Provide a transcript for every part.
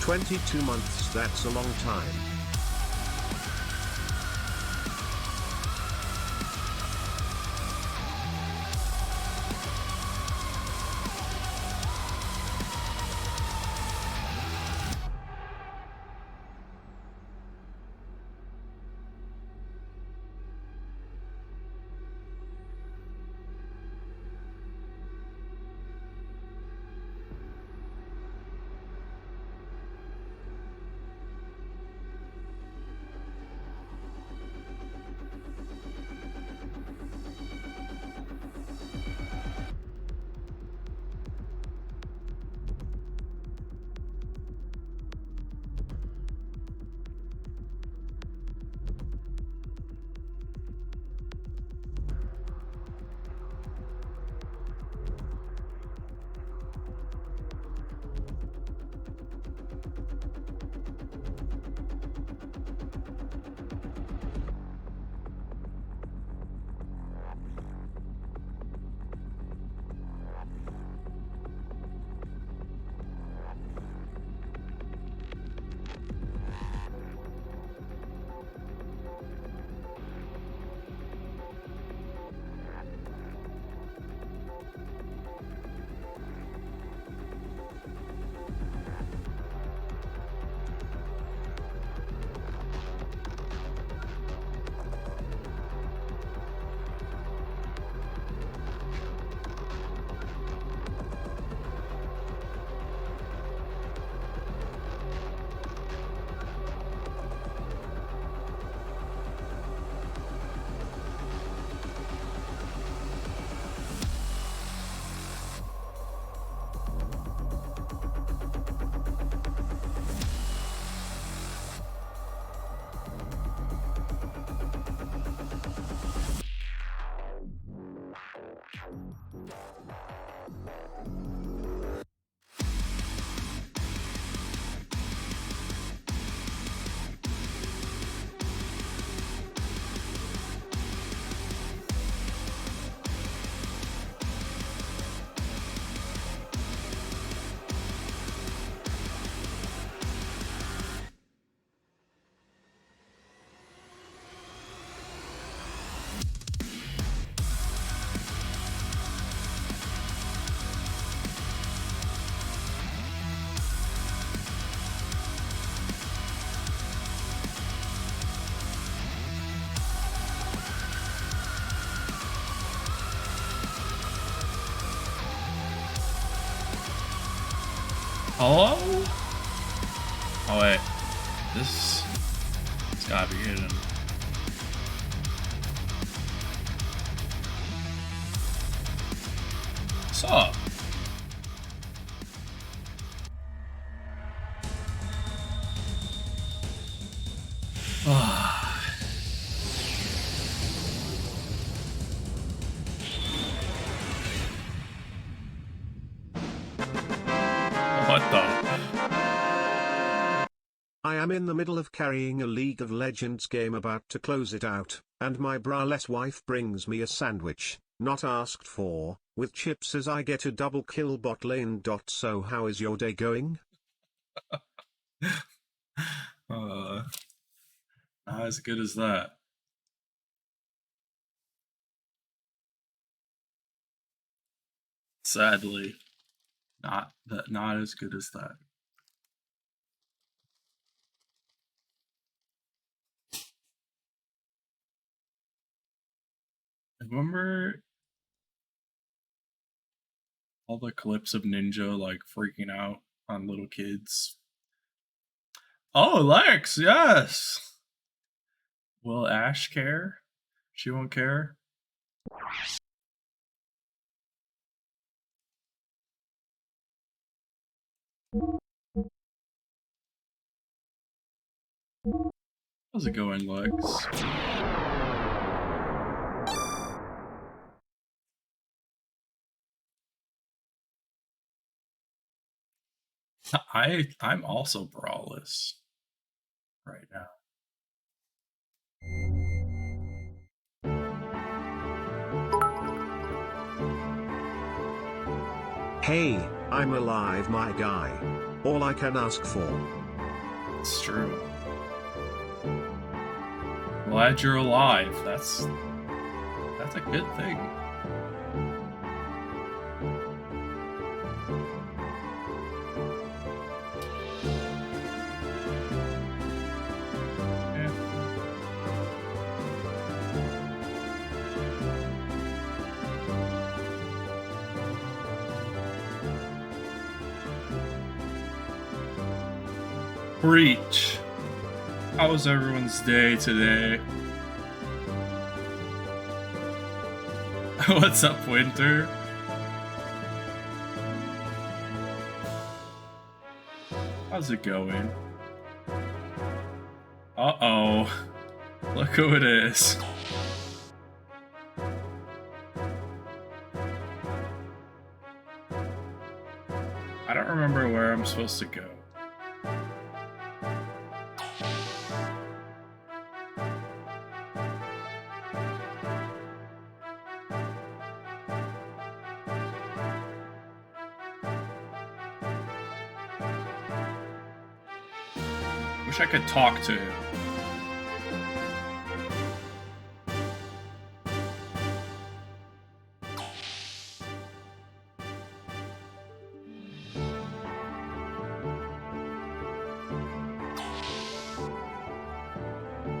22 months, that's a long time. Hello? Oh wait, this has gotta be hidden. What's up? What the? I am in the middle of carrying a League of Legends game, about to close it out, and my braless wife brings me a sandwich, not asked for, with chips as I get a double kill bot lane. So how is your day going? Not as good as that. Sadly, not as good as that. Remember all the clips of Ninja like freaking out on little kids? Oh, Lex, yes. Will Ash care? She won't care. How's it going, Lex? I'm also brawless right now. Hey, I'm alive, my guy. All I can ask for. It's true. Glad you're alive. That's a good thing. Breach. How was everyone's day today? What's up, Winter? How's it going? Uh-oh. Look who it is. I don't remember where I'm supposed to go. Wish I could talk to him.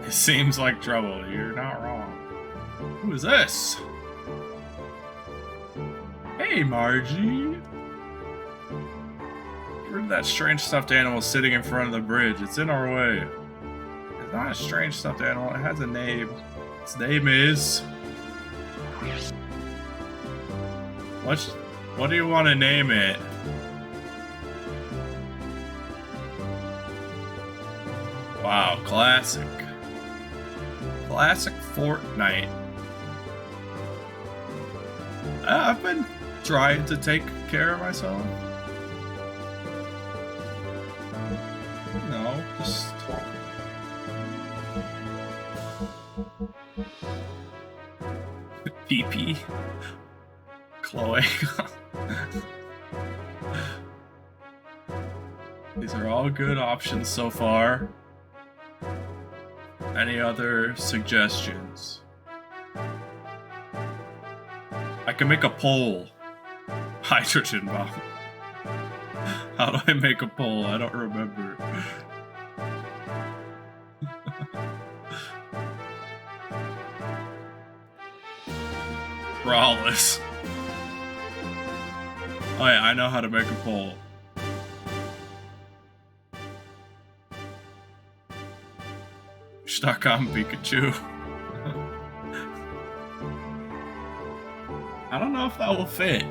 It seems like trouble. You're not wrong. Who is this? Hey, Margie. That strange stuffed animal sitting in front of the bridge. It's in our way. It's not a strange stuffed animal. It has a name. Its name is... What do you want to name it? Wow, classic. Classic Fortnite. I've been trying to take care of myself. No, just... PP. Chloe. These are all good options so far. Any other suggestions? I can make a poll. Hydrogen bomb. How do I make a poll? I don't remember. Brawless. Oh yeah, I know how to make a poll. Stuck on Pikachu. I don't know if that will fit.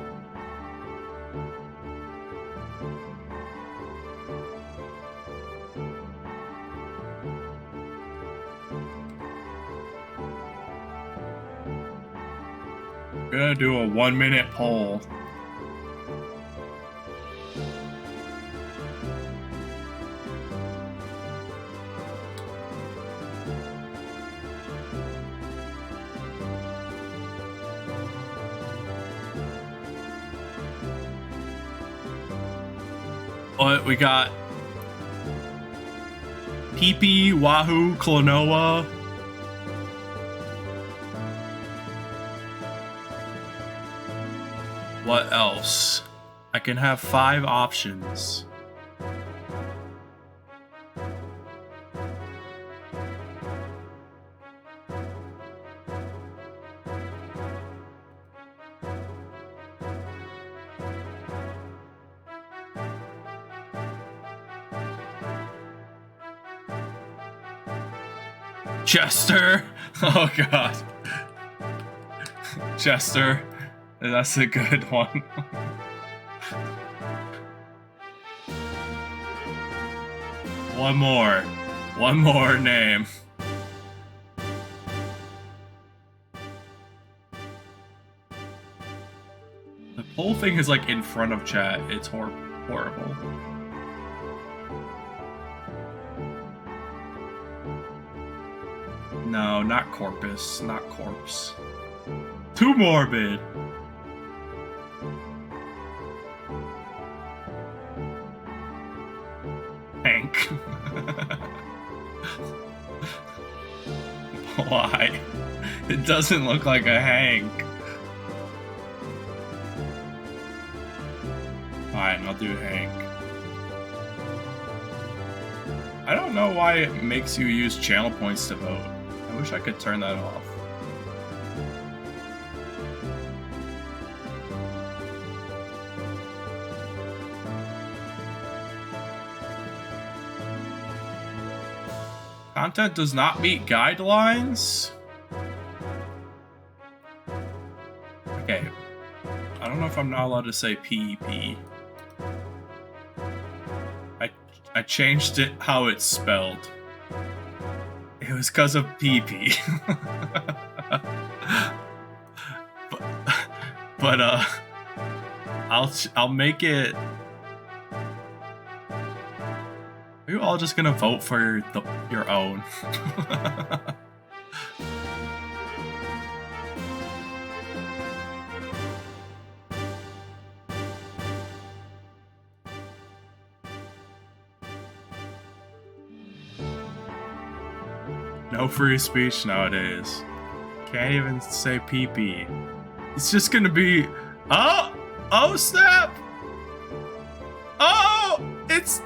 I'm gonna do a 1-minute poll. But we got Pee-Pee, Wahoo, Klonoa. What else? I can have 5 options. Chester. Oh god. Chester. That's a good one. One more name. The whole thing is like in front of chat. It's horrible. No, not corpus, not corpse. Too morbid. Hank. Why? It doesn't look like a Hank. Fine, I'll do Hank. I don't know why it makes you use channel points to vote. I wish I could turn that off. Content does not meet guidelines? Okay. I don't know if I'm not allowed to say PEP. I changed it how it's spelled. It was because of PP. but I'll make it. Are you all just gonna vote for your own? No free speech nowadays. Can't even say PP. It's just gonna be, oh snap! Oh, it's,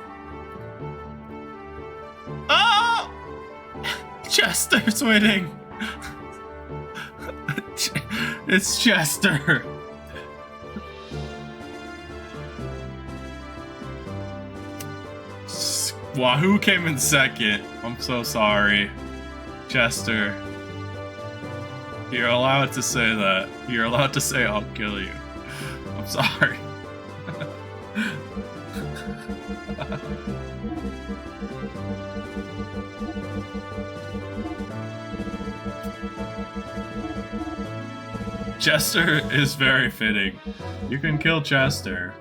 oh, Chester's winning. It's Chester. Wahoo came in second. I'm so sorry. Chester, you're allowed to say that. You're allowed to say I'll kill you. I'm sorry. Chester is very fitting. You can kill Chester.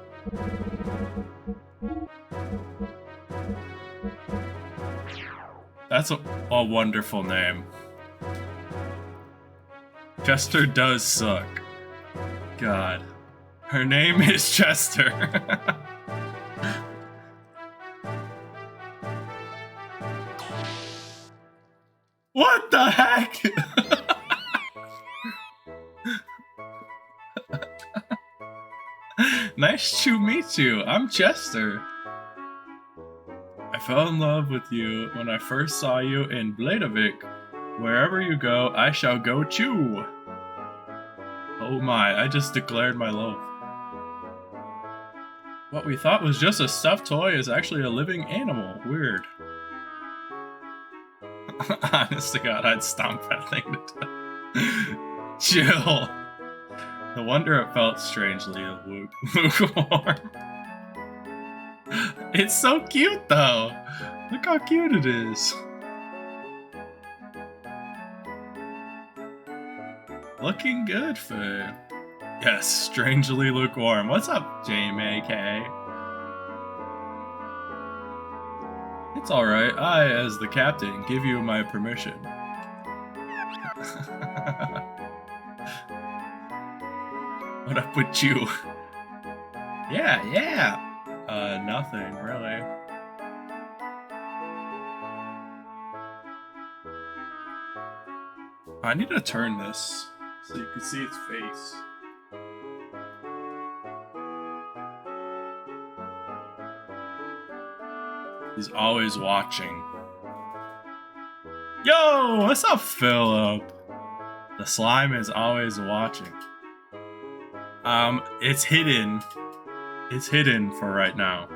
That's a wonderful name. Chester does suck. God. Her name is Chester. What the heck? Nice to meet you. I'm Chester. I fell in love with you when I first saw you in Bladovik. Wherever you go, I shall go too. Oh my, I just declared my love. What we thought was just a stuffed toy is actually a living animal. Weird. Honest to God, I'd stomp that thing to death. Chill. No wonder it felt strangely lukewarm. It's so cute though. Look how cute it is. Looking good for... Yes, strangely lukewarm. What's up, JMAK? It's alright. I, as the captain, give you my permission. What up with you? Yeah. Nothing, really. I need to turn this so you can see its face. He's always watching. Yo, what's up, Philip? The slime is always watching. It's hidden. It's hidden for right now.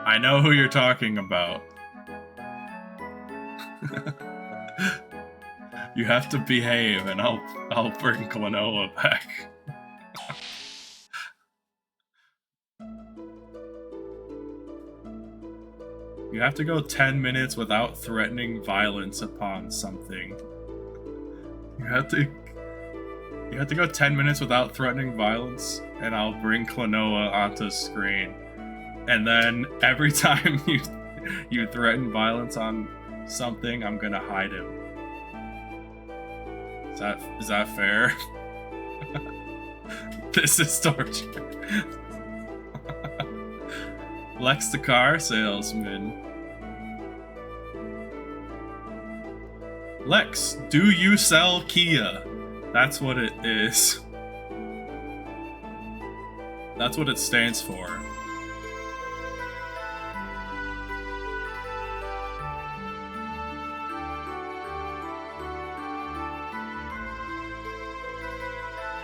I know who you're talking about. You have to behave, and I'll bring Klonoa back. You have to go 10 minutes without threatening violence upon something. You have to go 10 minutes without threatening violence, and I'll bring Klonoa onto screen. And then every time you threaten violence on something, I'm gonna hide him. Is that fair? This is torture. Lex the car salesman. Lex, do you sell Kia? That's what it is. That's what it stands for.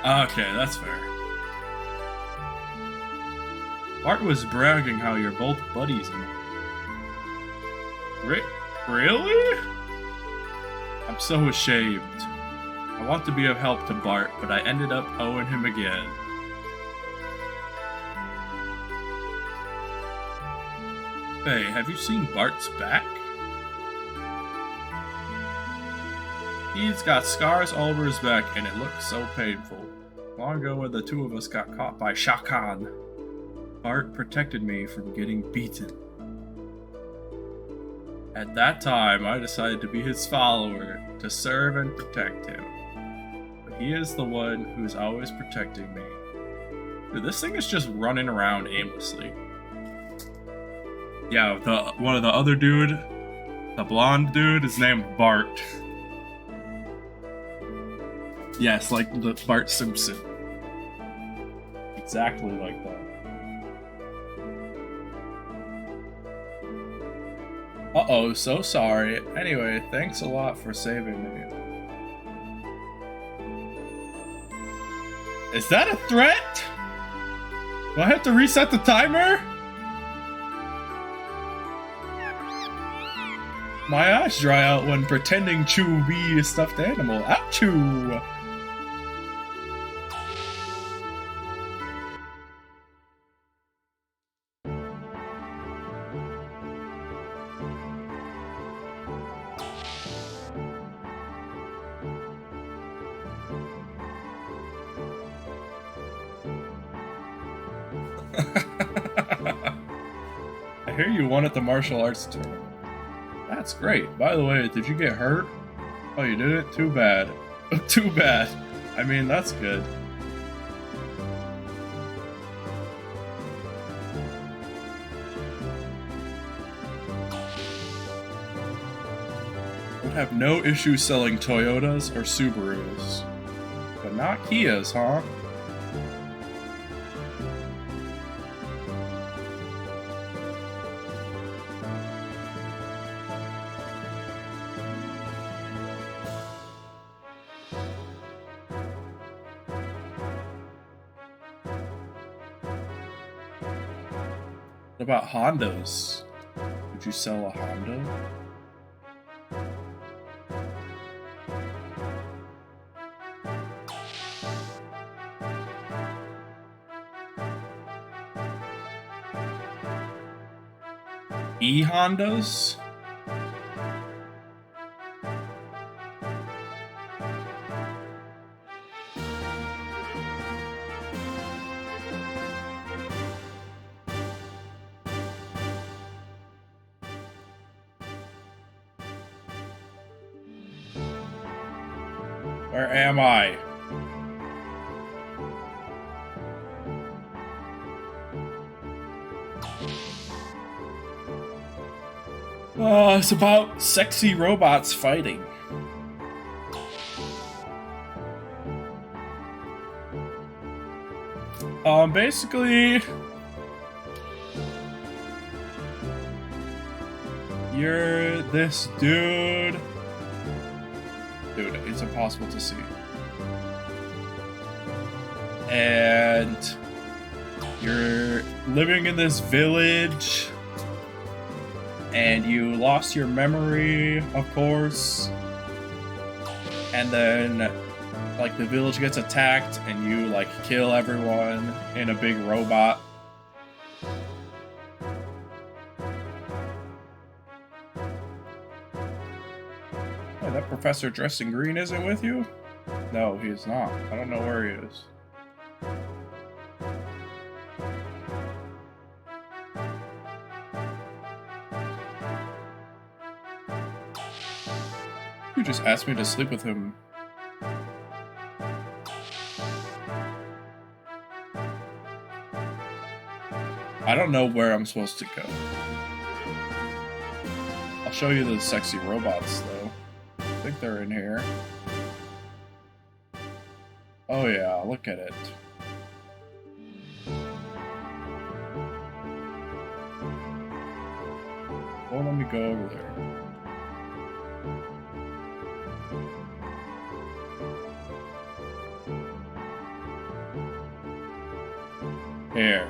Okay, that's fair. Bart was bragging how you're both buddies and... Really? I'm so ashamed. I want to be of help to Bart, but I ended up owing him again. Hey, have you seen Bart's back? He's got scars all over his back, and it looks so painful. Long ago when the two of us got caught by Shao Kahn, Bart protected me from getting beaten. At that time, I decided to be his follower, to serve and protect him. But he is the one who's always protecting me. Dude, this thing is just running around aimlessly. Yeah, one of the other dude, the blonde dude, is named Bart. Yes, like the Bart Simpson. Exactly like that. Uh-oh, so sorry. Anyway, thanks a lot for saving me. Is that a threat? Do I have to reset the timer? My eyes dry out when pretending to be a stuffed animal. Achoo! I hear you won at the martial arts tournament. That's great. By the way, did you get hurt? Oh, you didn't? Too bad. Too bad. I mean, that's good. Would have no issue selling Toyotas or Subarus. But not Kias, huh? What about Hondas? Would you sell a Honda? E-Hondas? Where am I? It's about sexy robots fighting. Basically, you're this dude. Dude, it's impossible to see. And you're living in this village, and you lost your memory, of course. And then, like, the village gets attacked, and you, like, kill everyone in a big robot. Oh, that professor dressed in green isn't with you? No, he's not. I don't know where he is. You just asked me to sleep with him. I don't know where I'm supposed to go. I'll show you the sexy robots, though. I think they're in here. Oh yeah, look at it. Well, let me go over there. Here.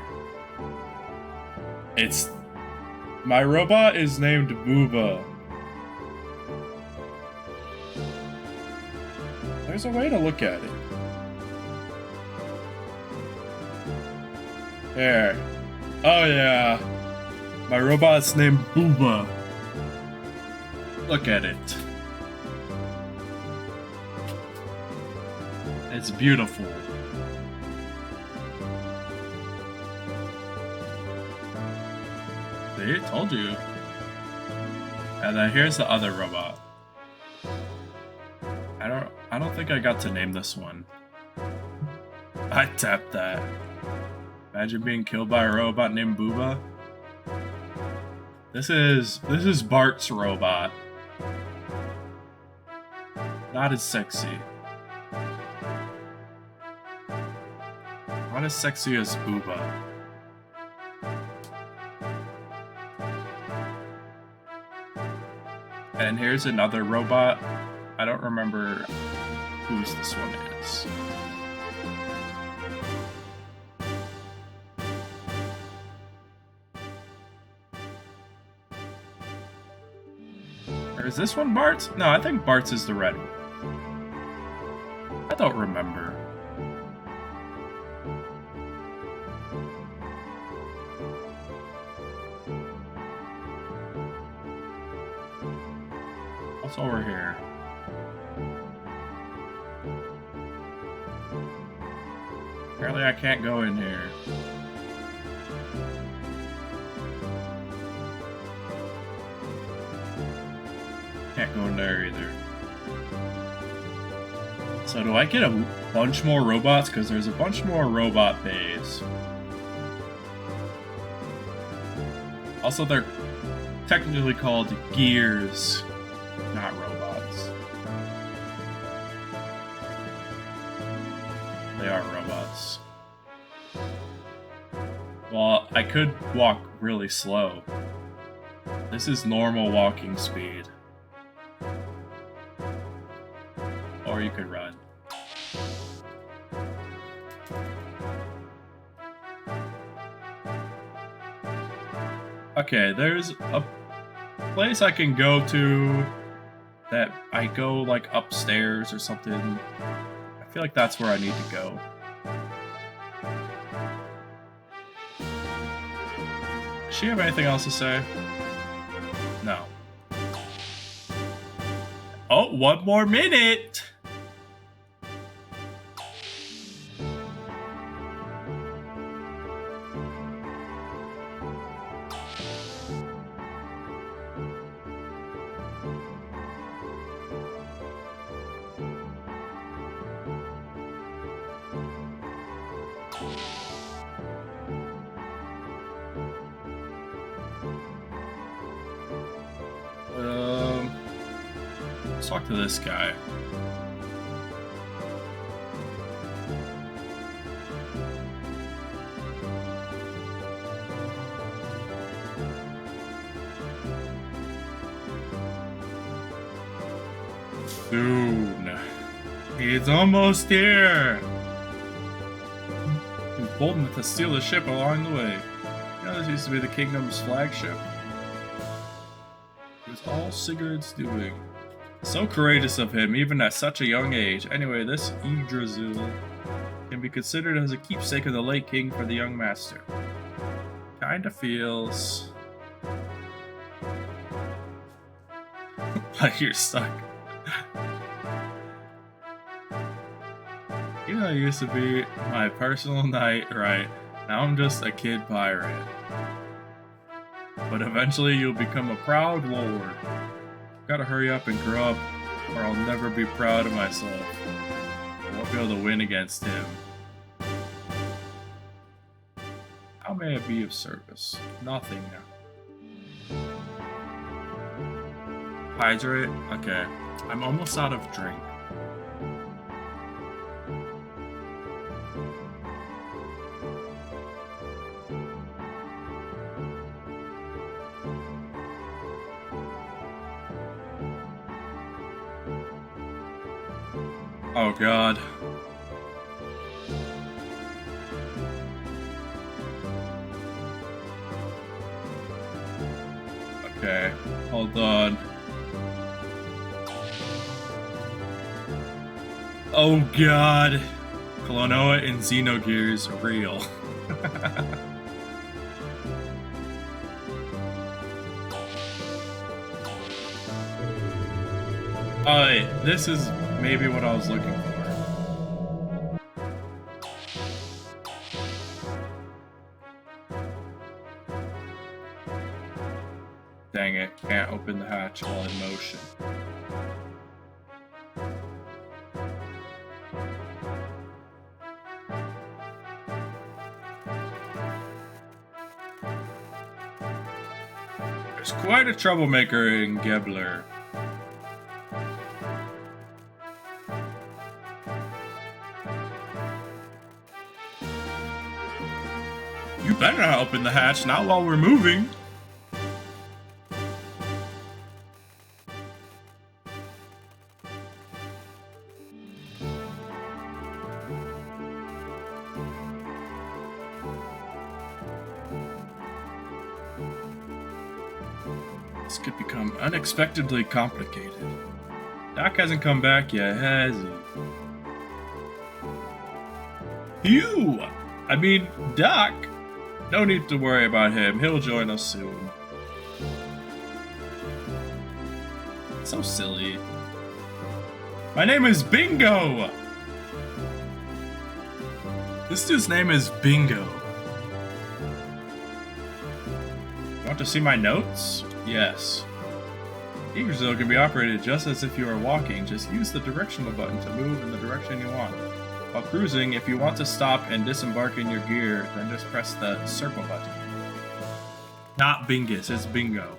My robot is named Booba. There's a way to look at it. Here. Oh yeah. My robot's named Booba. Look at it. It's beautiful. See, told you. And then here's the other robot. I don't think I got to name this one. I tapped that. Imagine being killed by a robot named Booba. This is Bart's robot. Not as sexy. Not as sexy as Booba. And here's another robot. I don't remember whose this one is. Or is this one Bart's? No, I think Bart's is the red one. I don't remember. What's over here? Apparently I can't go in here. Can't go in there either. So do I get a bunch more robots? Because there's a bunch more robot bays. Also, they're technically called gears, not robots. They are robots. Well, I could walk really slow. This is normal walking speed. Or you could run. Okay, there's a place I can go to that I go like upstairs or something. I feel like that's where I need to go. Does she have anything else to say? No. Oh, one more minute! Let's talk to this guy. Soon. He's almost here. He's bold enough to steal the ship along the way. You know, this used to be the kingdom's flagship. It was all Sigurd's doing. So courageous of him, even at such a young age. Anyway, this Yggdrasil can be considered as a keepsake of the late king for the young master. Kinda feels like you're stuck. You know, you used to be my personal knight, right? Now I'm just a kid pirate. But eventually you'll become a proud lord. Gotta hurry up and grow up, or I'll never be proud of myself. I won't be able to win against him. How may I be of service? Nothing. Hydrate? Okay. I'm almost out of drink. Oh god. Okay, hold on. Oh god. Klonoa and Xenogears real. Alright, this is maybe what I was looking for. Dang it, can't open the hatch while in motion. There's quite a troublemaker in Gebler. You better not open the hatch, not while we're moving. This could become unexpectedly complicated. Doc hasn't come back yet, has he? You! I mean, Doc! No need to worry about him, he'll join us soon. So silly. My name is Bingo! This dude's name is Bingo. Want to see my notes? Yes. Xenogears can be operated just as if you are walking. Just use the directional button to move in the direction you want. While cruising, if you want to stop and disembark in your gear, then just press the circle button. Not Bingus, it's Bingo.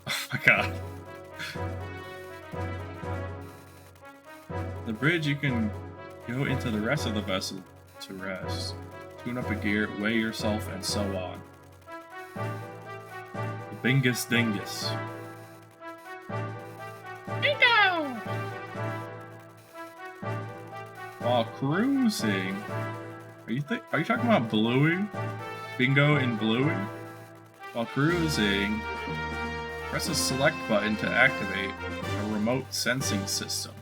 Oh my god. The bridge, you can go into the rest of the vessel to rest. Tune up a gear, weigh yourself, and so on. The Bingus Dingus. Bingo! While cruising, are you talking about Bluey? Bingo and Bluey? While cruising, press the select button to activate a remote sensing system.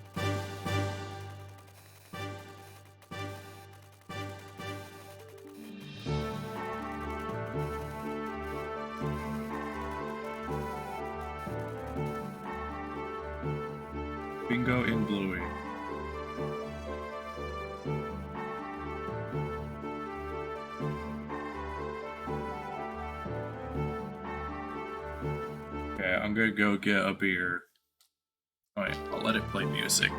Bingo and Bluey. Okay, I'm gonna go get a beer. Alright, I'll let it play music.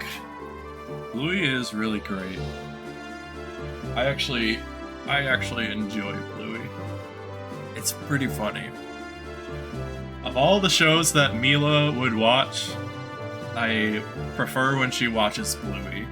Bluey is really great. I actually enjoy Bluey. It's pretty funny. Of all the shows that Mila would watch, I prefer when she watches Bluey.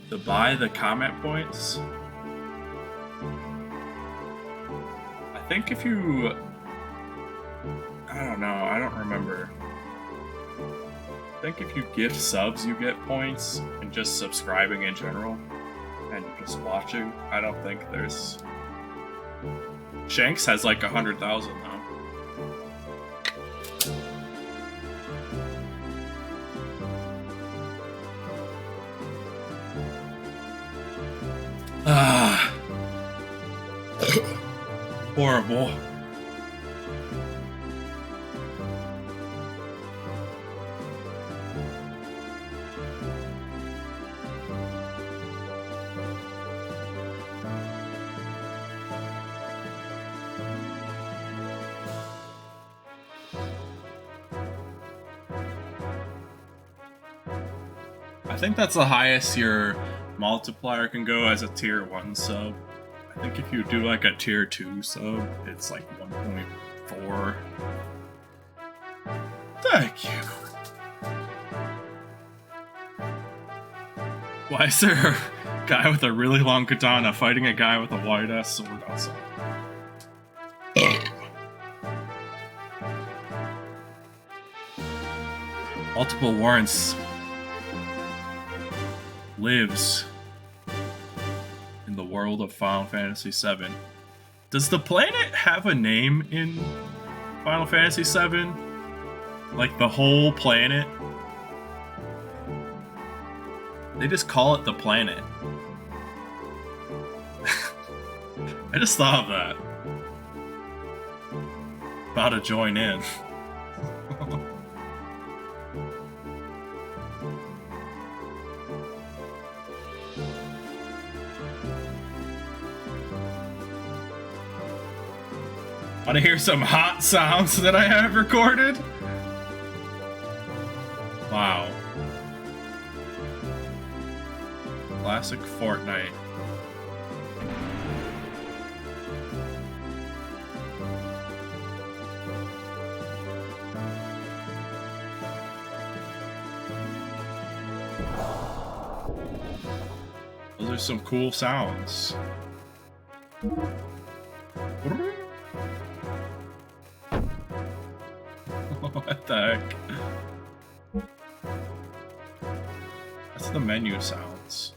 To buy the comment points? think if you... I don't know, I don't remember. I think if you gift subs, you get points, and just subscribing in general, and just watching, I don't think there's... Shanks has like 100,000 now. Ah. Horrible. I think that's the highest your multiplier can go as a tier 1 sub. I think if you do like a tier 2 sub, it's like 1.4. Thank you. Why is there a guy with a really long katana fighting a guy with a wide-ass sword outside? Multiple warrants lives in the world of Final Fantasy VII. Does the planet have a name in Final Fantasy VII? Like the whole planet? They just call it the planet. I just thought of that. About to join in. Want to hear some hot sounds that I have recorded? Wow. Classic Fortnite. Those are some cool sounds. What the heck? That's the menu sounds.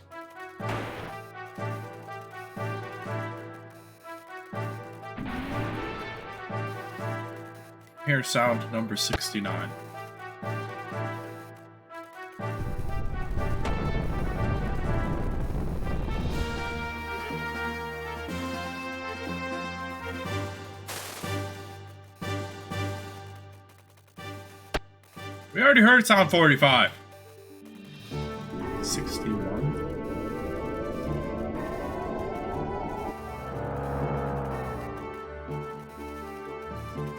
Here, sound number 69. We already heard sound 45. 61.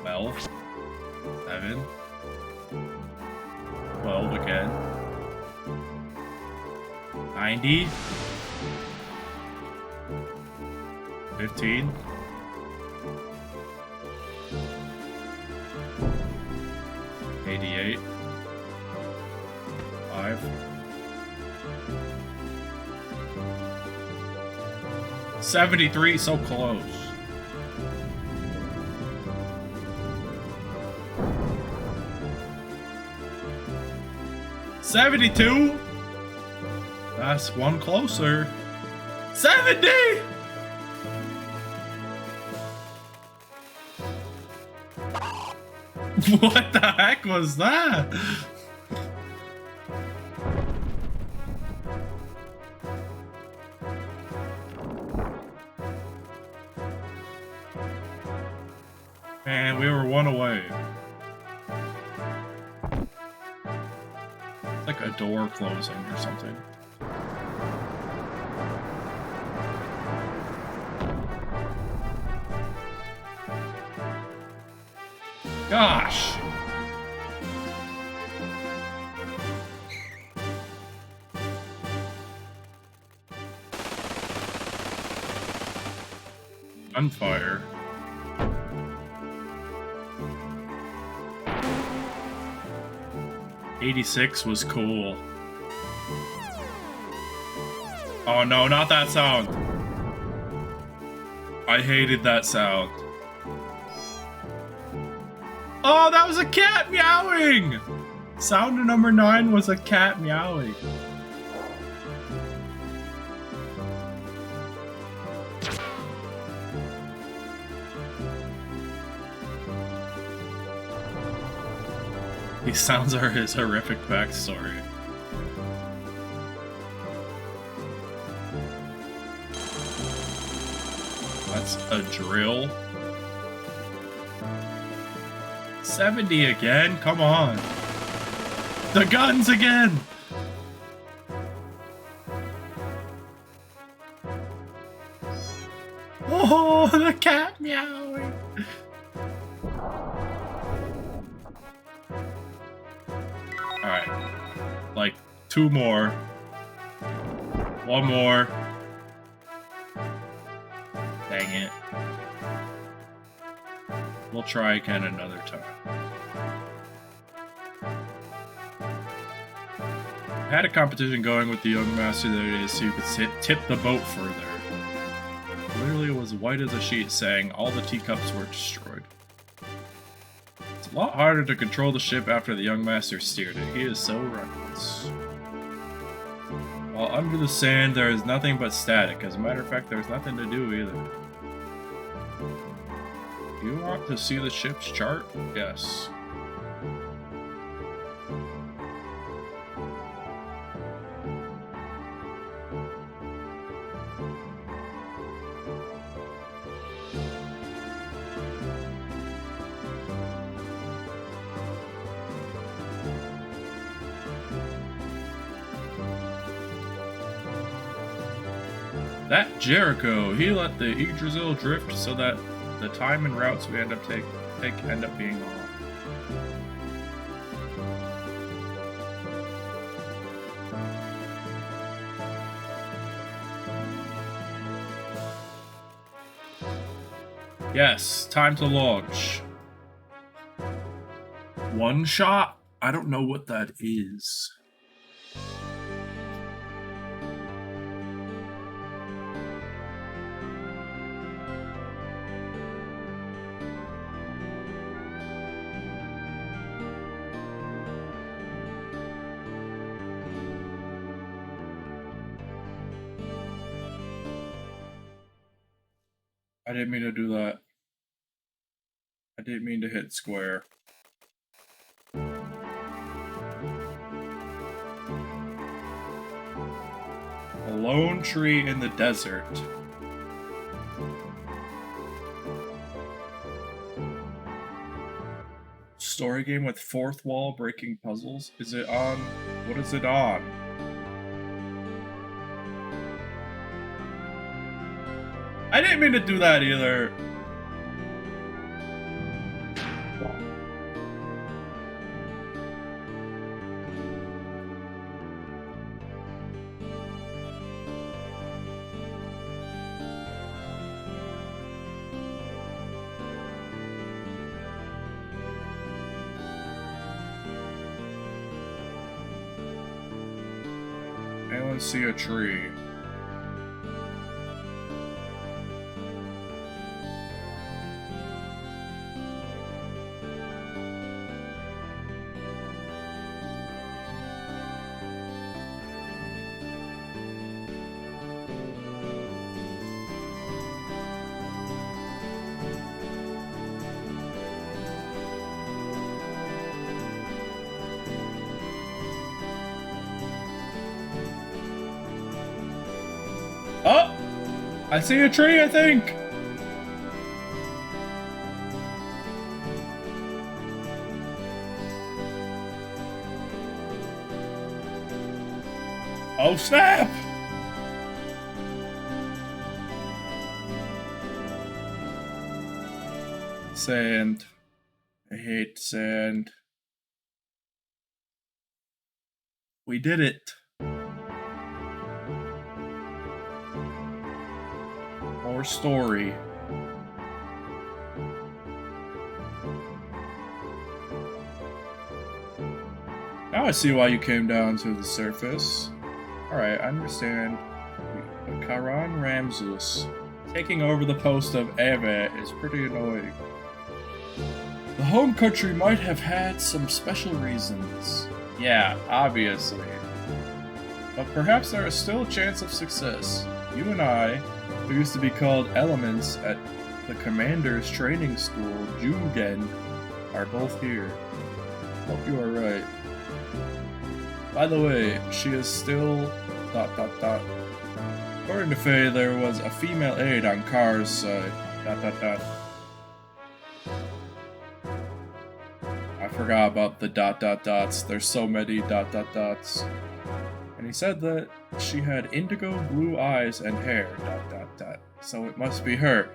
Well, 7. 12 again. 90. 15. 88. 5. 73, so close. $72. That's one closer. 70. What the heck was that? Man, we were one away. It's like a door closing or something. Gosh! Gunfire. '86 was cool. Oh no, not that sound. I hated that sound. Oh, that was a cat meowing! Sound number 9 was a cat meowing. These sounds are his horrific backstory. That's a drill. 70 again? Come on. The guns again! Oh, the cat meowing! Alright. Like, 2 more. 1 more. Dang it. We'll try again another time. I had a competition going with the young master the other day so you could tip the boat further. Literally, it was white as a sheet saying all the teacups were destroyed. It's a lot harder to control the ship after the young master steered it. He is so reckless. While under the sand, there is nothing but static. As a matter of fact, there's nothing to do either. Do you want to see the ship's chart? Yes. That Jericho, he let the Yggdrasil drift so that the time and routes we end up being off. Yes, time to launch. 1 shot? I don't know what that is. I didn't mean to do that. I didn't mean to hit square. A lone tree in the desert. Story game with 4th wall breaking puzzles? Is it on? What is it on? I didn't mean to do that either. Anyone see a tree? Oh! I see a tree, I think! Oh, snap! Sand. I hate sand. We did it. More story. Now I see why you came down to the surface. Alright, I understand. Karan Ramses taking over the post of Eve is pretty annoying. The home country might have had some special reasons. Yeah, obviously. But perhaps there is still a chance of success. You and I, who used to be called elements at the Commander's Training School, Jugen, are both here. Hope you are right. By the way, she is still... ... According to Faye, there was a female aide on Car's side. ... I forgot about the ... There's so many ... And he said that she had indigo blue eyes and hair ... So it must be her ...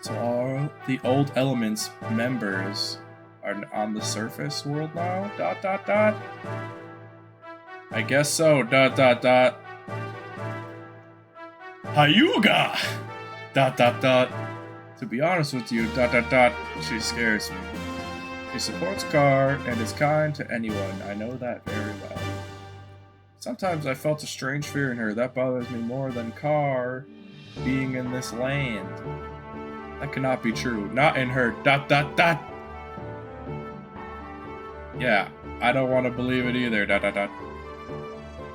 So all the old elements members are on the surface world now? ... I guess so ... Hyuga! ... To be honest with you ... She scares me. She supports Car and is kind to anyone. I know that very well. Sometimes I felt a strange fear in her. That bothers me more than Car being in this land. That cannot be true. Not in her ... Yeah, I don't want to believe it either ...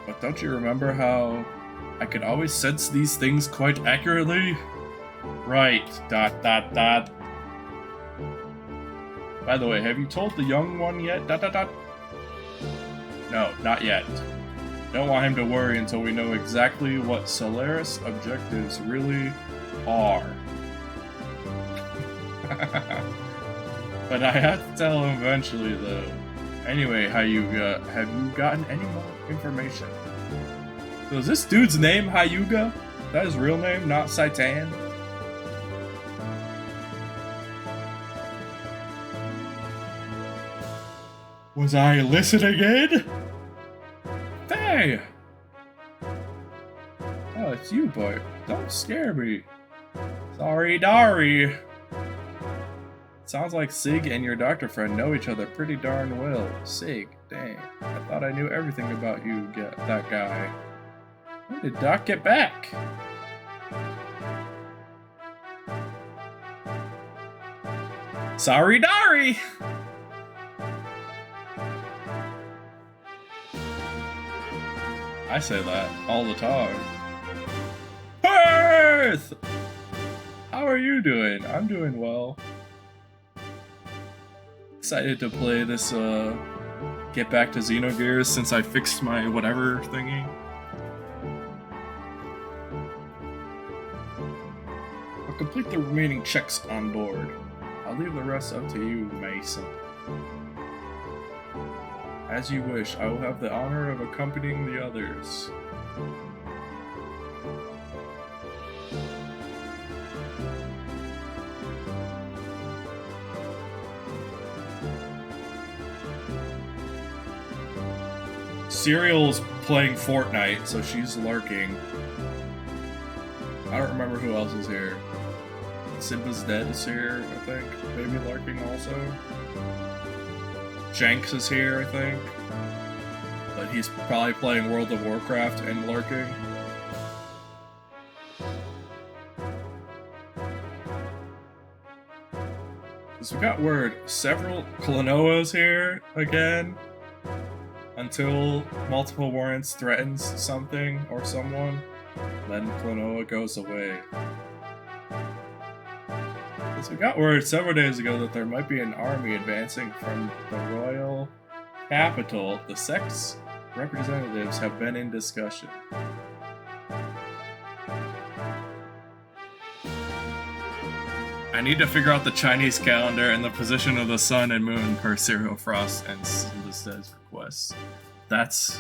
But don't you remember how I could always sense these things quite accurately? Right ... By the way, have you told the young one yet? ... No, not yet. Don't want him to worry until we know exactly what Solaris objectives really are. But I have to tell him eventually, though. Anyway, Hyuga, have you gotten any more information? So is this dude's name Hyuga? Is that his real name, not Saitan? Was I listening in? Hey! Oh, it's you, boy. Don't scare me. Sorry, Dari. Sounds like Sig and your doctor friend know each other pretty darn well. Sig, dang. I thought I knew everything about you, that guy. When did Doc get back? Sorry, Dari! I say that all the time. Perth! How are you doing? I'm doing well. Excited to play this, get back to Xenogears since I fixed my whatever thingy. I'll complete the remaining checks on board. I'll leave the rest up to you, Mason. As you wish, I will have the honor of accompanying the others. Serial's playing Fortnite, so she's lurking. I don't remember who else is here. Simba's Dead is here, I think. Maybe lurking also. Jenks is here, I think. But he's probably playing World of Warcraft and lurking. So we got word, several Klonoas here again. Until multiple warrants threatens something or someone, then Klonoa goes away. So we got word several days ago that there might be an army advancing from the royal capital. The sect's representatives have been in discussion. I need to figure out the Chinese calendar and the position of the sun and moon per Serial Frost and Simba's Dead's requests. That's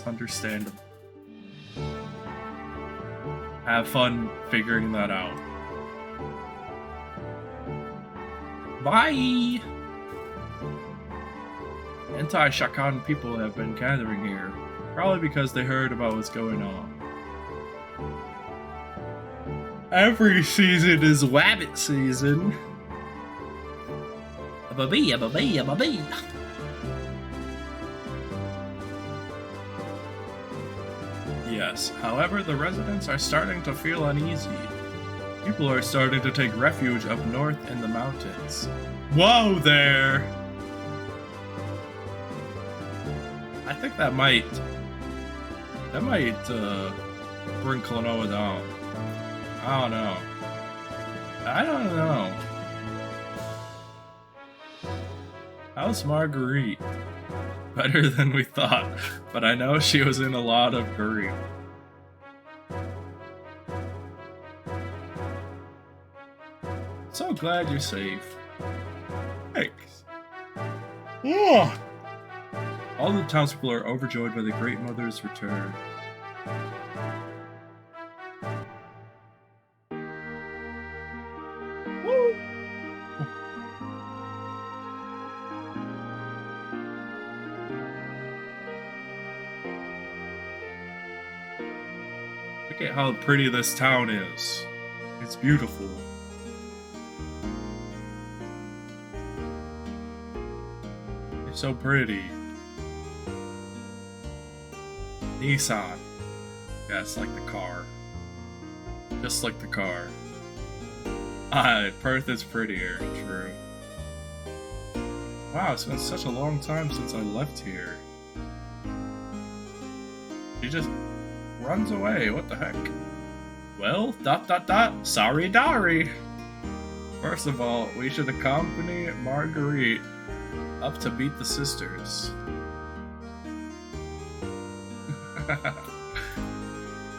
understandable. Have fun figuring that out. Bye! Anti-Shakan people have been gathering here, probably because they heard about what's going on. Every season is Wabbit season. Yes, however, the residents are starting to feel uneasy. People are starting to take refuge up north in the mountains. Whoa there! I think that might bring Klonoa down. I don't know. How's Marguerite? Better than we thought, but I know she was in a lot of grief. So glad you're safe. Thanks. Yeah. All the townspeople are overjoyed by the Great Mother's return. Woo! Look at how pretty this town is. It's beautiful. It's so pretty. Nissan. Yeah, it's like the car. Just like the car. Perth is prettier, true. Wow, it's been such a long time since I left here. She just runs away, what the heck? Well, ... sorry, Dari. First of all, we should accompany Marguerite up to beat the sisters.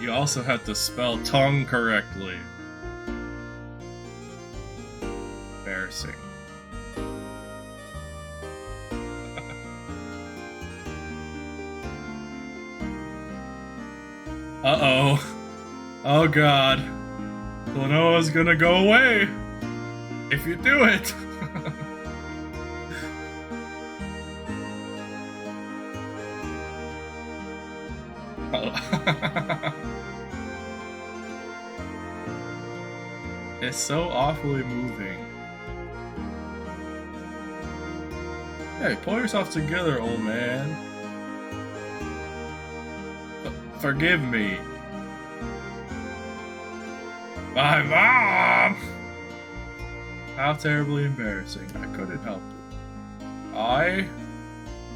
You also have to spell tongue correctly. Embarrassing. Uh-oh. Oh god. Klonoa's gonna go away. If you do it. It's so awfully moving. Hey, pull yourself together, old man. Forgive me. My mom! How terribly embarrassing. I couldn't help it. I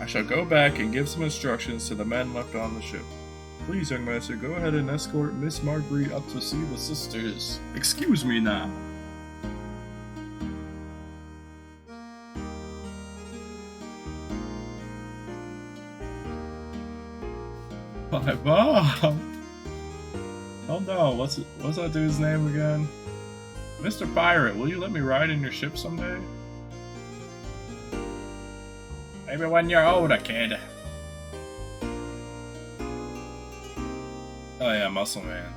shall go back and give some instructions to the men left on the ship. Please, young master, go ahead and escort Miss Marguerite up to see the sisters. Excuse me now. My mom! Oh no, what's that dude's name again? Mr. Pirate, will you let me ride in your ship someday? Maybe when you're older, kid. Oh yeah, Muscle Man.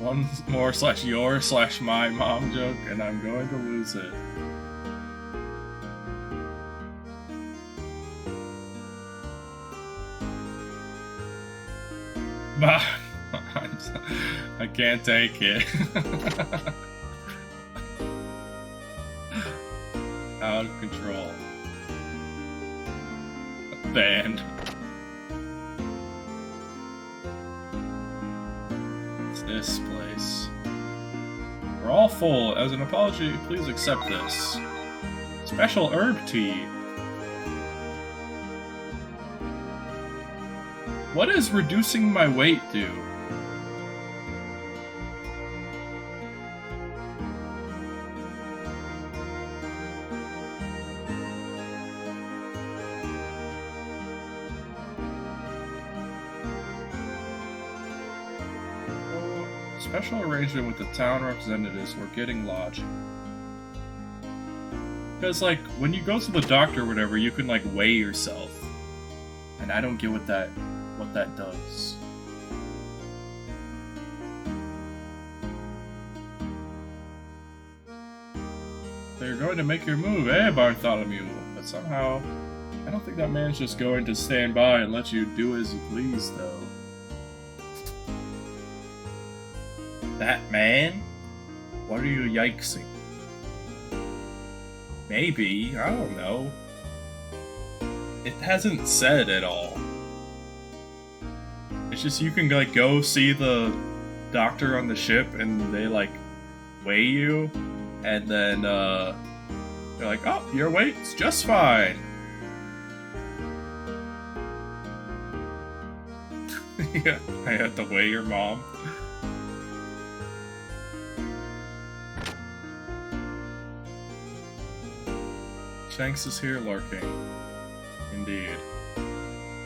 One more /your/my mom joke, and I'm going to lose it. I can't take it. Out of control. Banned. What's this place? We're all full. As an apology, please accept this. Special herb tea. What does reducing my weight do? Special arrangement with the town representatives. We're getting lodging. Because, like, when you go to the doctor or whatever, you can, like, weigh yourself. And I don't get what that does. They're going to make your move, eh, Bartholomew? But somehow, I don't think that man's just going to stand by and let you do as you please, though. That man? What are you yikesing? Maybe, I don't know. It hasn't said at all. It's just you can like go see the doctor on the ship and they like weigh you and then they're like, oh, your weight's just fine. Yeah, I had to weigh your mom. Shanks is here lurking. Indeed.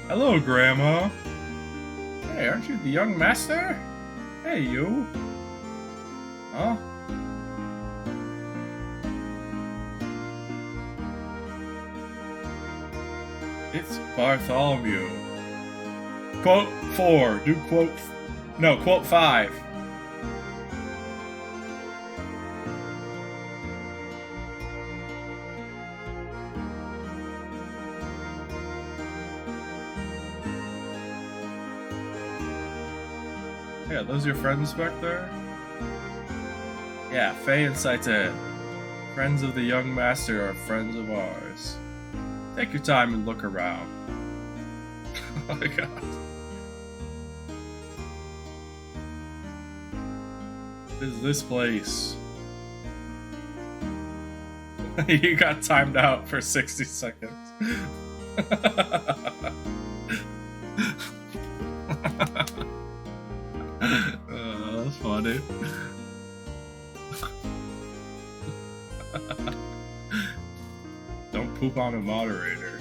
Hello, Grandma. Hey, aren't you the young master? Hey, you. Huh? It's Bartholomew. Quote 4. Do quote... No, quote 5. Yeah, those your friends back there? Yeah, Faye and Saiten. Friends of the young master are friends of ours. Take your time and look around. Oh my god. What is this place? You got timed out for 60 seconds. That's funny. Don't poop on a moderator.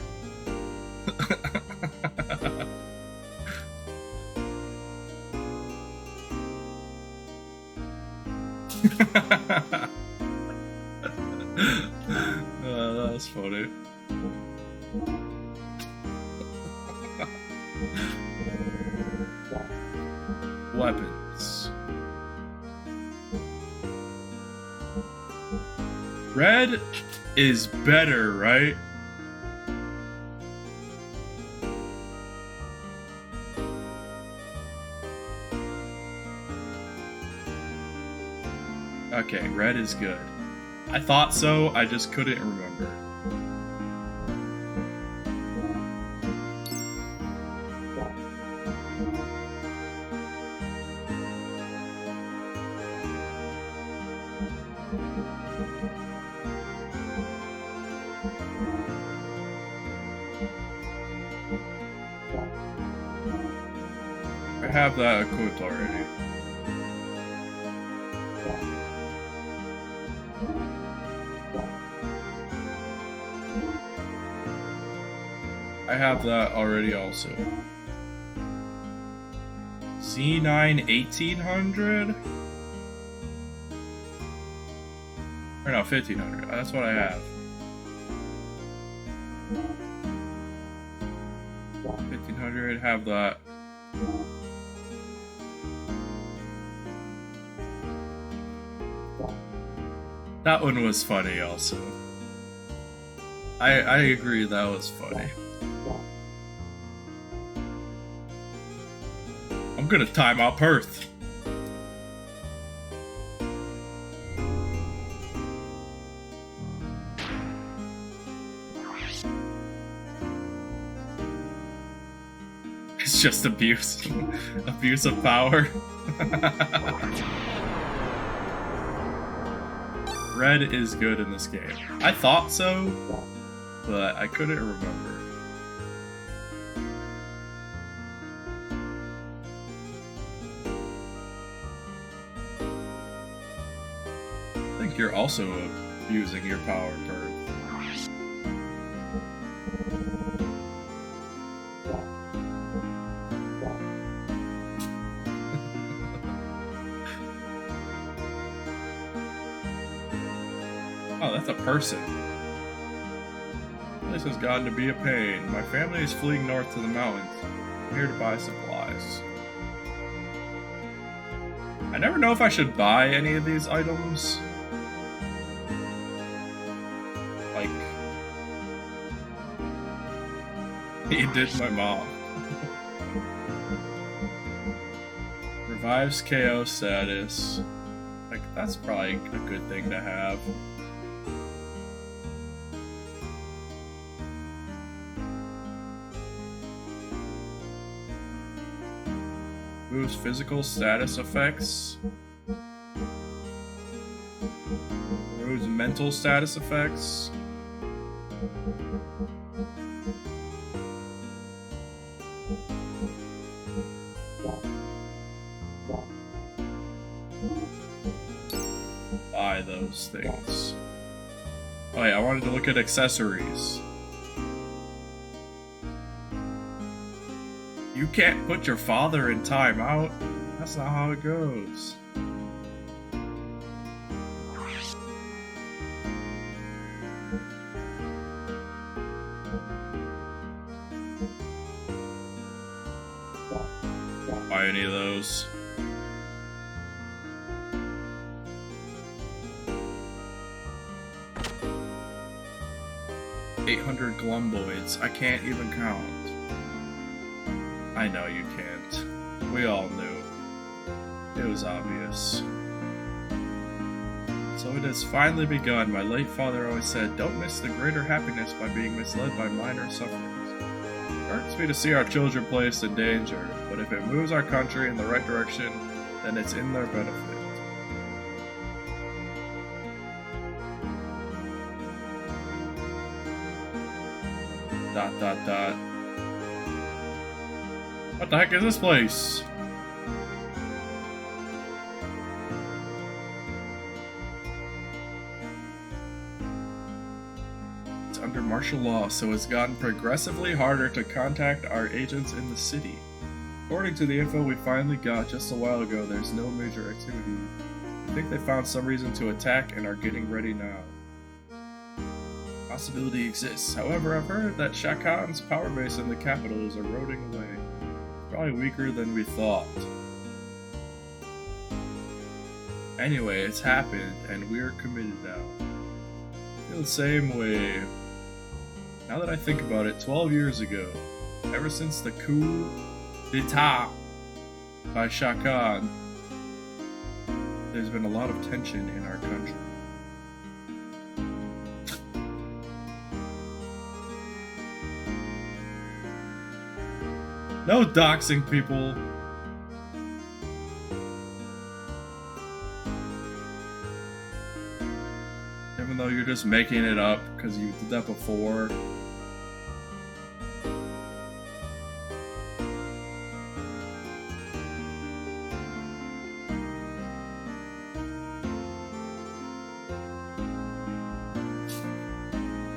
That's funny. Weapons. Red is better, right? Okay, red is good. I thought so, I just couldn't remember. I have that equipped already. I have that already also. Z9 1800? Or no, 1500. That's what I have. 1500, have that. That one was funny also. I agree that was funny. I'm gonna time out Perth. It's just abuse. Abuse of power. Red is good in this game. I thought so, but I couldn't remember. I think you're also abusing your power, Perth. Oh, that's a person. This has gotten to be a pain. My family is fleeing north to the mountains. I'm here to buy supplies. I never know if I should buy any of these items. Like... He did my mom. Revives KO status. Like, that's probably a good thing to have. Moves physical status effects. Moves mental status effects. Buy those things. Oh yeah, I wanted to look at accessories. You can't put your father in timeout. That's not how it goes. Buy any of those. $800 glumboids. I can't even count. I know you can't. We all knew. It was obvious. So it has finally begun. My late father always said, don't miss the greater happiness by being misled by minor sufferings. It hurts me to see our children placed in danger, but if it moves our country in the right direction, then it's in their benefit. Dot dot dot. What the heck is this place? It's under martial law, so it's gotten progressively harder to contact our agents in the city. According to the info we finally got just a while ago, there's no major activity. I think they found some reason to attack and are getting ready now. Possibility exists. However, I've heard that Shah Khan's power base in the capital is eroding away. Probably weaker than we thought. Anyway, it's happened, and we're committed now. I feel the same way. Now that I think about it, 12 years ago, ever since the coup d'etat by Shah Khan, there's been a lot of tension in our country. No doxing people. Even though you're just making it up because you did that before.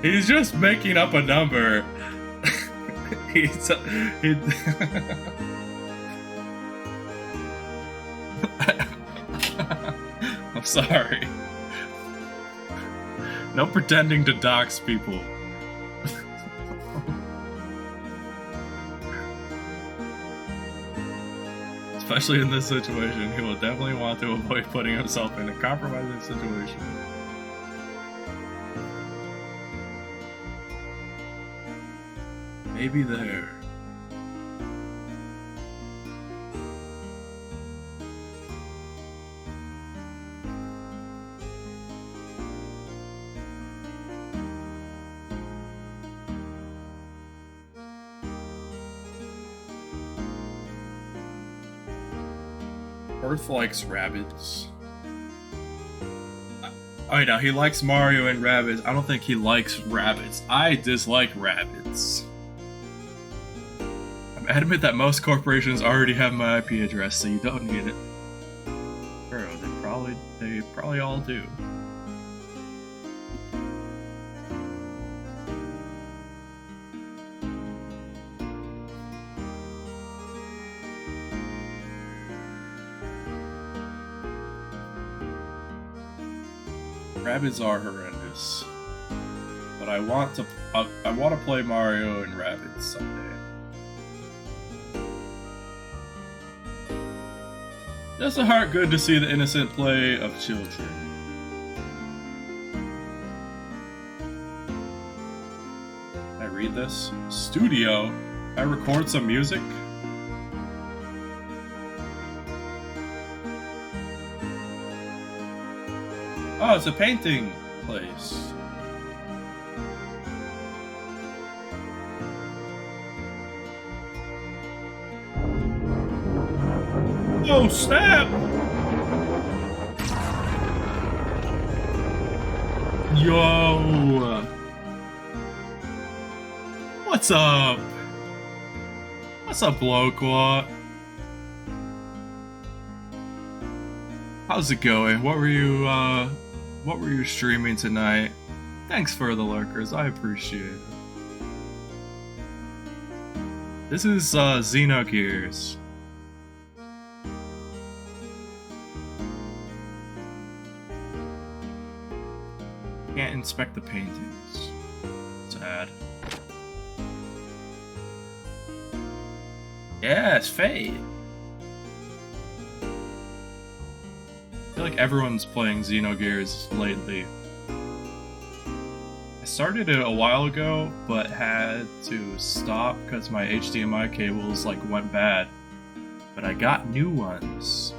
He's just making up a number. I'm sorry. No pretending to dox people. Especially in this situation, he will definitely want to avoid putting himself in a compromising situation. Maybe there. Earth likes rabbits. Oh no, he likes Mario and rabbits. I don't think he likes rabbits. I dislike rabbits. I'm adamant that most corporations already have my IP address, so you don't need it. Bro, they probably all do. Rabbids are horrendous, but I want to play Mario and Rabbids someday. Does the heart good to see the innocent play of children? Can I read this? Studio? I record some music? Oh, it's a painting place. Oh, snap! Yo! What's up? What's up, Loquat? How's it going? What were you streaming tonight? Thanks for the lurkers, I appreciate it. This is Xenogears. Can't inspect the paintings. Sad. Yeah, it's Fate. I feel like everyone's playing Xenogears lately. I started it a while ago, but had to stop because my HDMI cables went bad. But I got new ones,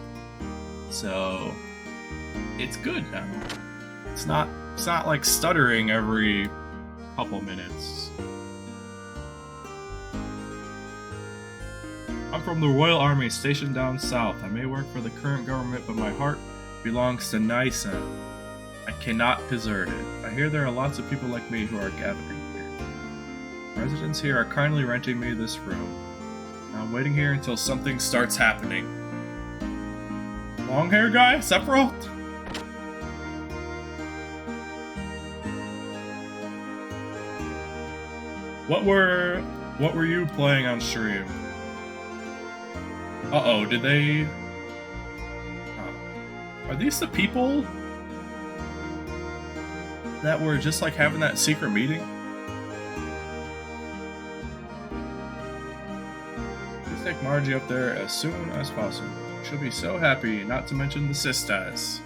so it's good now. It's not like stuttering every couple minutes. I'm from the Royal Army stationed down south. I may work for the current government, but my heart belongs to Nysa. I cannot desert it. I hear there are lots of people like me who are gathering here. Residents here are kindly renting me this room. I'm waiting here until something starts happening. Long hair guy? Sephiroth? What were you playing on stream? Uh-oh, did they... Are these the people that were just having that secret meeting? Please take Margie up there as soon as possible. She'll be so happy, not to mention the sisters.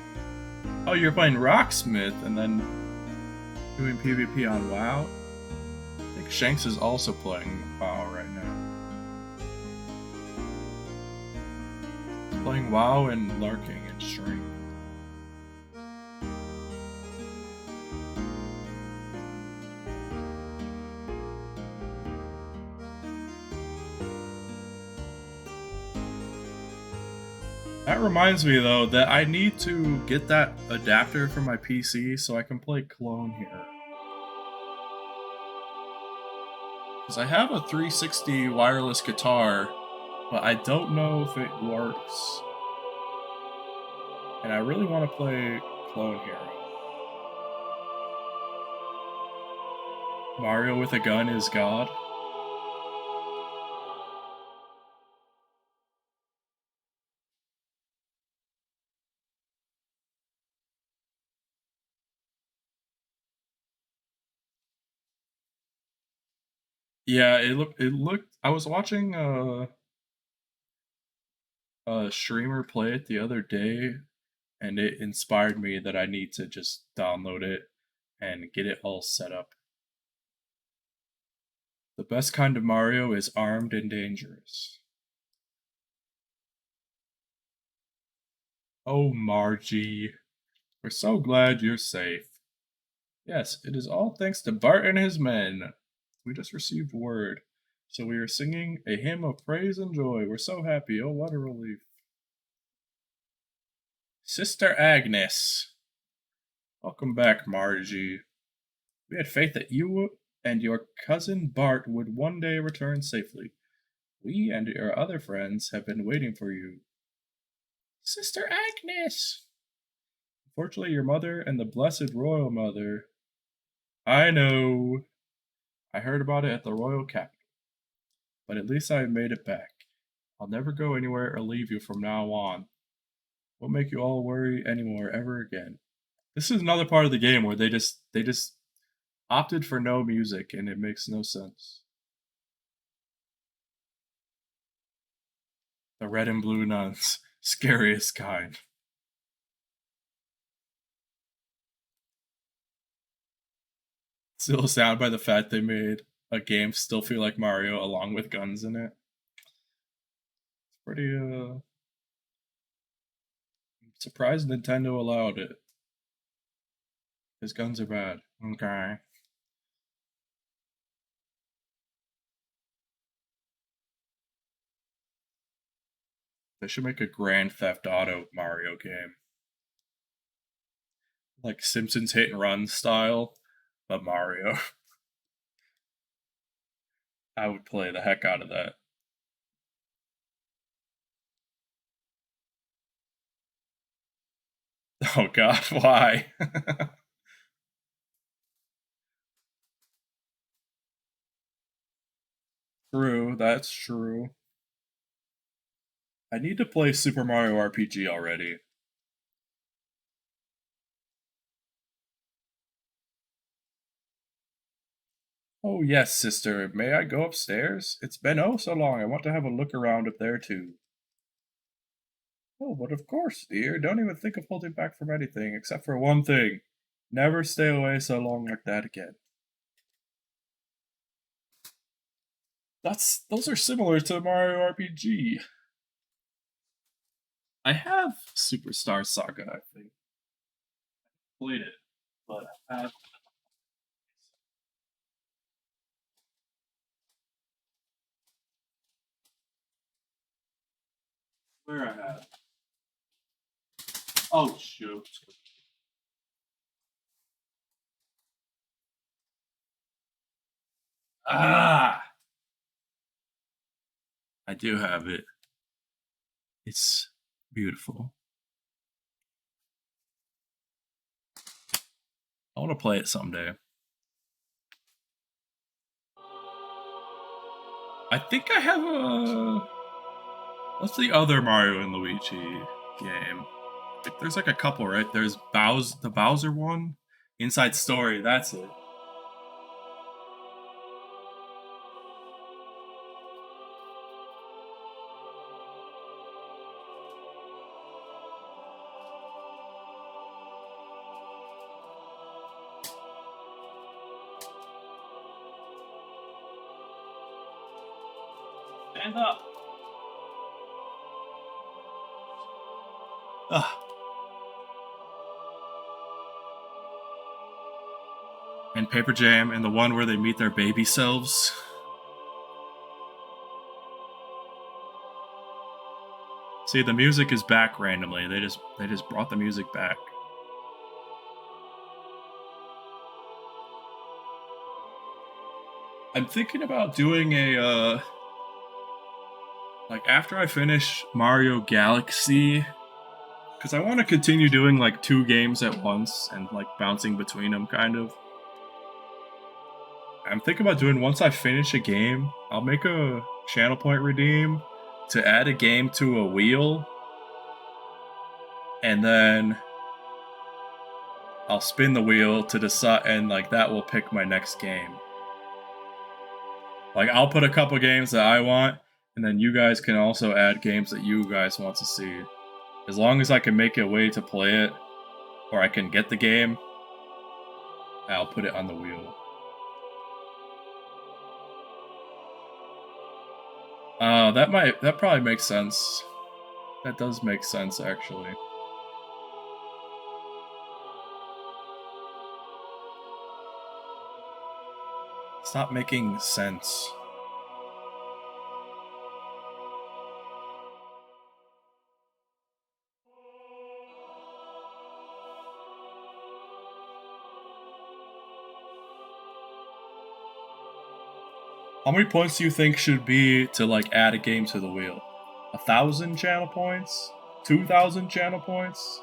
Oh, you're playing Rocksmith and then doing PvP on WoW? I think Shanks is also playing WoW right now. He's playing WoW and lurking and stream. That reminds me though that I need to get that adapter for my PC so I can play Clone here. Because I have a 360 wireless guitar, but I don't know if it works. And I really want to play Clone Hero. Mario with a gun is God. Yeah, it looked I was watching a streamer play it the other day, and it inspired me that I need to just download it and get it all set up. The best kind of Mario is armed and dangerous. Oh, Margie, we're so glad you're safe. Yes, it is all thanks to Bart and his men. We just received word, so we are singing a hymn of praise and joy. We're so happy. Oh, what a relief. Sister Agnes. Welcome back, Margie. We had faith that you and your cousin Bart would one day return safely. We and your other friends have been waiting for you. Sister Agnes! Unfortunately, your mother and the Blessed Royal Mother... I know. I heard about it at the Royal Capital. But at least I made it back. I'll never go anywhere or leave you from now on. Won't make you all worry anymore ever again. This is another part of the game where they just opted for no music and it makes no sense. The red and blue nuns. Scariest kind. Still sad by the fact they made a game still feel like Mario along with guns in it. It's pretty, surprised Nintendo allowed it. Because guns are bad. Okay. They should make a Grand Theft Auto Mario game. Like Simpsons Hit and Run style, but Mario. I would play the heck out of that. Oh god, why? True, that's true. I need to play Super Mario RPG already. Oh yes, sister, may I go upstairs? It's been oh so long, I want to have a look around up there too. Oh, but of course, dear, don't even think of holding back from anything, except for one thing. Never stay away so long like that again. Those are similar to Mario RPG. I have Superstar Saga, I think. Played it, but I have. Where I have. Oh shoot. Ah! I do have it. It's beautiful. I want to play it someday. I think I have a. What's the other Mario and Luigi game? There's like a couple, right? There's the Bowser one, Inside Story. That's it. Stand up. Ugh. And Paper Jam, and the one where they meet their baby selves. See, the music is back randomly. They just brought the music back. I'm thinking about doing a like after I finish Mario Galaxy, because I want to continue doing like 2 games at once and like bouncing between them, kind of. I'm thinking about doing once I finish a game, I'll make a channel point redeem to add a game to a wheel, and then I'll spin the wheel to decide, and like that will pick my next game. Like I'll put a couple games that I want, and then you guys can also add games that you guys want to see. As long as I can make a way to play it, or I can get the game, I'll put it on the wheel. That probably makes sense. That does make sense, actually. Stop making sense. How many points do you think should be to like add a game to the wheel? 1,000 channel points? 2,000 channel points?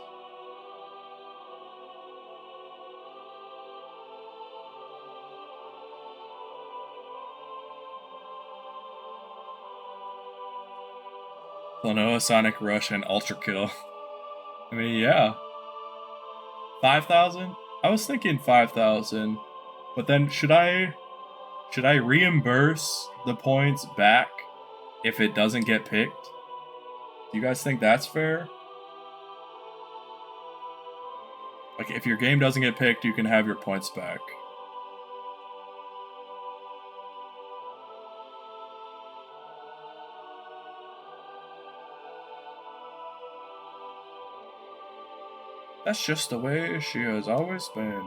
Klonoa, Sonic Rush, and Ultra Kill. I mean, yeah. 5,000? I was thinking 5,000, but then should I reimburse the points back if it doesn't get picked? Do you guys think that's fair? Like, if your game doesn't get picked, you can have your points back. That's just the way she has always been.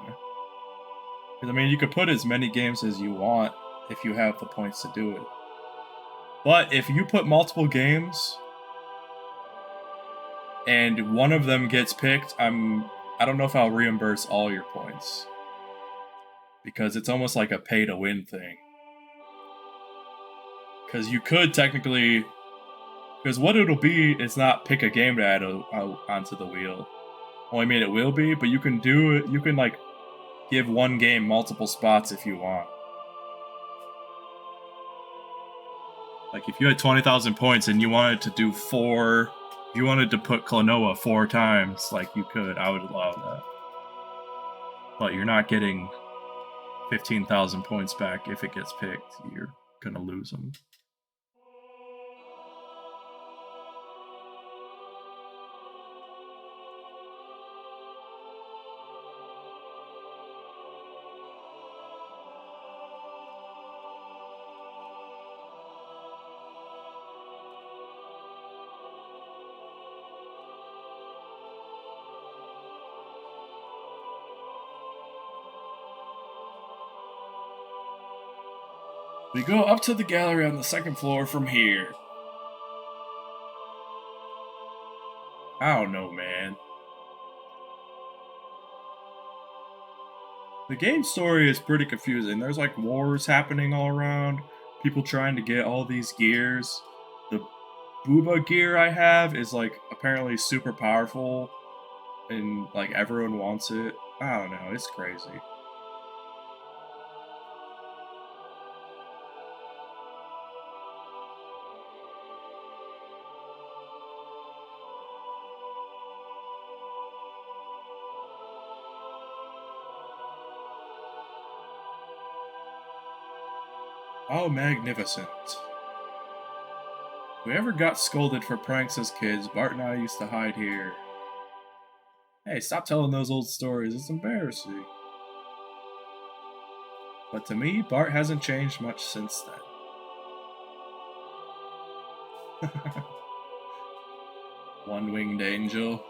Because, I mean, you could put as many games as you want if you have the points to do it. But if you put multiple games, and one of them gets picked, I don't know if I'll reimburse all your points. Because it's almost like a pay to win thing. Because you could technically, because what it'll be is not pick a game to add onto the wheel. Well, I mean, it will be, but you can do it. You can like give one game multiple spots if you want. Like if you had 20,000 points and you wanted to do if you wanted to put Klonoa 4 times, like you could, I would allow that. But you're not getting 15,000 points back if it gets picked. You're gonna lose them. We go up to the gallery on the 2nd floor from here. I don't know, man. The game story is pretty confusing. There's like wars happening all around, people trying to get all these gears. The Booba gear I have is like apparently super powerful and like everyone wants it. I don't know, it's crazy. Oh, magnificent. If we ever got scolded for pranks as kids, Bart and I used to hide here. Hey, stop telling those old stories, it's embarrassing. But to me, Bart hasn't changed much since then. One-winged angel.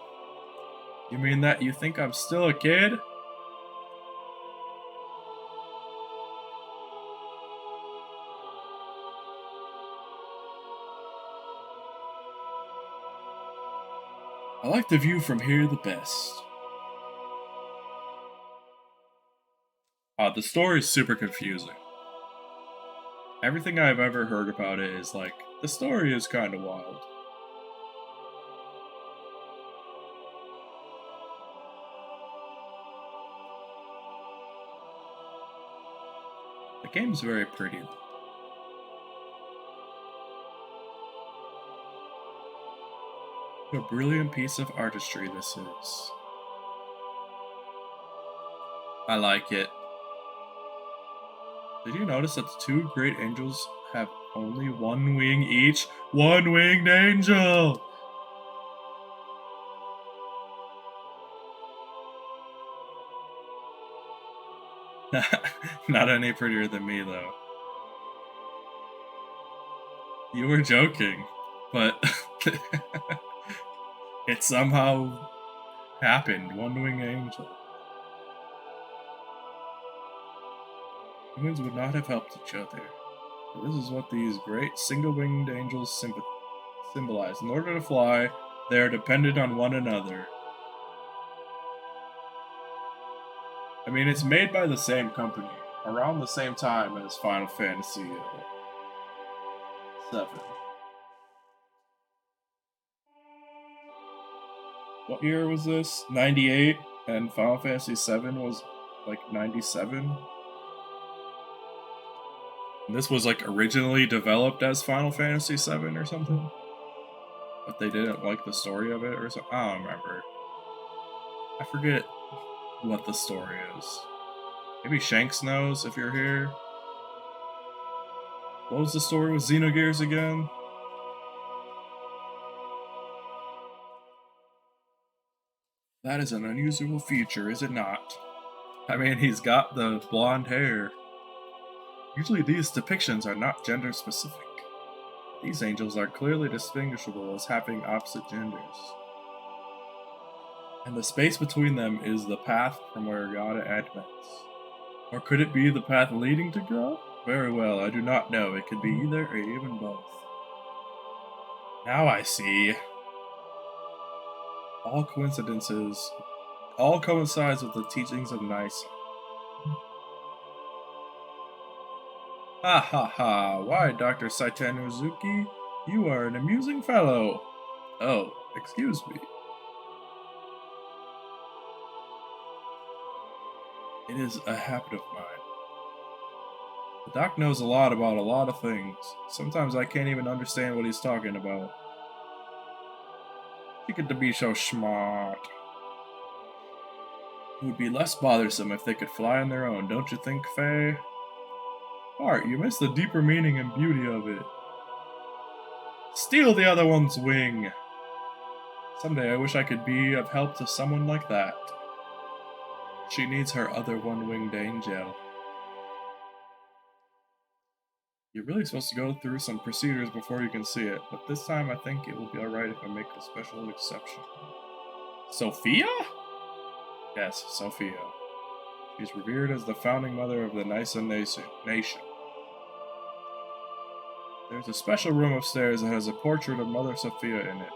You mean that you think I'm still a kid? I like the view from here the best. The story is super confusing. Everything I've ever heard about it is like, the story is kind of wild. The game's very pretty. What a brilliant piece of artistry this is. I like it. Did you notice that the 2 great angels have only 1 wing each? One-winged angel! Not any prettier than me, though. You were joking, but it somehow happened. One-winged angel. Humans would not have helped each other. But this is what these great single-winged angels symbolize. In order to fly, they are dependent on one another. I mean, it's made by the same company, around the same time as Final Fantasy VII. What year was this? 98, and Final Fantasy VII was like 97. And this was like originally developed as Final Fantasy VII or something, but they didn't like the story of it or something. I don't remember. I forget what the story is. Maybe Shanks knows if you're here. What was the story with Xenogears again? That is an unusual feature, is it not? I mean, he's got the blonde hair. Usually these depictions are not gender specific. These angels are clearly distinguishable as having opposite genders. And the space between them is the path from where God advents. Or could it be the path leading to God? Very well, I do not know. It could be either or even both. Now I see. All coincides with the teachings of Nice. Ha ha ha! Why, Dr. Saitanuzuki, you are an amusing fellow. Oh, excuse me. It is a habit of mine. The doc knows a lot about a lot of things. Sometimes I can't even understand what he's talking about. You get to be so smart. It would be less bothersome if they could fly on their own, don't you think, Faye? Bart, you miss the deeper meaning and beauty of it. Steal the other one's wing. Someday I wish I could be of help to someone like that. She needs her other one-winged angel. You're really supposed to go through some procedures before you can see it, but this time I think it will be alright if I make a special exception. Sophia? Yes, Sophia. She's revered as the founding mother of the Nysa nation. There's a special room upstairs that has a portrait of Mother Sophia in it.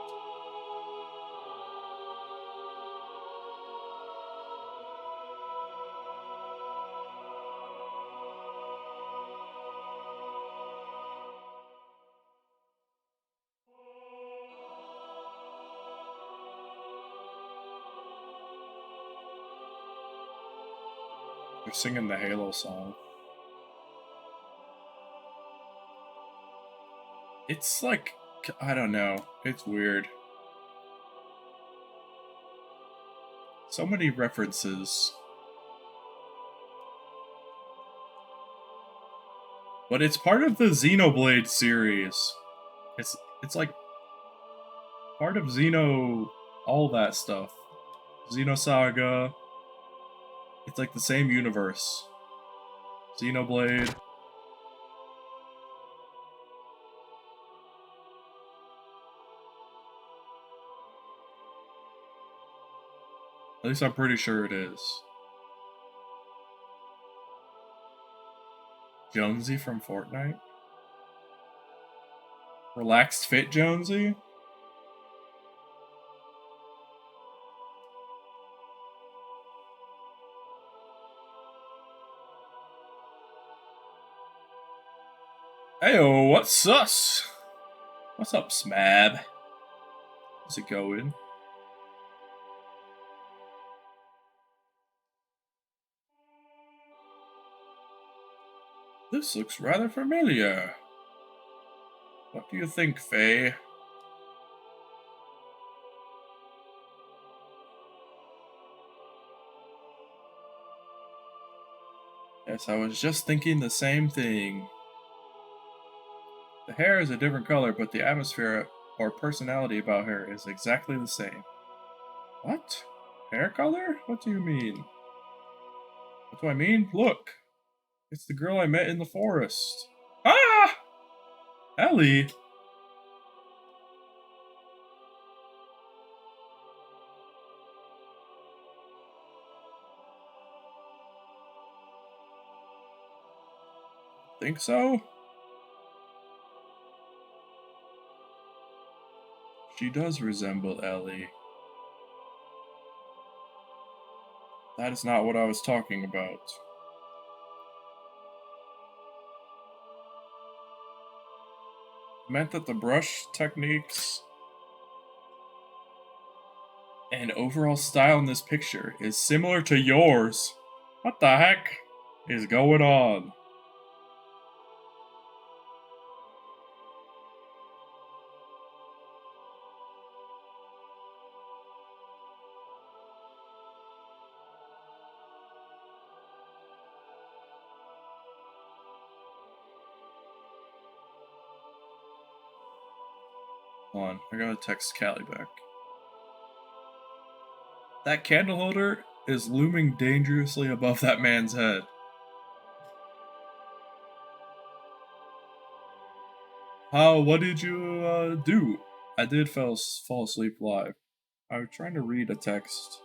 They're singing the Halo song. It's like, I don't know. It's weird. So many references. But it's part of the Xenoblade series. It's like part of Xeno, all that stuff. Xenosaga. It's like the same universe. Xenoblade. At least I'm pretty sure it is. Jonesy from Fortnite? Relaxed Fit Jonesy? Heyo, what's sus? What's up, Smab? How's it going? This looks rather familiar. What do you think, Faye? Yes, I was just thinking the same thing. The hair is a different color, but the atmosphere or personality about her is exactly the same. What? Hair color? What do you mean? What do I mean? Look! It's the girl I met in the forest. Ah! Ellie! Think so? She does resemble Ellie. That is not what I was talking about. I meant that the brush techniques and overall style in this picture is similar to yours. What the heck is going on? Hold on, I gotta text Callie back. That candle holder is looming dangerously above that man's head. What did you do? I did fall asleep live. I was trying to read a text.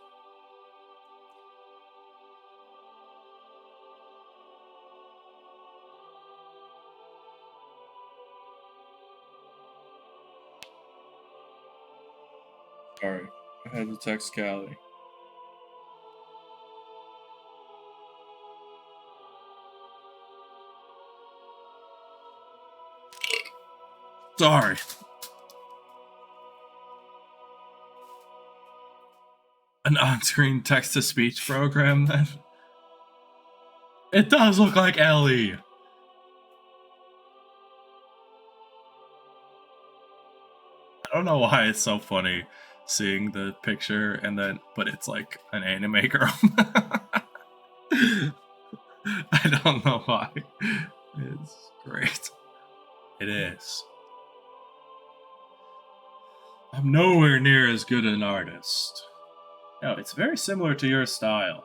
Sorry. I had to text Callie. Sorry. An on-screen text-to-speech program, then? It does look like Ellie! I don't know why it's so funny seeing the picture and then, but it's like an anime girl. I don't know why. It's great. It is. I'm nowhere near as good an artist. No, it's very similar to your style.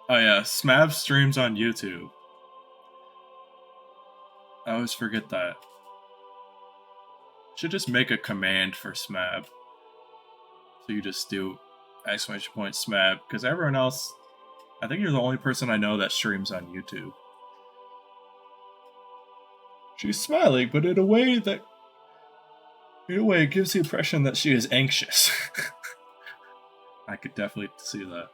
Oh yeah, Smav streams on YouTube. I always forget that. Should just make a command for Smav. So you just do exclamation point Smav, because everyone else, I think you're the only person I know that streams on YouTube. She's smiling, but in a way it gives the impression that she is anxious. I could definitely see that.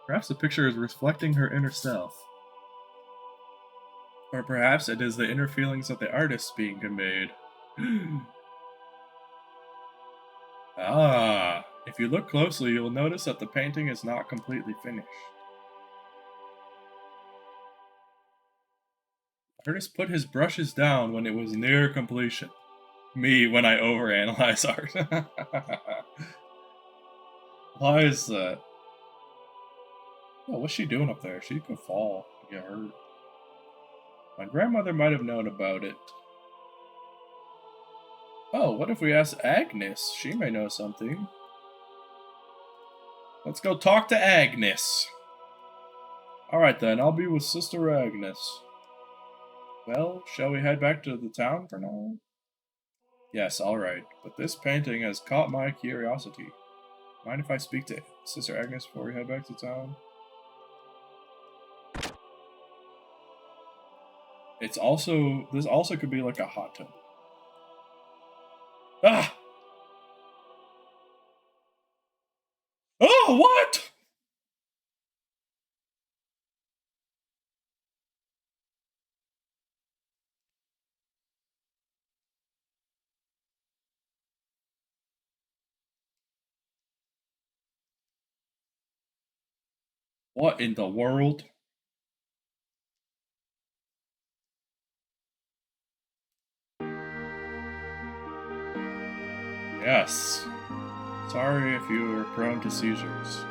Perhaps the picture is reflecting her inner self. Or perhaps it is the inner feelings of the artist being conveyed. Ah, if you look closely, you'll notice that the painting is not completely finished. The artist put his brushes down when it was near completion. Me when I overanalyze art. Why is that? Oh, what's she doing up there? She could fall and get hurt. My grandmother might have known about it. Oh, what if we ask Agnes? She may know something. Let's go talk to Agnes. Alright then, I'll be with Sister Agnes. Well, shall we head back to the town for now? Yes, alright, but this painting has caught my curiosity. Mind if I speak to Sister Agnes before we head back to town? This also could be like a hot tub. Ah! Oh, what? What in the world? Yes. Sorry if you are prone to seizures.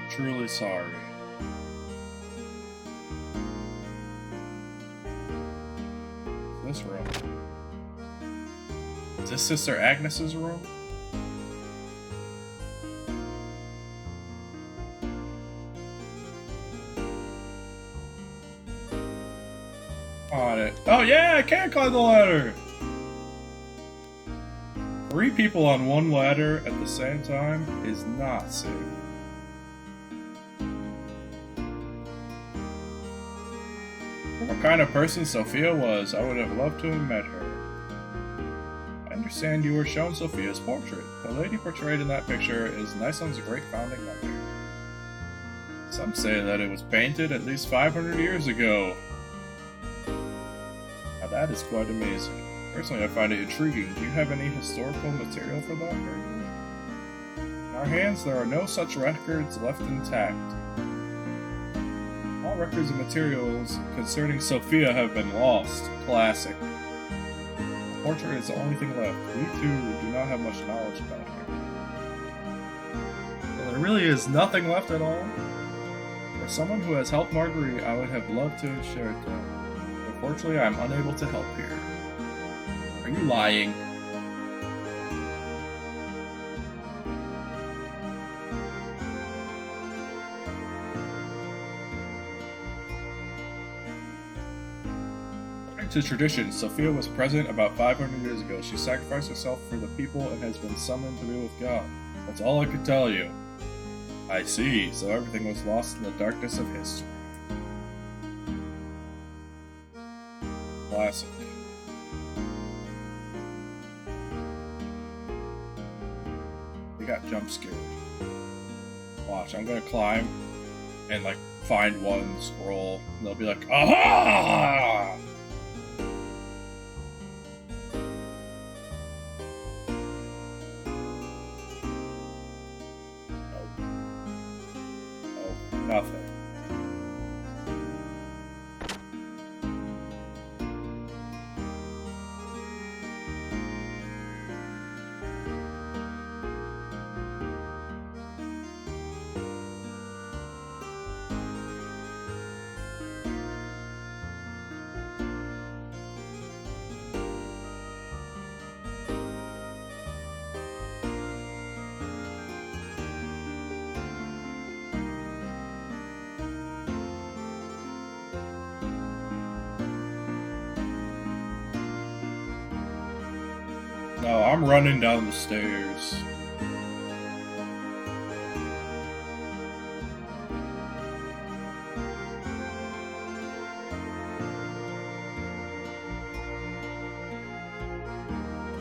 Truly sorry. This room. Is this Sister Agnes's room? On it. Oh yeah, I can climb the ladder! 3 people on one ladder at the same time is not safe. What kind of person Sophia was, I would have loved to have met her. I understand you were shown Sophia's portrait. The lady portrayed in that picture is Niceland's great founding member. Some say that it was painted at least 500 years ago. Now that is quite amazing. Personally, I find it intriguing. Do you have any historical material for that? In our hands, there are no such records left intact. All records and materials concerning Sophia have been lost. Classic. The portrait is the only thing left. We too do not have much knowledge about her. So there really is nothing left at all? For someone who has helped Marguerite, I would have loved to have shared that. Unfortunately, I am unable to help here. Are you lying? According to tradition, Sophia was present about 500 years ago. She sacrificed herself for the people and has been summoned to be with God. That's all I could tell you. I see, so everything was lost in the darkness of history. Classic. We got jump scared. Watch, I'm gonna climb and like find one scroll. And they'll be like, aha! Nope. Nope. Nothing. No, I'm running down the stairs.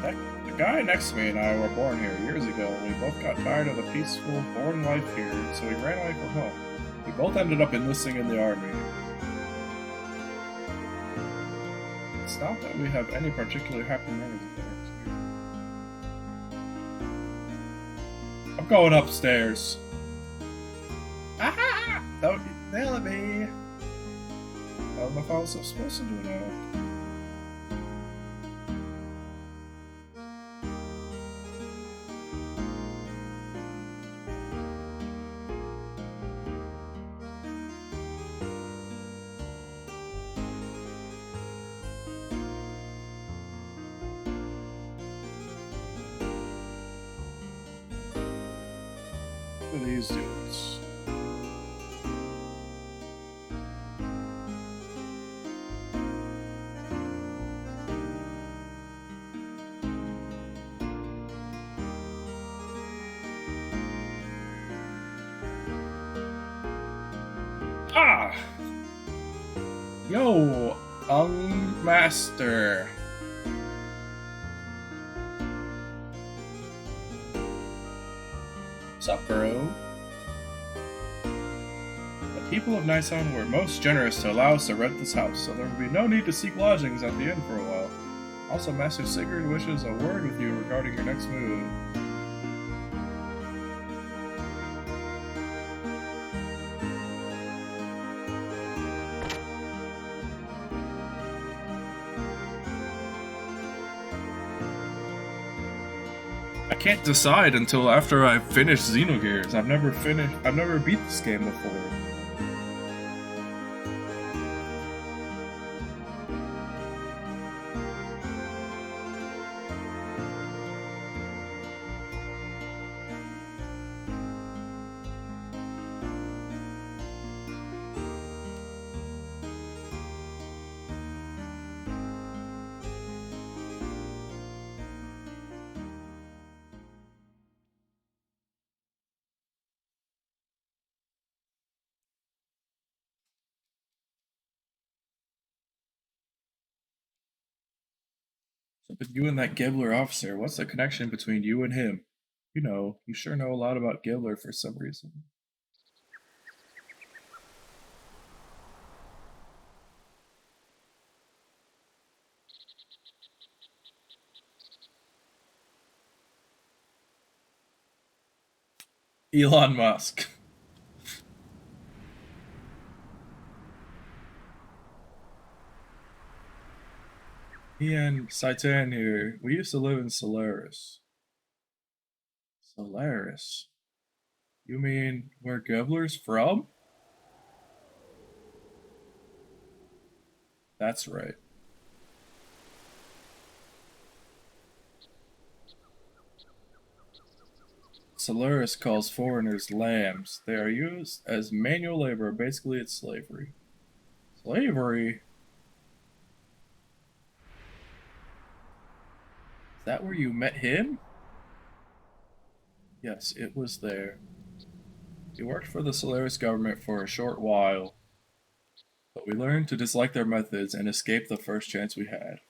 The guy next to me and I were born here years ago. We both got tired of the peaceful, boring life here, so we ran away from home. We both ended up enlisting in the army. It's not that we have any particular happy memories of there. I'm going upstairs. Aha! Don't nail at me. I don't know if I was supposed to do that. Look at these dudes. Ah! Yo, Master. What's up, bro? The people of Nisan were most generous to allow us to rent this house, so there will be no need to seek lodgings at the inn for a while. Also, Master Sigurd wishes a word with you regarding your next move. I can't decide until after I've finished Xenogears. I've never beat this game before. So, but you and that Gibbler officer, what's the connection between you and him? You know, you sure know a lot about Gibbler for some reason. Elon Musk. Me and Saitan here, we used to live in Solaris. Solaris? You mean where Gibbler's from? That's right. Solaris calls foreigners lambs. They are used as manual labor. Basically, it's slavery. Slavery? Is that where you met him? Yes, it was there. He worked for the Solaris government for a short while. But we learned to dislike their methods and escape the first chance we had.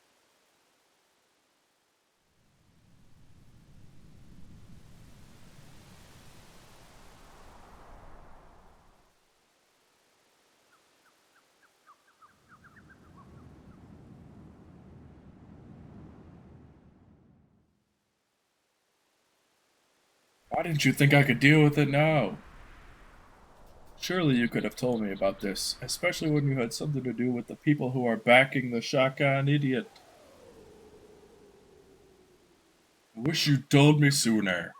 Why didn't you think I could deal with it now? Surely you could have told me about this, especially when you had something to do with the people who are backing the shotgun idiot. I wish you told me sooner.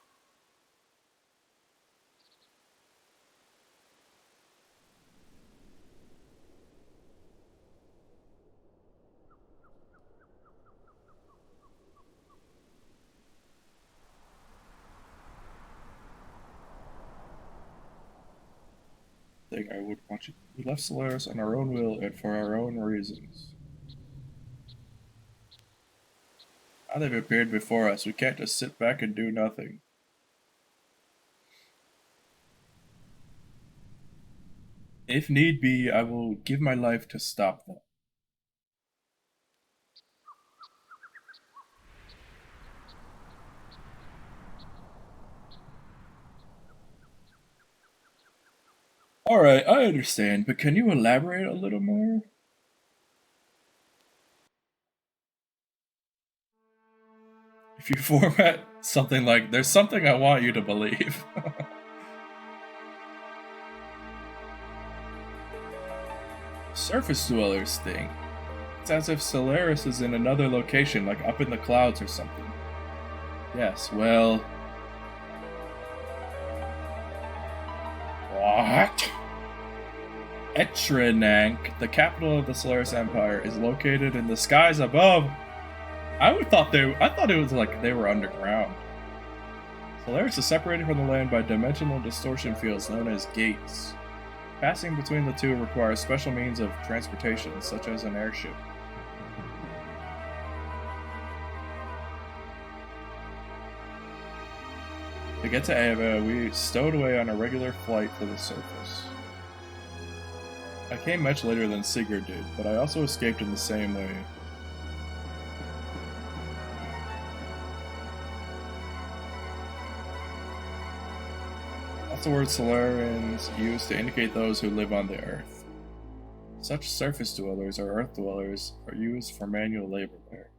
Think I would want you. We left Solaris on our own will and for our own reasons. Now they've appeared before us. We can't just sit back and do nothing. If need be, I will give my life to stop them. Alright, I understand, but can you elaborate a little more? If you format something like, there's something I want you to believe. Surface dwellers thing. It's as if Solaris is in another location, like up in the clouds or something. Yes, well... What? Etrenank, the capital of the Solaris Empire, is located in the skies above. I thought it was like they were underground. Solaris is separated from the land by dimensional distortion fields known as gates. Passing between the two requires special means of transportation, such as an airship. To get to Ava, we stowed away on a regular flight to the surface. I came much later than Sigurd did, but I also escaped in the same way. That's the word Solarians use to indicate those who live on the Earth. Such surface dwellers or Earth dwellers are used for manual labor there.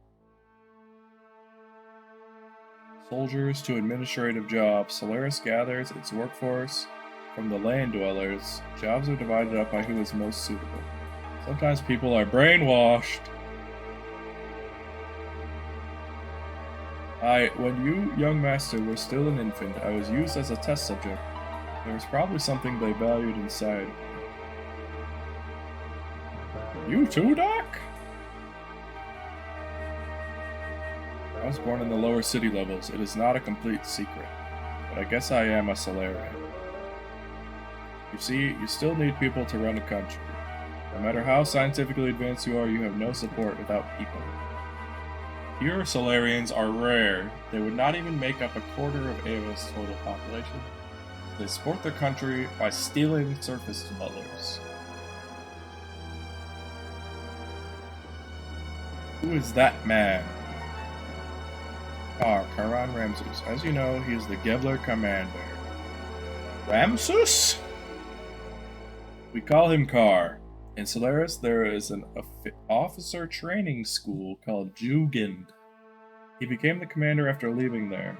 Soldiers to administrative jobs, Solaris gathers its workforce from the land dwellers. Jobs are divided up by who is most suitable. Sometimes people are brainwashed. When you, young master, were still an infant, I was used as a test subject. There was probably something they valued inside. You too, Doc? I was born in the lower city levels. It is not a complete secret. But I guess I am a Solarian. You see, you still need people to run a country. No matter how scientifically advanced you are, you have no support without people. Pure Solarians are rare. They would not even make up a quarter of Ava's total population. They support their country by stealing surface dwellers. Who is that man? Karan Ramsus. As you know, he is the Gebler commander. Ramsus? We call him Kar. In Solaris, there is an officer training school called Jugend. He became the commander after leaving there.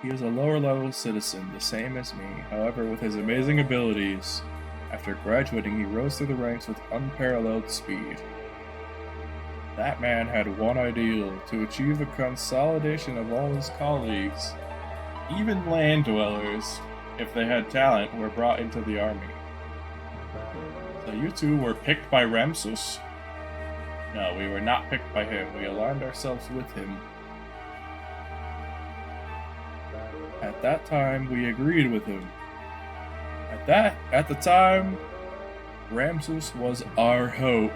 He is a lower-level citizen, the same as me. However, with his amazing abilities, after graduating, he rose through the ranks with unparalleled speed. That man had one ideal, to achieve a consolidation of all his colleagues. Even land dwellers, if they had talent, were brought into the army. So you two were picked by Ramsus? No, we were not picked by him. We aligned ourselves with him. At that time, we agreed with him. At the time, Ramsus was our hope.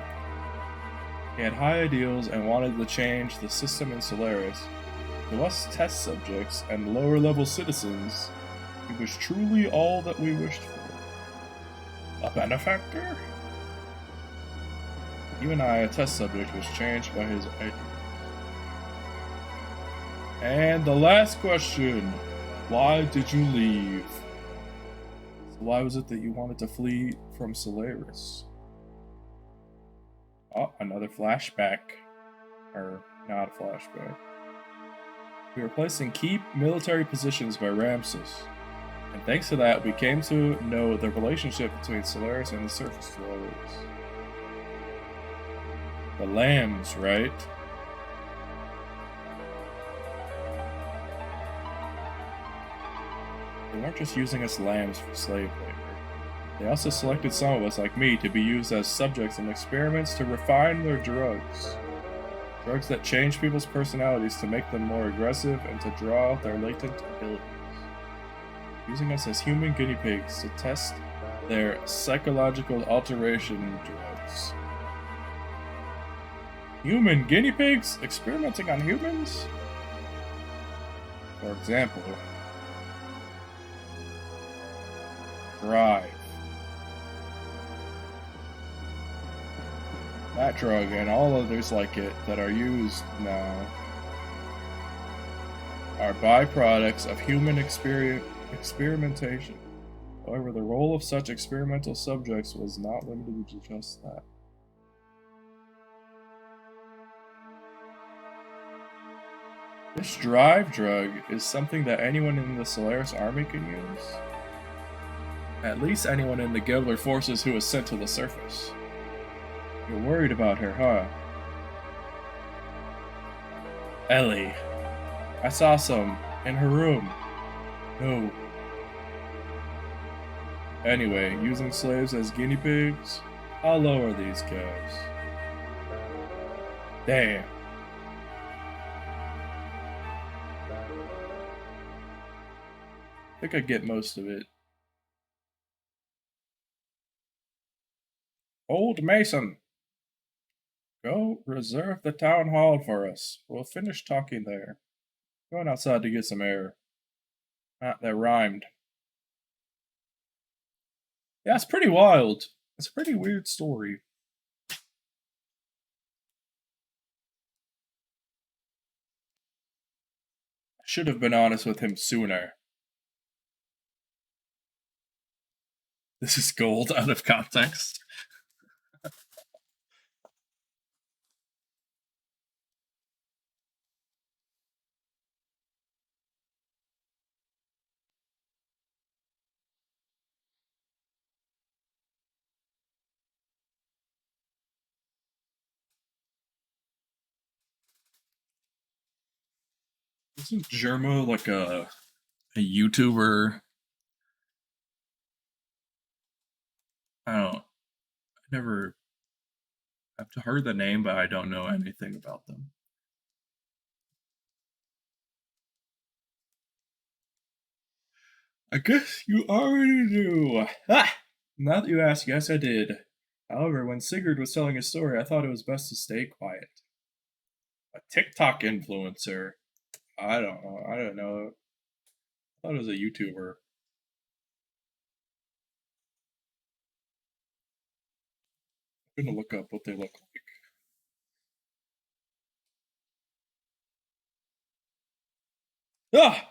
He had high ideals and wanted to change the system in Solaris. To us test subjects and lower-level citizens, he was truly all that we wished for. A benefactor? Even a test subject was changed by his ID. And the last question. Why did you leave? So why was it that you wanted to flee from Solaris? Oh, another flashback. Or not a flashback. We were placed in key military positions by Ramses. And thanks to that, we came to know the relationship between Solaris and the surface dwellers. The lambs, right? They weren't just using us lambs for slave labor. They also selected some of us, like me, to be used as subjects in experiments to refine their drugs. Drugs that change people's personalities to make them more aggressive and to draw out their latent abilities. Using us as human guinea pigs to test their psychological alteration drugs. Human guinea pigs? Experimenting on humans? For example, Drive. That drug and all others like it that are used now are byproducts of human experimentation. However, the role of such experimental subjects was not limited to just that. This drive drug is something that anyone in the Solaris army can use. At least anyone in the Gibbler forces who was sent to the surface. You're worried about her, huh? Ellie. I saw some in her room. No. Anyway, using slaves as guinea pigs? How low are these guys? Damn. I think I get most of it. Old Mason. Go reserve the town hall for us. We'll finish talking there. Going outside to get some air. Ah, that rhymed. Yeah, it's pretty wild. It's a pretty weird story. I should have been honest with him sooner. This is gold out of context. Isn't Germo like a YouTuber? I never. I've heard the name, but I don't know anything about them. I guess you already knew. Ah! Now that you ask, yes, I did. However, when Sigurd was telling his story, I thought it was best to stay quiet. A TikTok influencer. I don't know. I don't know. I thought it was a YouTuber. I'm gonna look up what they look like. Ah!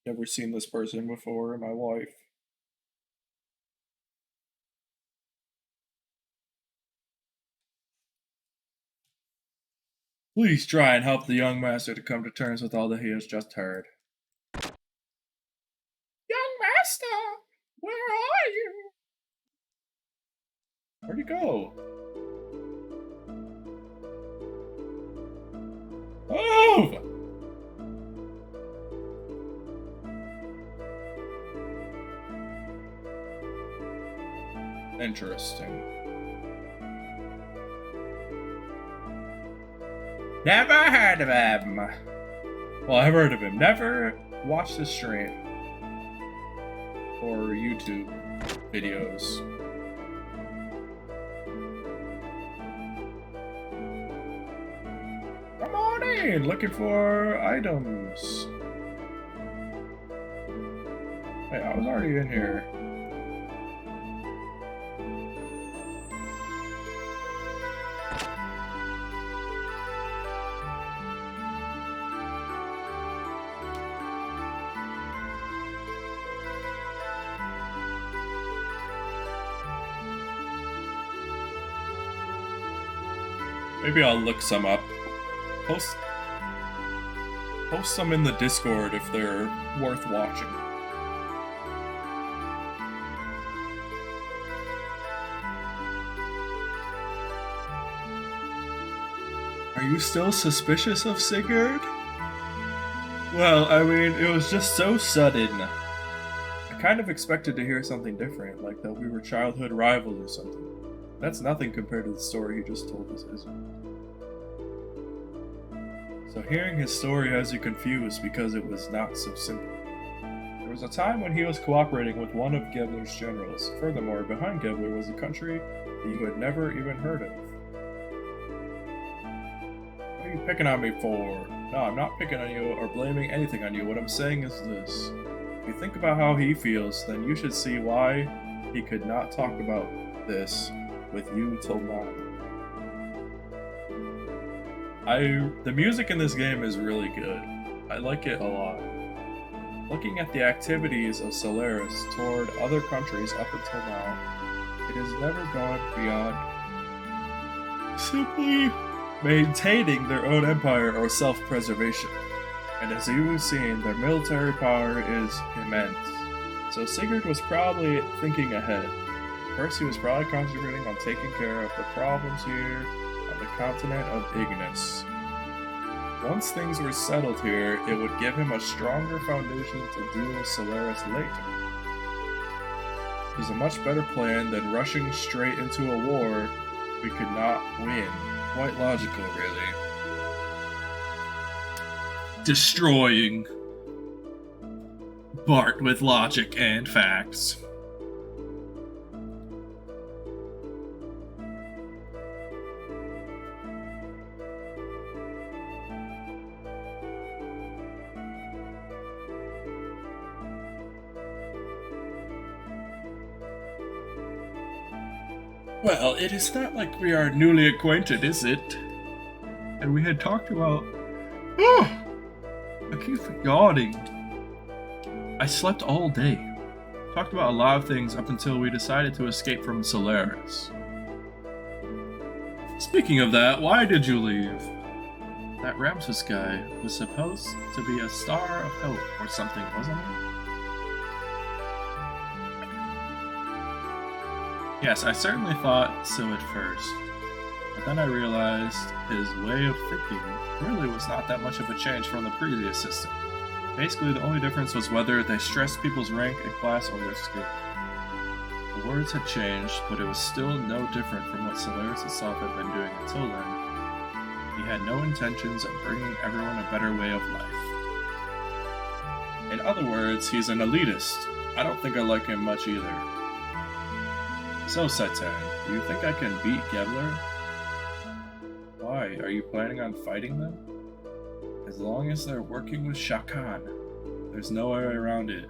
Never seen this person before in my life. Please try and help the young master to come to terms with all that he has just heard. Young master, where are you? Where'd he go? Move! Interesting. Never heard of him. Well, I've heard of him. Never watched his stream or YouTube videos. mean? Looking for items. Hey, I was already in here. Maybe I'll look some up. Post some in the Discord if they're worth watching. Are you still suspicious of Sigurd? Well, I mean, it was just so sudden. I kind of expected to hear something different, like that we were childhood rivals or something. That's nothing compared to the story he just told us, is it? So hearing his story has you confused because it was not so simple. There was a time when he was cooperating with one of Gebler's generals. Furthermore, behind Gebler was a country that you had never even heard of. What are you picking on me for? No, I'm not picking on you or blaming anything on you. What I'm saying is this. If you think about how he feels, then you should see why he could not talk about this with you till now. The music in this game is really good. I like it a lot. Looking at the activities of Solaris toward other countries up until now, it has never gone beyond simply maintaining their own empire or self-preservation. And as you've seen, their military power is immense. So Sigurd was probably thinking ahead. First, he was probably concentrating on taking care of the problems here on the continent of Ignis. Once things were settled here, it would give him a stronger foundation to deal with Solaris later. It was a much better plan than rushing straight into a war we could not win. Quite logical, really. Destroying Bart with logic and facts. Well, it is not like we are newly acquainted, is it? And we had talked about... Oh, I keep yawning. I slept all day. Talked about a lot of things up until we decided to escape from Solaris. Speaking of that, why did you leave? That Ramses guy was supposed to be a star of hope or something, wasn't he? Yes, I certainly thought so at first, but then I realized his way of thinking really was not that much of a change from the previous system. Basically, the only difference was whether they stressed people's rank and class or their skill. The words had changed, but it was still no different from what Solaris itself had been doing until then. He had no intentions of bringing everyone a better way of life. In other words, he's an elitist. I don't think I like him much either. So, Satan, do you think I can beat Gebler? Why? Are you planning on fighting them? As long as they're working with Shakan, there's no way around it.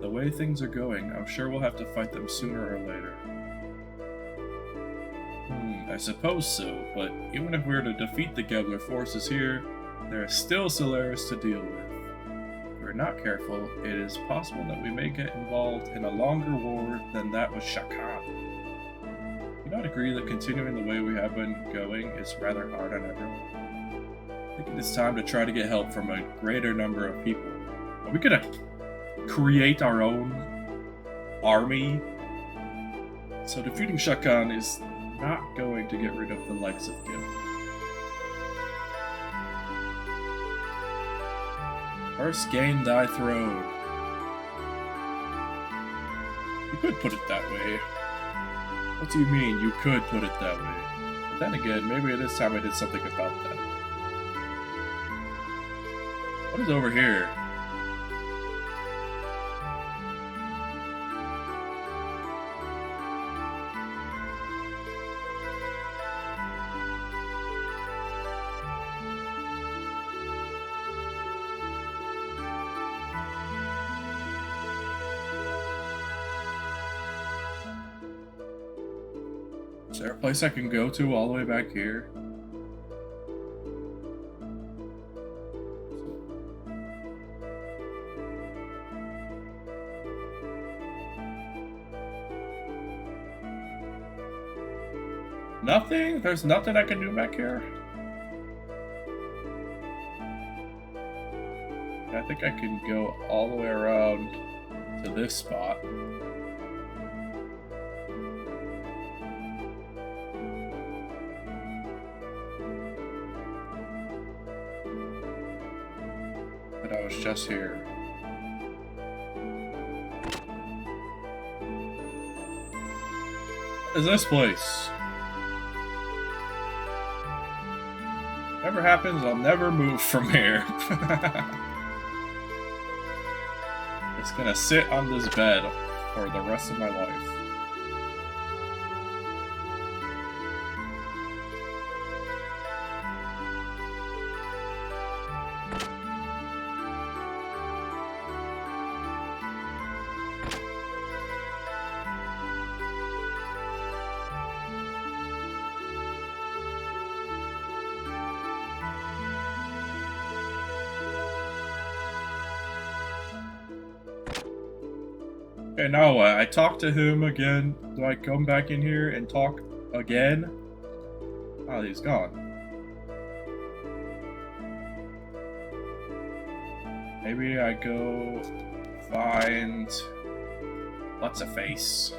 The way things are going, I'm sure we'll have to fight them sooner or later. I suppose so, but even if we were to defeat the Gebler forces here, there is still Solaris to deal with. If we're not careful, it is possible that we may get involved in a longer war than that with Shakan. Do you not agree that continuing the way we have been going is rather hard on everyone? I think it is time to try to get help from a greater number of people. Are we gonna create our own army? So defeating Shakan is not going to get rid of the likes of Gil. First gain thy throne. You could put it that way. What do you mean, you could put it that way? But then again, maybe it is time I did something about that. What is over here? there a place I can go to all the way back here? Nothing? There's nothing I can do back here? I think I can go all the way around to this spot. But I was just here. What is this place? Whatever happens, I'll never move from here. Just gonna sit on this bed for the rest of my life. Okay, now what? I talk to him again. Do I come back in here and talk again? Oh, he's gone. Maybe I go find... What's a face?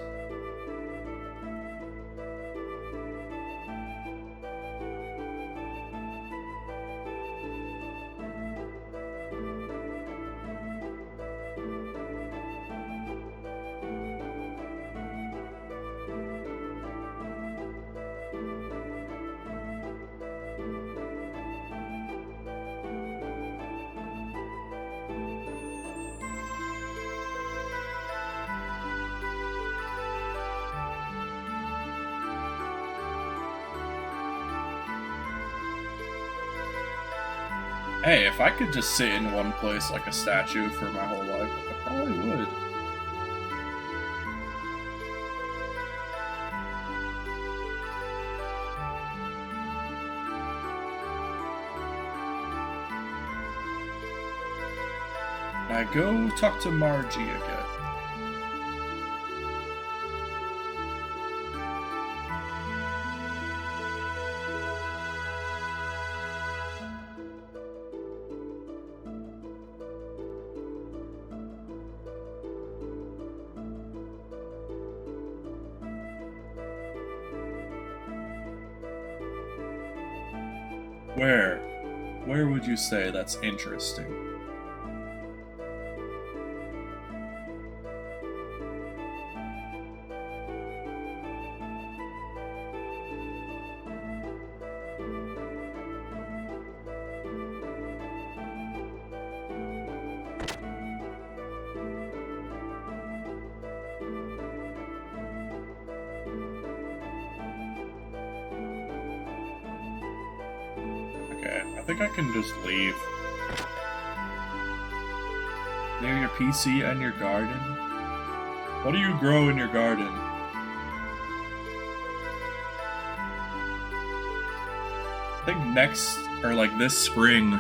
Hey, if I could just sit in one place like a statue for my whole life, I probably would. I go talk to Margie again. Where would you say that's interesting? I think I can just leave. Near your PC and your garden? What do you grow in your garden? I think next, or like this spring,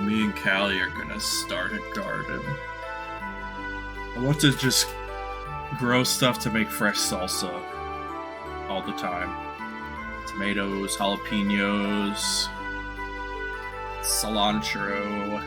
me and Callie are gonna start a garden. I want to just grow stuff to make fresh salsa all the time. Tomatoes, jalapenos, cilantro.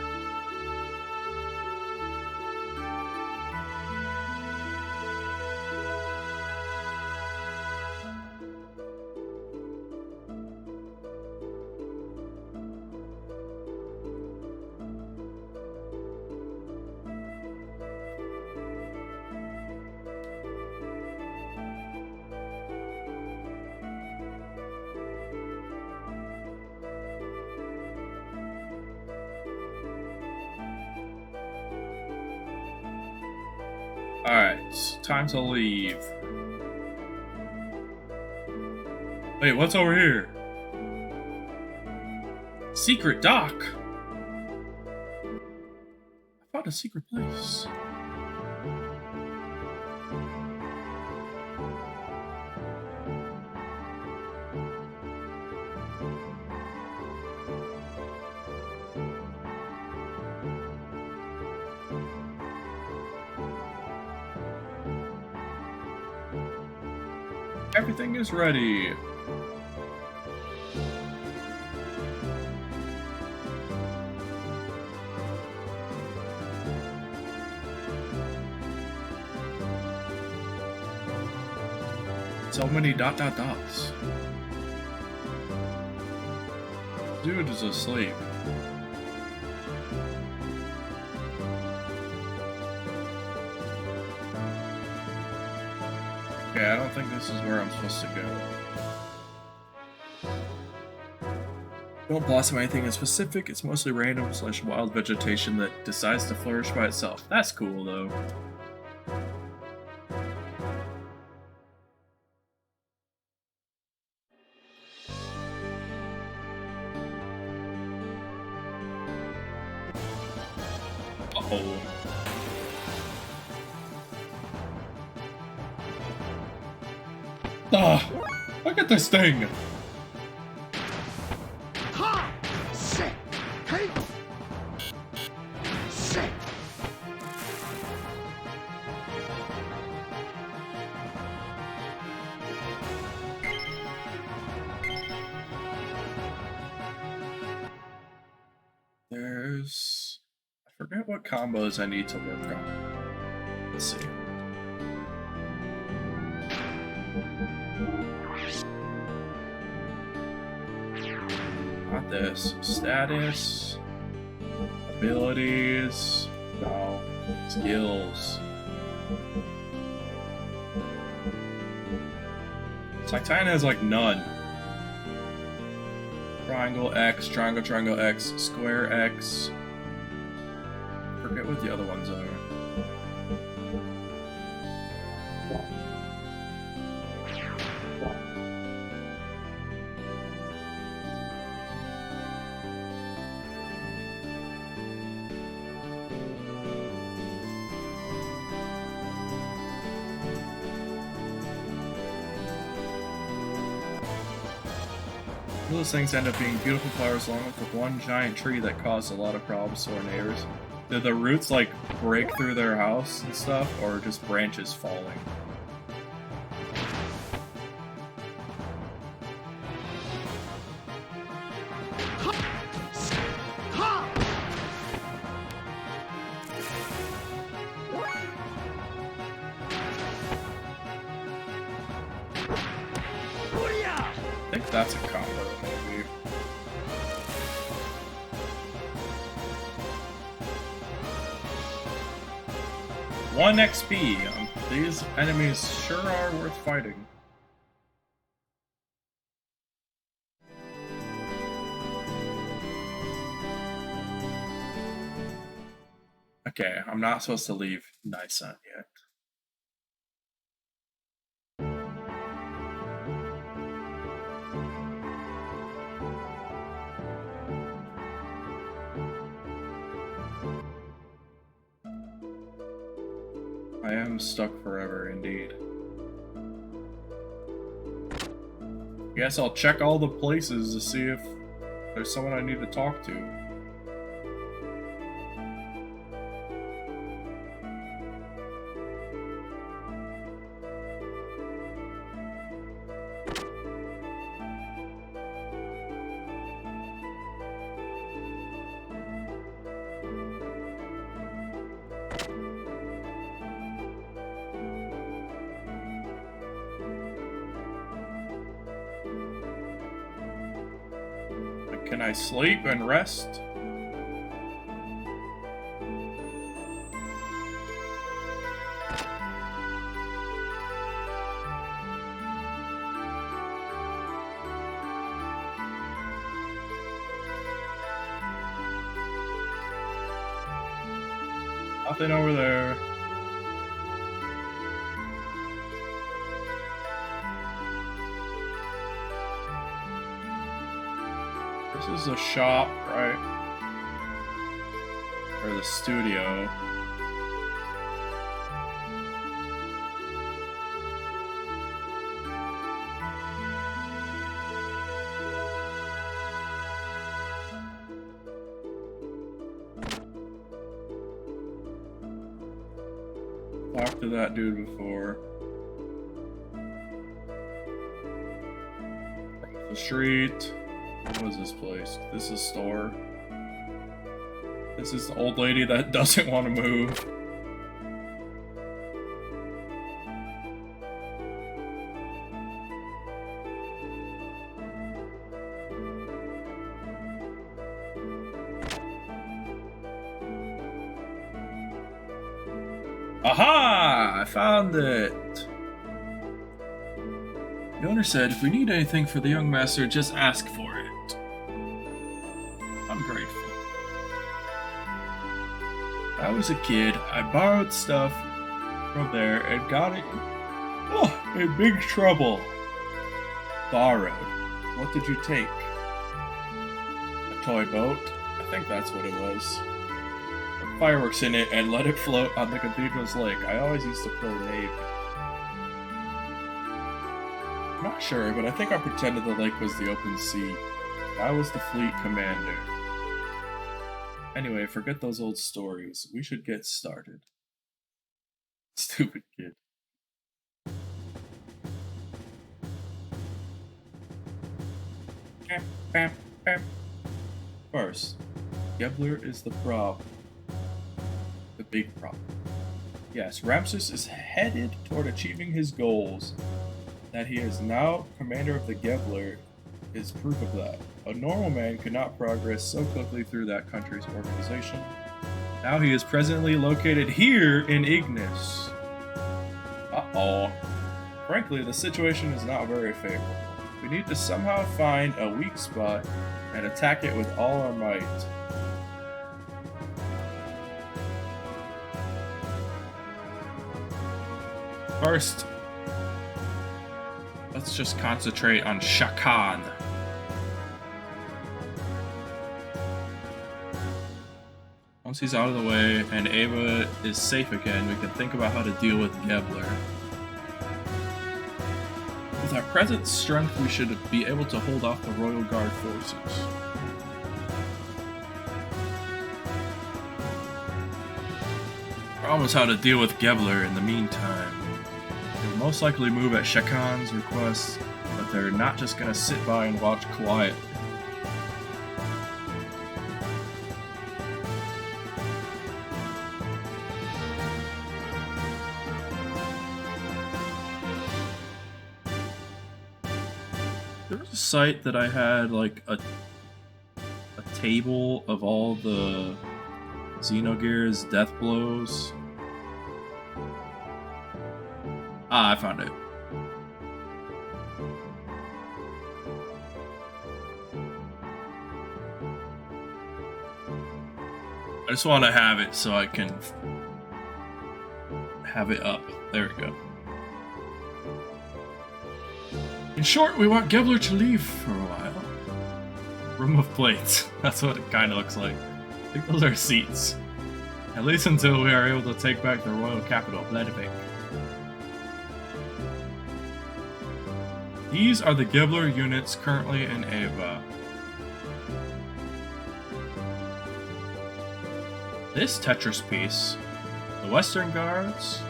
Alright, time to leave. Wait, what's over here? Secret dock! I found a secret place. Everything is ready. So many dots. Dude is asleep. Okay, I don't think this is where I'm supposed to go. Don't blossom anything in specific, it's mostly random / wild vegetation that decides to flourish by itself. That's cool though. Uh-oh. Ah! Look at this thing! Ha! Sick! Hey! Sick! There's... I forget what combos I need to work on. Let's see. Not this. Status. Abilities. No. Skills. Titan has like none. Triangle X, triangle X, square X. Forget what the other ones are. Those things end up being beautiful flowers along with one giant tree that caused a lot of problems to our neighbors. Did the roots like break through their house and stuff, or just branches falling? I think that's a combo, maybe. One XP. These enemies sure are worth fighting. Okay, I'm not supposed to leave Nisan yet. I am stuck forever, indeed. Guess I'll check all the places to see if there's someone I need to talk to. Can I sleep and rest? Nothing over there. This is a shop, right? Or the studio. Talked to that dude before. street. What is this place? This is store. This is the old lady that doesn't want to move. Aha! I found it! The owner said, if we need anything for the young master, just ask for it. I'm grateful. I was a kid, I borrowed stuff from there and got it in big trouble. Borrowed. What did you take? A toy boat? I think that's what it was. Put fireworks in it and let it float on the cathedral's lake. I always used to play Navy. I'm not sure, but I think I pretended the lake was the open sea. I was the fleet commander. Anyway, forget those old stories. We should get started. Stupid kid. First, Gebler is the problem. The big problem. Yes, Ramses is headed toward achieving his goals. That he is now commander of the Gebler is proof of that. A normal man could not progress so quickly through that country's organization. Now he is presently located here in Ignis. Uh-oh. Frankly, the situation is not very favorable. We need to somehow find a weak spot and attack it with all our might. First, let's just concentrate on Shakan. Once he's out of the way and Ava is safe again, we can think about how to deal with Gebler. With our present strength, we should be able to hold off the Royal Guard forces. Promise how to deal with Gebler in the meantime. They'll most likely move at Shakan's request, but they're not just gonna sit by and watch quietly. There was a site that I had like a table of all the Xenogears death blows. Ah, I found it. I just want to have it so I can have it up. There we go. In short, we want Gebler to leave for a while. Room of plates. That's what it kind of looks like. I think those are seats. At least until we are able to take back the royal capital, Vladimir. These are the Gebler units currently in Ava. This Tetris piece, the Western Guards,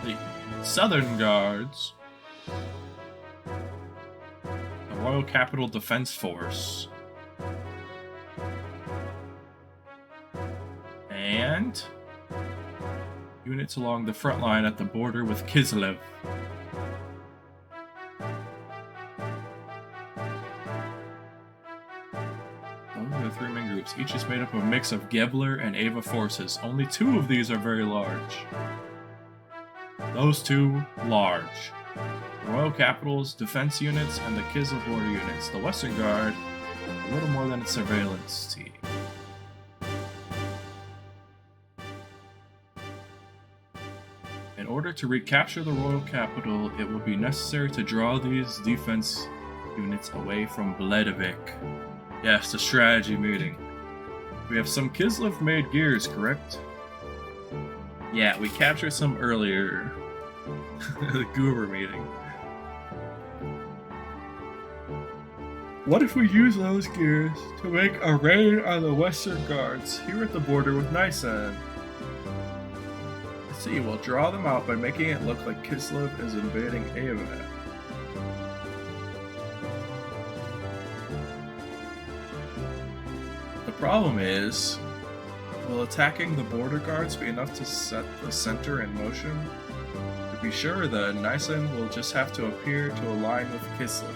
the Southern Guards, the Royal Capital Defense Force, and units along the front line at the border with Kislev. Three main groups. Each is made up of a mix of Gebler and Ava forces. Only two of these are very large. Those two, large. The Royal Capital's defense units and the Kislev border units. The Western Guard, a little more than a surveillance team. In order to recapture the Royal Capital, it will be necessary to draw these defense units away from Vladimir. Yes, the strategy meeting. We have some Kislev-made gears, correct? Yeah, we captured some earlier. The Goober meeting. What if we use those gears to make a raid on the Western Guards here at the border with Nisan? Let's see, we'll draw them out by making it look like Kislev is invading Ava. problem is, will attacking the border guards be enough to set the center in motion? To be sure, the Nysen will just have to appear to align with Kislev.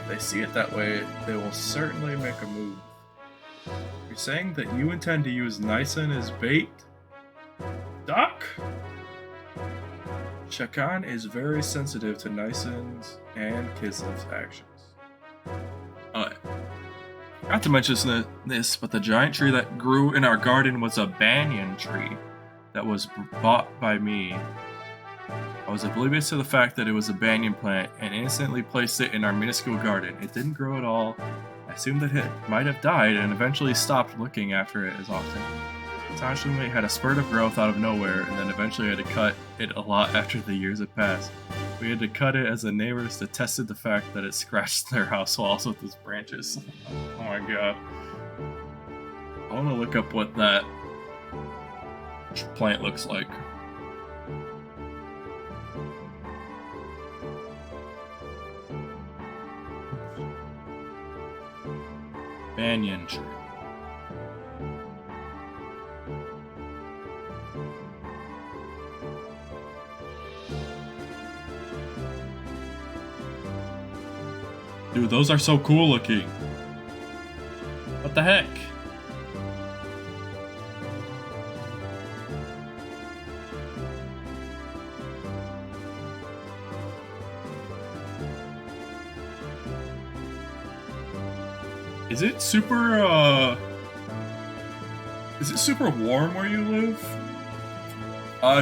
If they see it that way, they will certainly make a move. You're saying that you intend to use Nysen as bait? Duck? Shakan is very sensitive to Nysen's and Kislev's actions. Not to mention this, but the giant tree that grew in our garden was a banyan tree that was bought by me. I was oblivious to the fact that it was a banyan plant and innocently placed it in our minuscule garden. It didn't grow at all. I assumed that it might have died and eventually stopped looking after it as often. Astonishingly, it had a spurt of growth out of nowhere, and then eventually had to cut it a lot after the years had passed. We had to cut it as the neighbors detested the fact that it scratched their house walls with its branches. Oh my god. I want to look up what that plant looks like. Banyan tree. Dude, those are so cool looking. What the heck? Is it super warm where you live?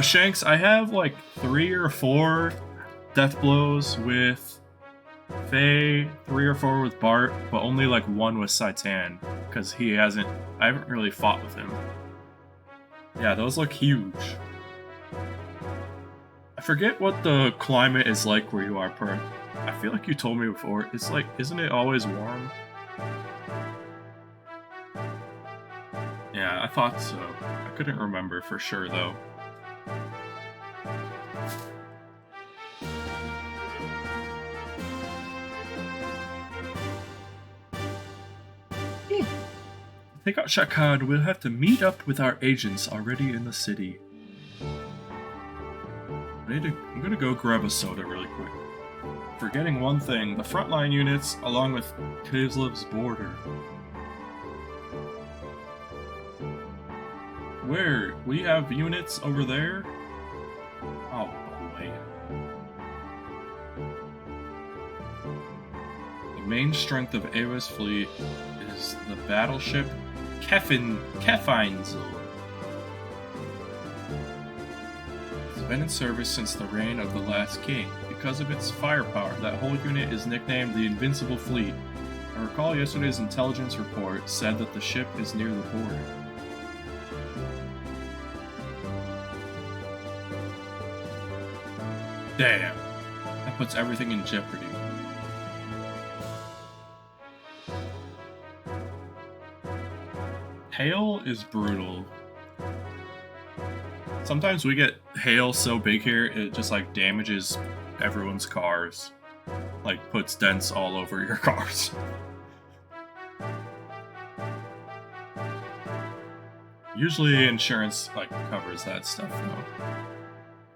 Shanks, I have like 3 or 4 death blows with Faye, 3 or 4 with Bart, but only like 1 with Saitan, because I haven't really fought with him. Yeah, those look huge. I forget what the climate is like where you are, Per. I feel like you told me before, it's like, isn't it always warm? Yeah, I thought so. I couldn't remember for sure though. To take out Shakad, we'll have to meet up with our agents already in the city. I'm gonna go grab a soda really quick. Forgetting one thing, the frontline units, along with Kislev's border. Where? We have units over there? Oh boy. The main strength of Ava's fleet is the battleship Kefinsel. It's been in service since the reign of the last king. Because of its firepower, that whole unit is nicknamed the Invincible Fleet. I recall yesterday's intelligence report said that the ship is near the border. Damn, that puts everything in jeopardy. Hail is brutal. Sometimes we get hail so big here, it just like damages everyone's cars. Like puts dents all over your cars. Usually insurance like covers that stuff though.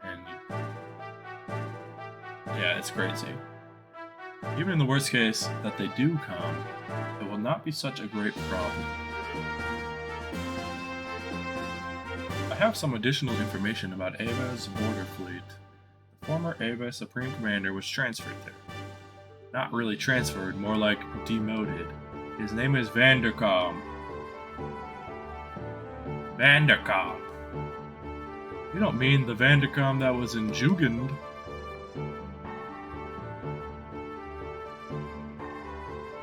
And yeah, it's crazy. Even in the worst case that they do come, it will not be such a great problem. I have some additional information about Ava's border fleet. The former Ava Supreme Commander was transferred there. Not really transferred, more like demoted. His name is Vanderkom. Vanderkom. You don't mean the Vanderkom that was in Jugend?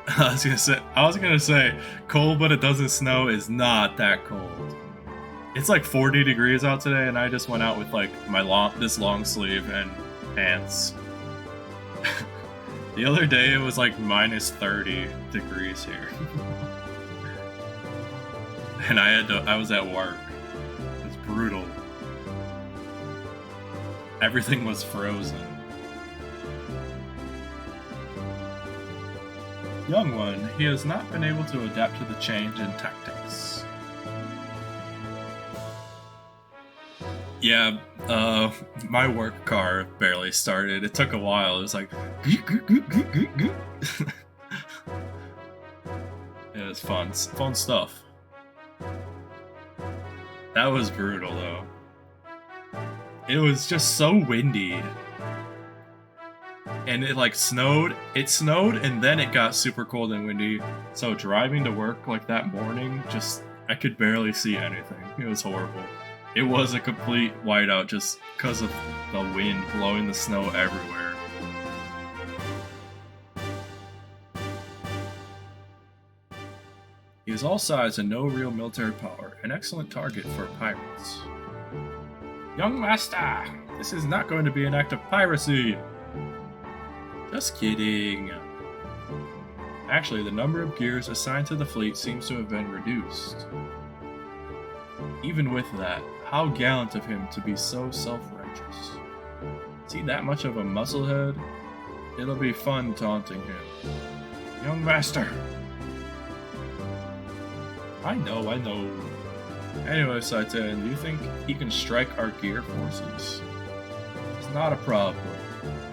I was gonna say, cold but it doesn't snow is not that cold. It's like 40 degrees out today, and I just went out with like this long sleeve and pants. The other day it was like minus 30 degrees here. And I was at work. It was brutal. Everything was frozen. Young one, he has not been able to adapt to the change in tactics. Yeah, my work car barely started. It took a while. It was like, it was fun stuff. That was brutal though. It was just so windy. And it like snowed. It snowed and then it got super cold and windy. So driving to work like that morning, just I could barely see anything. It was horrible. It was a complete whiteout just because of the wind blowing the snow everywhere. He is all size and no real military power, an excellent target for pirates. Young master, this is not going to be an act of piracy. Just kidding. Actually, the number of gears assigned to the fleet seems to have been reduced. Even with that, how gallant of him to be so self-righteous. Is he that much of a musclehead? It'll be fun taunting him. Young master! I know. Anyway, Saitan, do you think he can strike our gear forces? It's not a problem.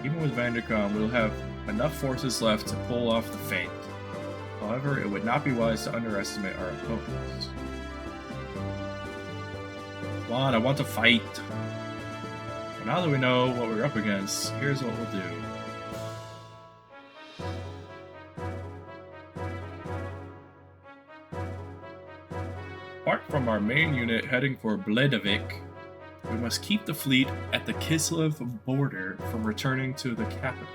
Even with Vandercom, we'll have enough forces left to pull off the feint. However, it would not be wise to underestimate our opponents. Come on, I want to fight. But now that we know what we're up against, here's what we'll do. Apart from our main unit heading for Bledavik, we must keep the fleet at the Kislev border from returning to the capital.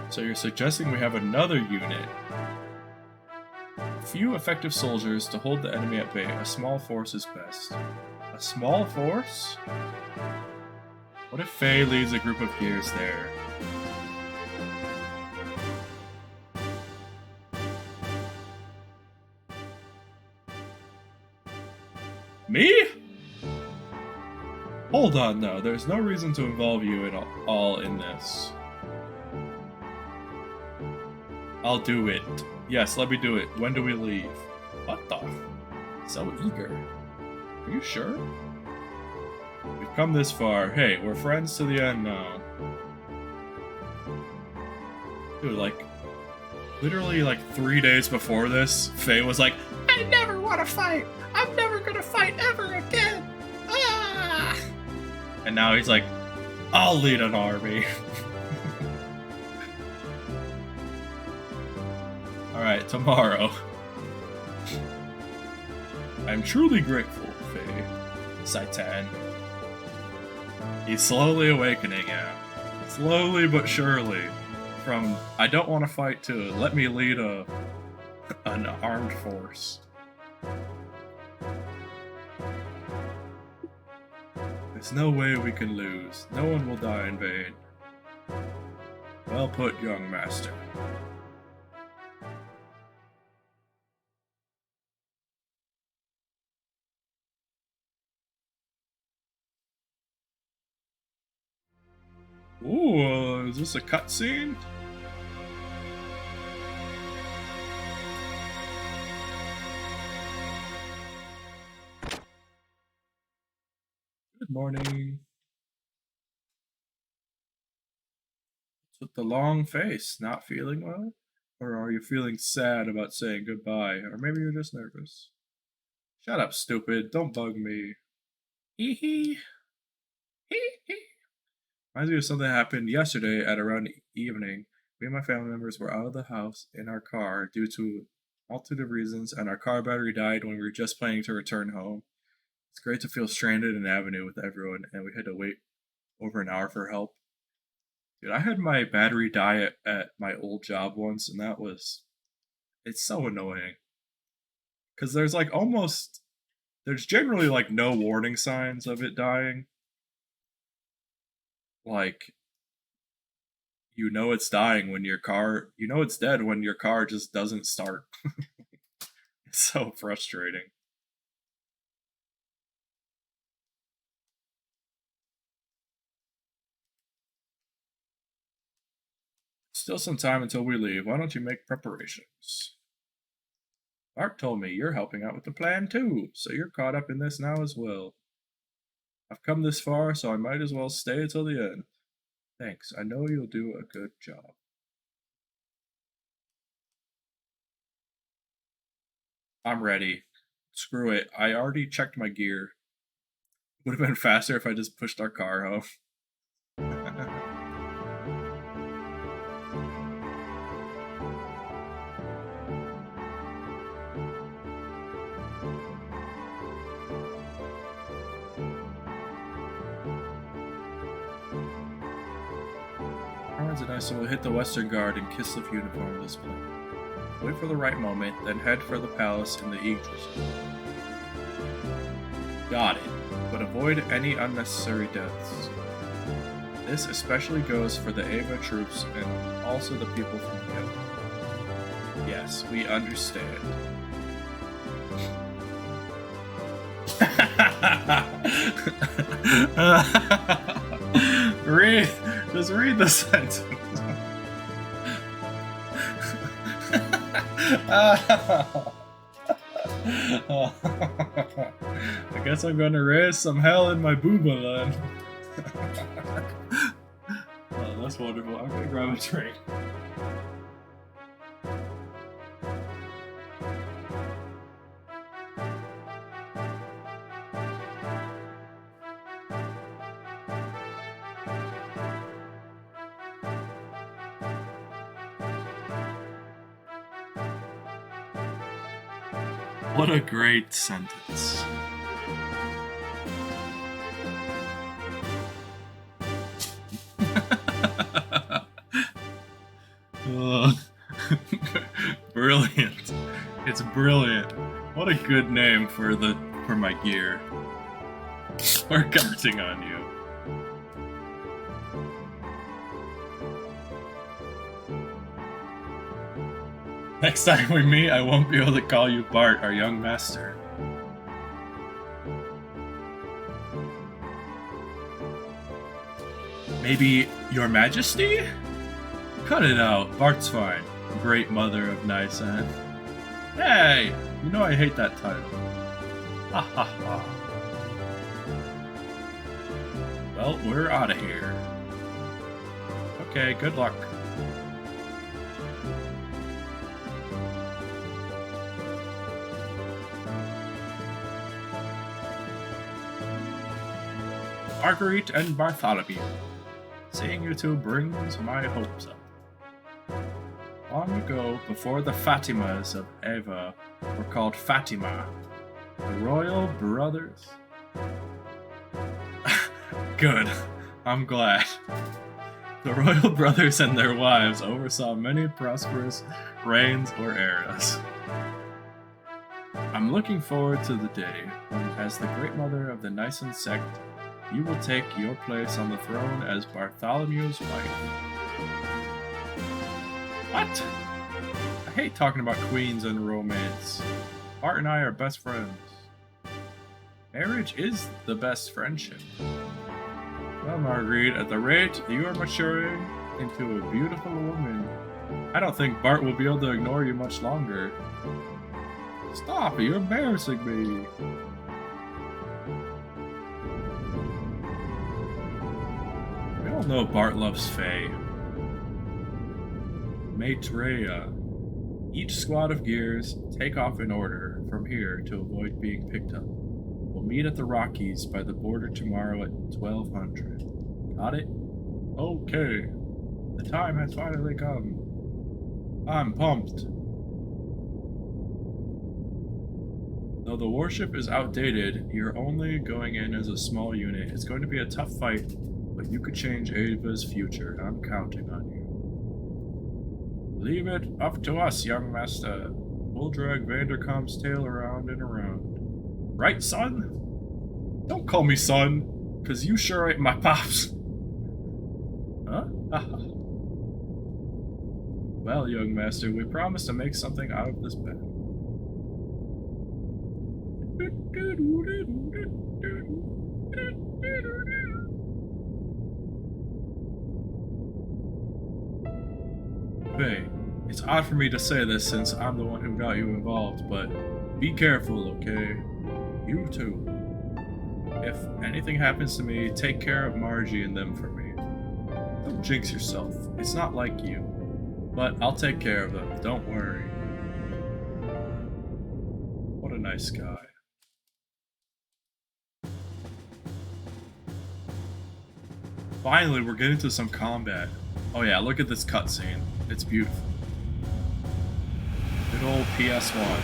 So you're suggesting we have another unit? Few effective soldiers to hold the enemy at bay. A small force is best. A small force? What if Faye leads a group of gears there? Me? Hold on now, there's no reason to involve you at all in this. I'll do it. Yes, let me do it. When do we leave? What the? So eager. Are you sure? We've come this far. Hey, we're friends to the end now. Dude, like, literally like 3 days before this, Faye was like, I never want to fight! I'm never gonna fight ever again! Ah! And now he's like, I'll lead an army. Alright, tomorrow. I'm truly grateful, Faye. Saitan. He's slowly awakening now. Slowly but surely. From, I don't want to fight to, let me lead an armed force. There's no way we can lose. No one will die in vain. Well put, young master. Ooh, is this a cutscene? Good morning. With the long face, not feeling well? Or are you feeling sad about saying goodbye? Or maybe you're just nervous. Shut up, stupid. Don't bug me. Hee hee. Hee hee. Reminds me of something that happened yesterday at around evening. Me and my family members were out of the house in our car due to multitude of reasons, and our car battery died when we were just planning to return home. It's great to feel stranded in an avenue with everyone, and we had to wait over an hour for help. Dude, I had my battery die at my old job once, and it's so annoying. Because there's like there's generally like no warning signs of it dying. Like, you know it's dying when it's dead when your car just doesn't start. It's so frustrating. Still some time until we leave. Why don't you make preparations? Bart told me you're helping out with the plan too, so you're caught up in this now as well. I've come this far, so I might as well stay until the end. Thanks, I know you'll do a good job. I'm ready. Screw it, I already checked my gear. Would have been faster if I just pushed our car home. And I will hit the Western Guard and kiss the uniform display. Wait for the right moment, then head for the palace in the Aegis. Got it, but avoid any unnecessary deaths. This especially goes for the Ava troops and also the people from Ava. Yes, we understand. Just read the sentence. I guess I'm gonna raise some hell in my booba then. Oh, that's wonderful. I'm gonna grab a drink. What a great sentence. Brilliant. It's brilliant. What a good name for my gear. We're counting on you. Next time we meet, I won't be able to call you Bart, our young master. Maybe Your Majesty? Cut it out, Bart's fine. Great mother of Nisan. Hey, you know I hate that title. Ha ha ha. Well, we're out of here. Okay, good luck. Marguerite and Bartholomew. Seeing you two brings my hopes up. Long ago, before the Fatimas of Ava were called Fatima, the royal brothers... Good. I'm glad. The royal brothers and their wives oversaw many prosperous reigns or eras. I'm looking forward to the day when, as the great mother of the Nisan sect, you will take your place on the throne as Bartholomew's wife. What? I hate talking about queens and romance. Bart and I are best friends. Marriage is the best friendship. Well, Marguerite, at the rate you are maturing into a beautiful woman, I don't think Bart will be able to ignore you much longer. Stop, you're embarrassing me. I know Bart loves Faye. Maitreya. Each squad of gears take off in order from here to avoid being picked up. We'll meet at the Rockies by the border tomorrow at 1200. Got it? Okay. The time has finally come. I'm pumped. Though the warship is outdated, you're only going in as a small unit. It's going to be a tough fight, but you could change Ava's future. I'm counting on you. Leave it up to us, young master. We'll drag Vanderkamp's tail around and around. Right, son? Don't call me son, 'cause you sure ain't my pops. Huh? Well, young master, we promise to make something out of this bed. Faye, it's odd for me to say this since I'm the one who got you involved, but be careful, okay? You too. If anything happens to me, take care of Margie and them for me. Don't jinx yourself. It's not like you. But I'll take care of them. Don't worry. What a nice guy. Finally, we're getting to some combat. Oh yeah, look at this cutscene. It's beautiful. Good old PS1.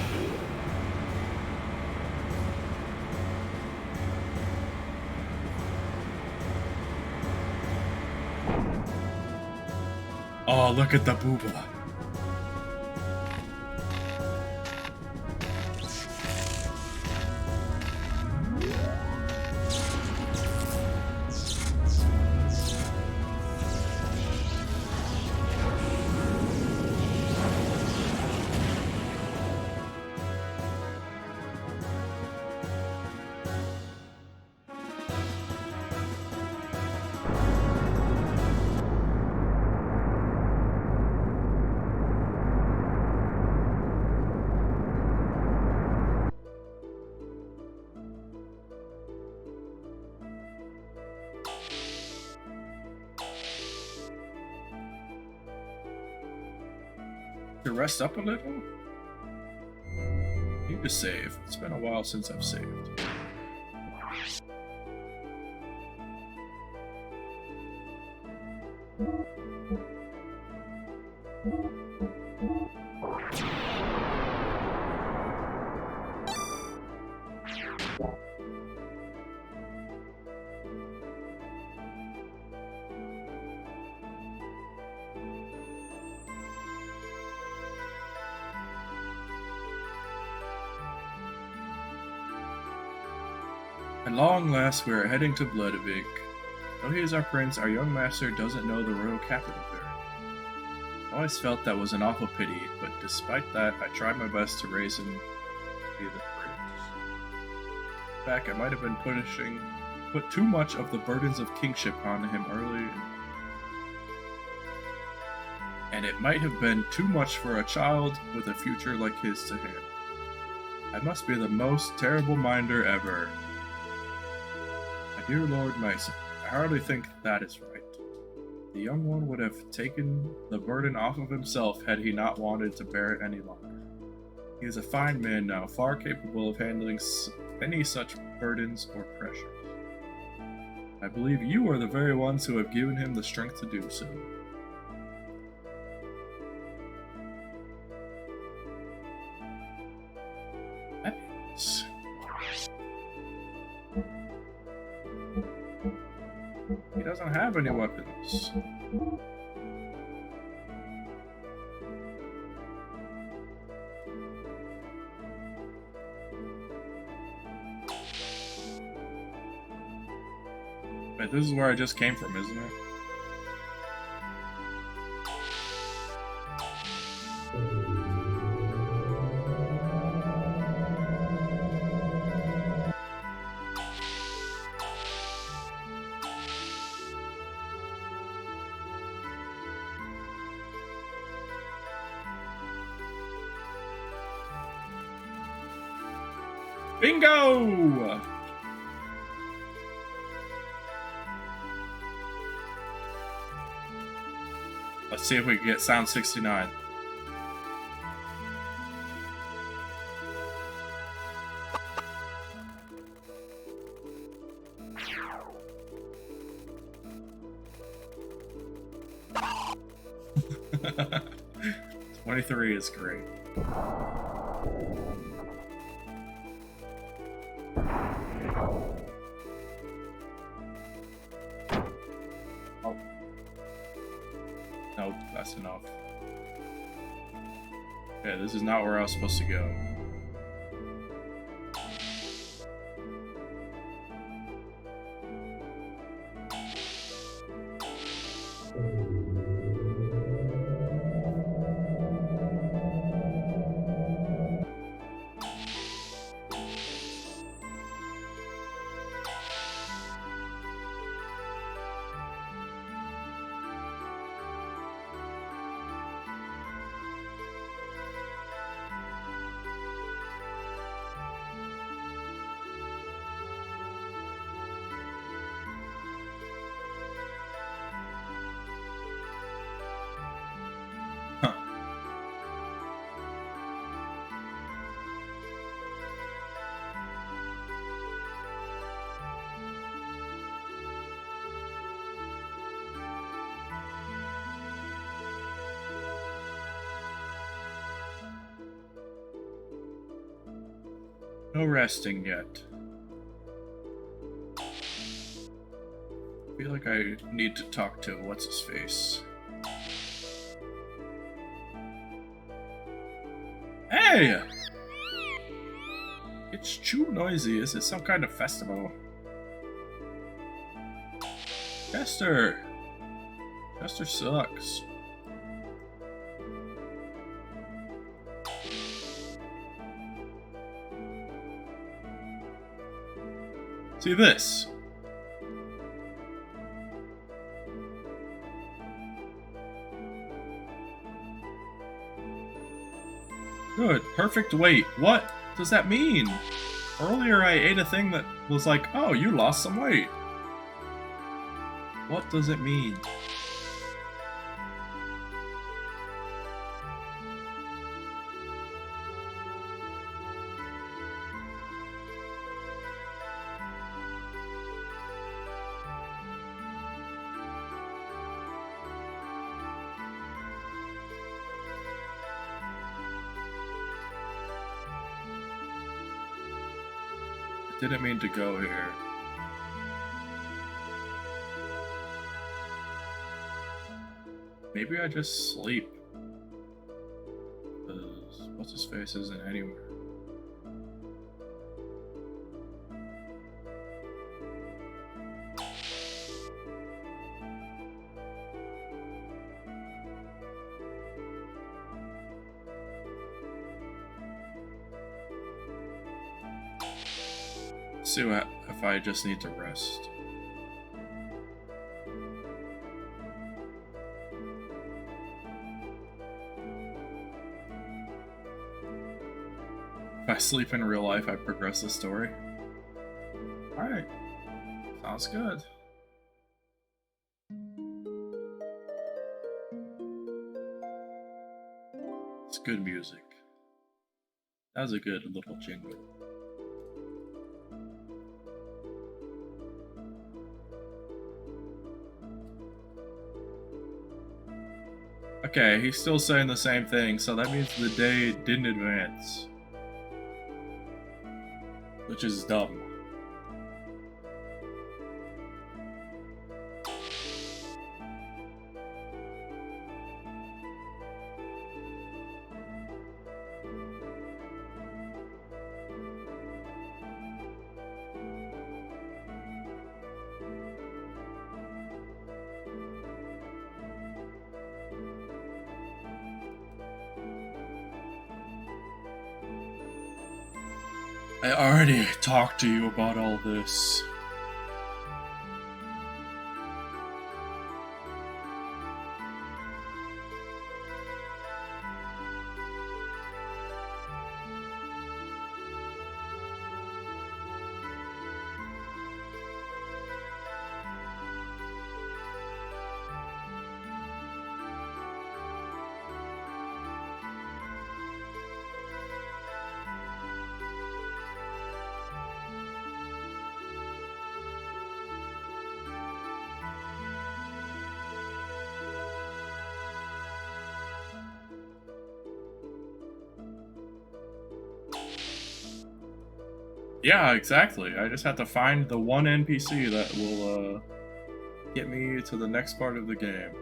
Oh, look at the booba. To rest up a little? Need to save. It's been a while since I've saved. At long last, we are heading to Bloodvik. Though he is our prince, our young master doesn't know the royal capital very well. I always felt that was an awful pity, but despite that, I tried my best to raise him to be the prince. In fact, I might have been put too much of the burdens of kingship on him early, and it might have been too much for a child with a future like his to handle. I must be the most terrible minder ever. Dear Lord Mason, I hardly think that is right. The young one would have taken the burden off of himself had he not wanted to bear it any longer. He is a fine man now, far capable of handling any such burdens or pressures. I believe you are the very ones who have given him the strength to do so. Nice. He doesn't have any weapons. Wait, this is where I just came from, isn't it? Bingo! Let's see if we can get Sound 69. "23 is great. Oh. Nope, that's enough. Okay, this is not where I was supposed to go. No resting yet. I feel like I need to talk to what's-his-face. Hey! It's too noisy. Is it some kind of festival? Chester! Chester sucks. See this? Good, perfect weight. What does that mean? Earlier I ate a thing that was like, oh, you lost some weight. What does it mean? Didn't mean to go here. Maybe I just sleep. Because what's-his-face isn't anywhere. See what if I just need to rest. If I sleep in real life, I progress the story. Alright. Sounds good. It's good music. That was a good little jingle. Okay, he's still saying the same thing, so that means the day didn't advance. Which is dumb. I already talked to you about all this. Yeah, exactly. I just have to find the one NPC that will get me to the next part of the game.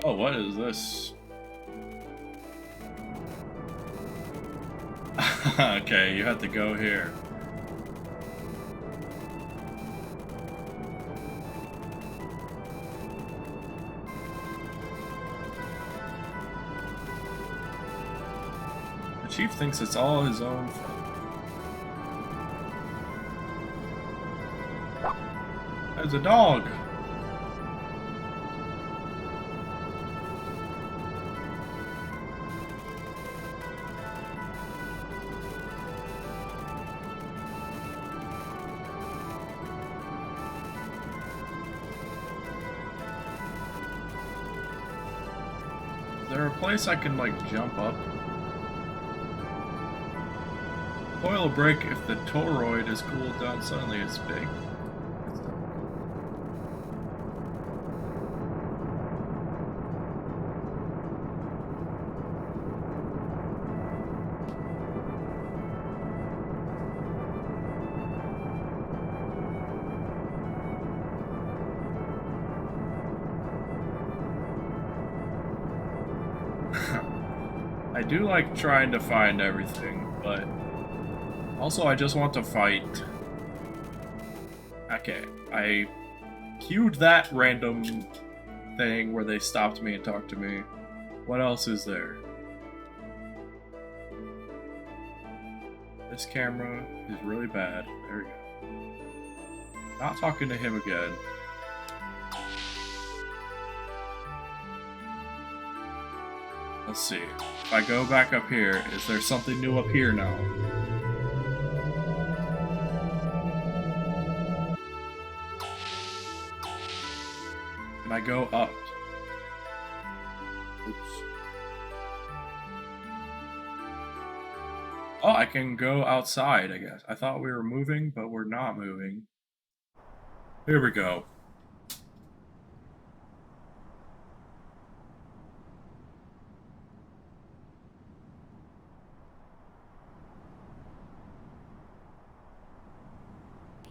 Oh, what is this? Okay, you have to go here. The chief thinks it's all his own fault. There's a dog. Is there a place I can, like, jump up? Coil will break if the toroid is cooled down suddenly. It's big. I do like trying to find everything, but also I just want to fight. Okay, I queued that random thing where they stopped me and talked to me. What else is there? This camera is really bad. There we go. Not talking to him again. Let's see. If I go back up here, is there something new up here now? Can I go up? Oops. Oh, I can go outside, I guess. I thought we were moving, but we're not moving. Here we go.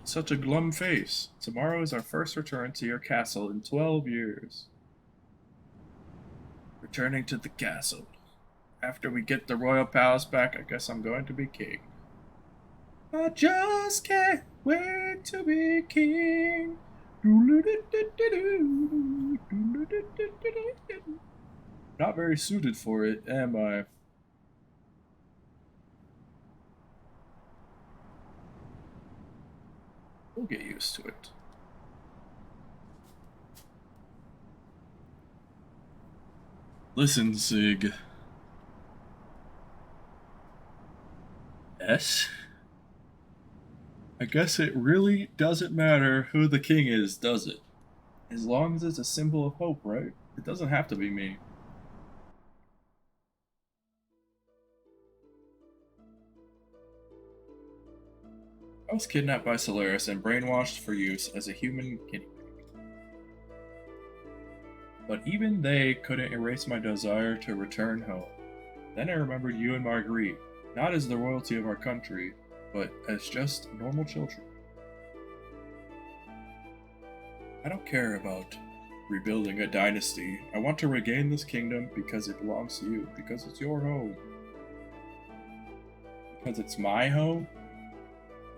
Such a glum face. Tomorrow is our first return to your castle in 12 years. Returning to the castle. After we get the royal palace back, I guess I'm going to be king. I just can't wait to be king. Not very suited for it, am I? We'll get used to it. Listen, Sig. Yes? I guess it really doesn't matter who the king is, does it? As long as it's a symbol of hope, right? It doesn't have to be me. I was kidnapped by Solaris and brainwashed for use as a human guinea pig. But even they couldn't erase my desire to return home. Then I remembered you and Marguerite, not as the royalty of our country, but as just normal children. I don't care about rebuilding a dynasty. I want to regain this kingdom because it belongs to you, because it's your home. Because it's my home?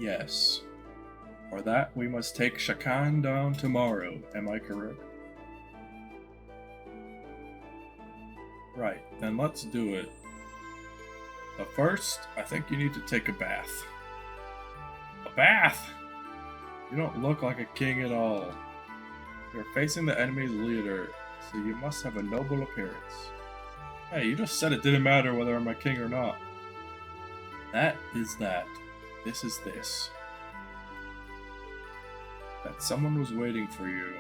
Yes. For that, we must take Shakan down tomorrow, am I correct? Right, then let's do it. But first, I think you need to take a bath. A bath? You don't look like a king at all. You're facing the enemy's leader, so you must have a noble appearance. Hey, you just said it didn't matter whether I'm a king or not. That is that. This is this. That someone was waiting for you.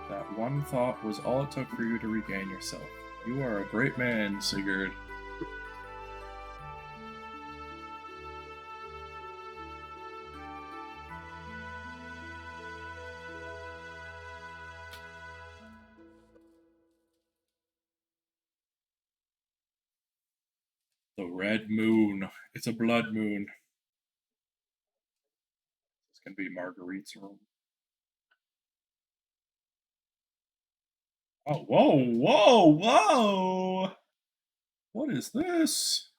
That one thought was all it took for you to regain yourself. You are a great man, Sigurd. The red moon. It's a blood moon. This can be Marguerite's room. Oh, whoa, whoa, whoa! What is this?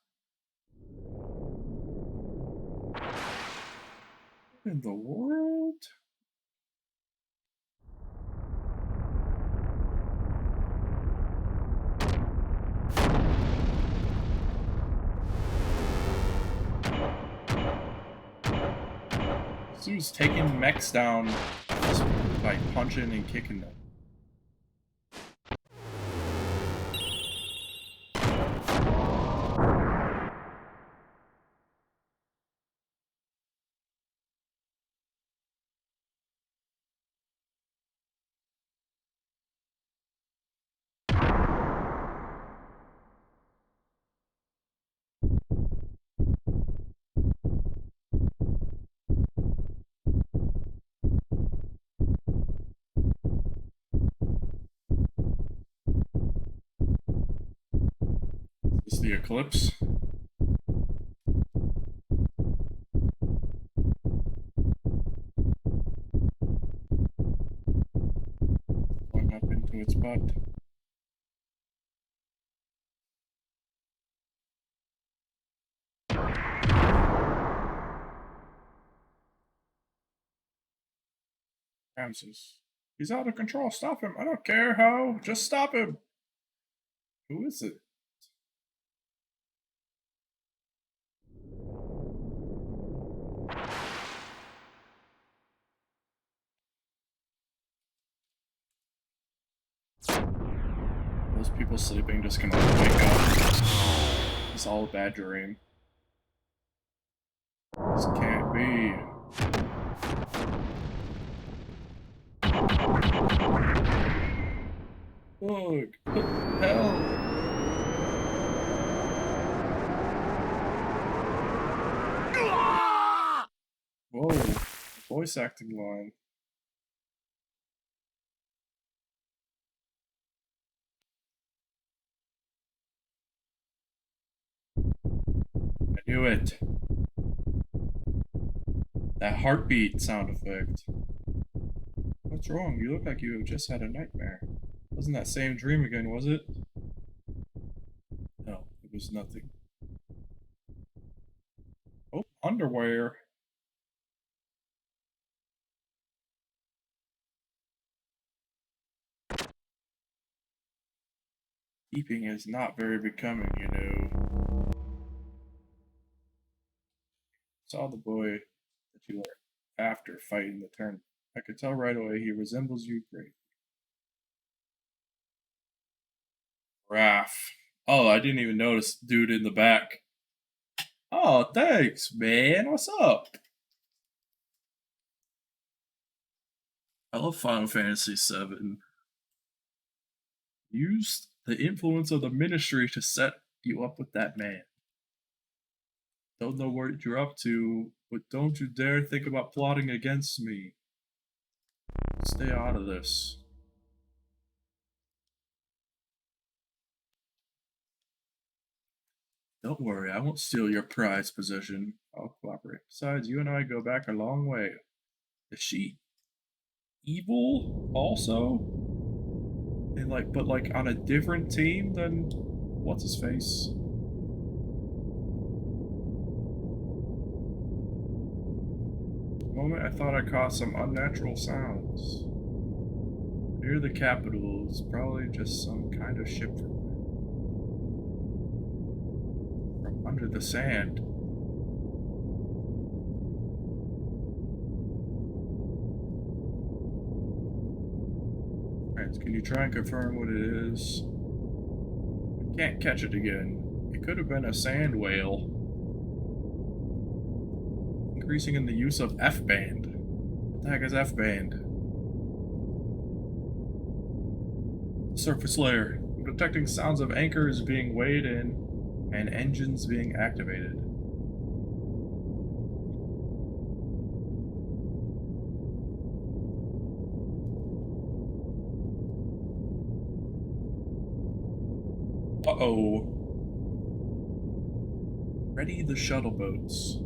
What in the world? This dude's taking mechs down just by punching and kicking them. It's the eclipse. Going up into its butt. Ramses. He's out of control. Stop him. I don't care how. Just stop him. Who is it? Those people sleeping just gonna wake up. It's all a bad dream. This can't be. Look, what the hell? Whoa, voice acting line. I knew it. That heartbeat sound effect. What's wrong? You look like you have just had a nightmare. Wasn't that same dream again, was it? No, it was nothing. Oh, underwear. Keeping is not very becoming, you know. Saw the boy that you were after fighting the turn. I could tell right away he resembles you greatly. Raph. Oh, I didn't even notice dude in the back. Oh, thanks, man. What's up? I love Final Fantasy VII. Used the influence of the ministry to set you up with that man. Don't know what you're up to, but don't you dare think about plotting against me. Stay out of this. Don't worry, I won't steal your prized possession. I'll cooperate. Besides, you and I go back a long way. Is she evil also? And but on a different team than what's his face? The moment I thought I caught some unnatural sounds. Near the capital is probably just some kind of ship from under the sand. Friends, can you try and confirm what it is? I can't catch it again. It could have been a sand whale. Increasing in the use of F-band. What the heck is F-band? Surface layer. I'm detecting sounds of anchors being weighed in and engines being activated. Uh-oh. Ready the shuttle boats.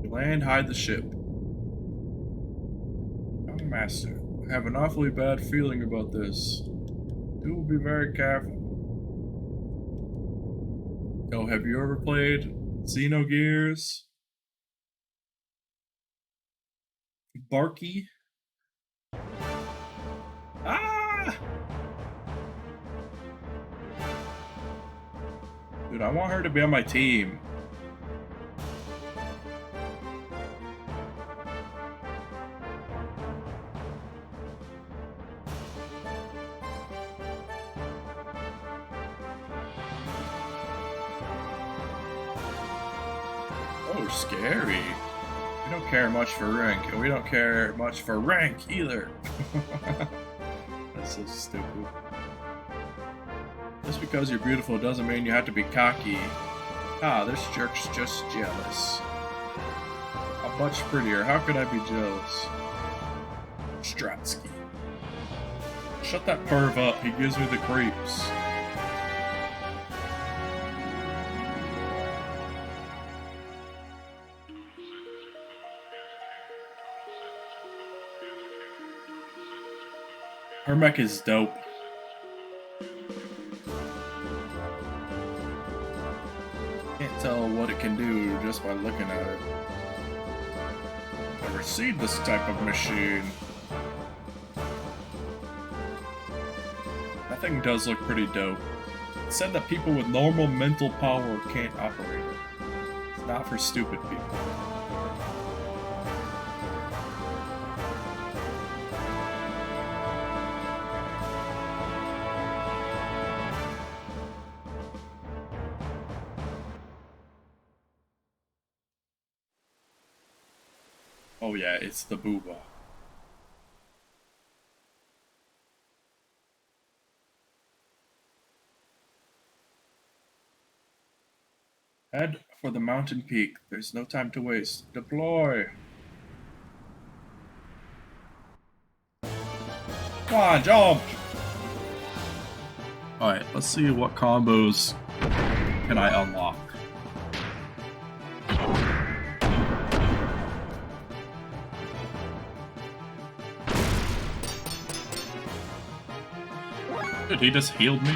Land, hide the ship. Young Master, I have an awfully bad feeling about this. You will be very careful. Yo, have you ever played Xenogears? Barky? Ah! Dude, I want her to be on my team. Oh, scary. We don't care much for rank, and we don't care much for rank either. That's so stupid. Just because you're beautiful doesn't mean you have to be cocky. Ah, this jerk's just jealous. I'm much prettier. How could I be jealous? Stratsky. Shut that perv up. He gives me the creeps. Her mech is dope. Can't tell what it can do just by looking at it. Never seen this type of machine. That thing does look pretty dope. It said that people with normal mental power can't operate it. It's not for stupid people. Oh yeah, it's the booba. Head for the mountain peak. There's no time to waste. Deploy! Come on, jump! Alright, let's see what combos can I unlock. Dude, he just healed me?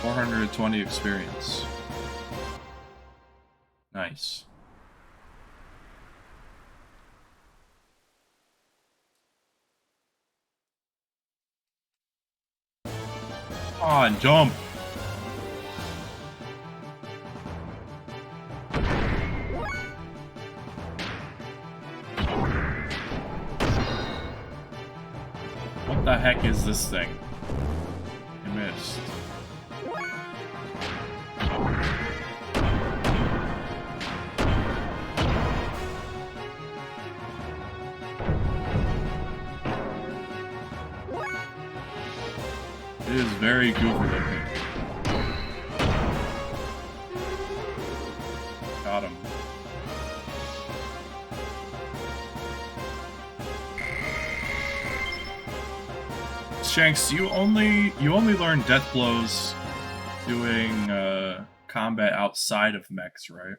$420 experience. Nice. Come on, jump! What the heck is this thing? I missed. It is very goofy looking. Got him. Shanks, you only learn death blows doing combat outside of mechs, right?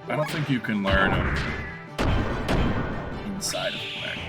I don't think you can learn them inside of the mech.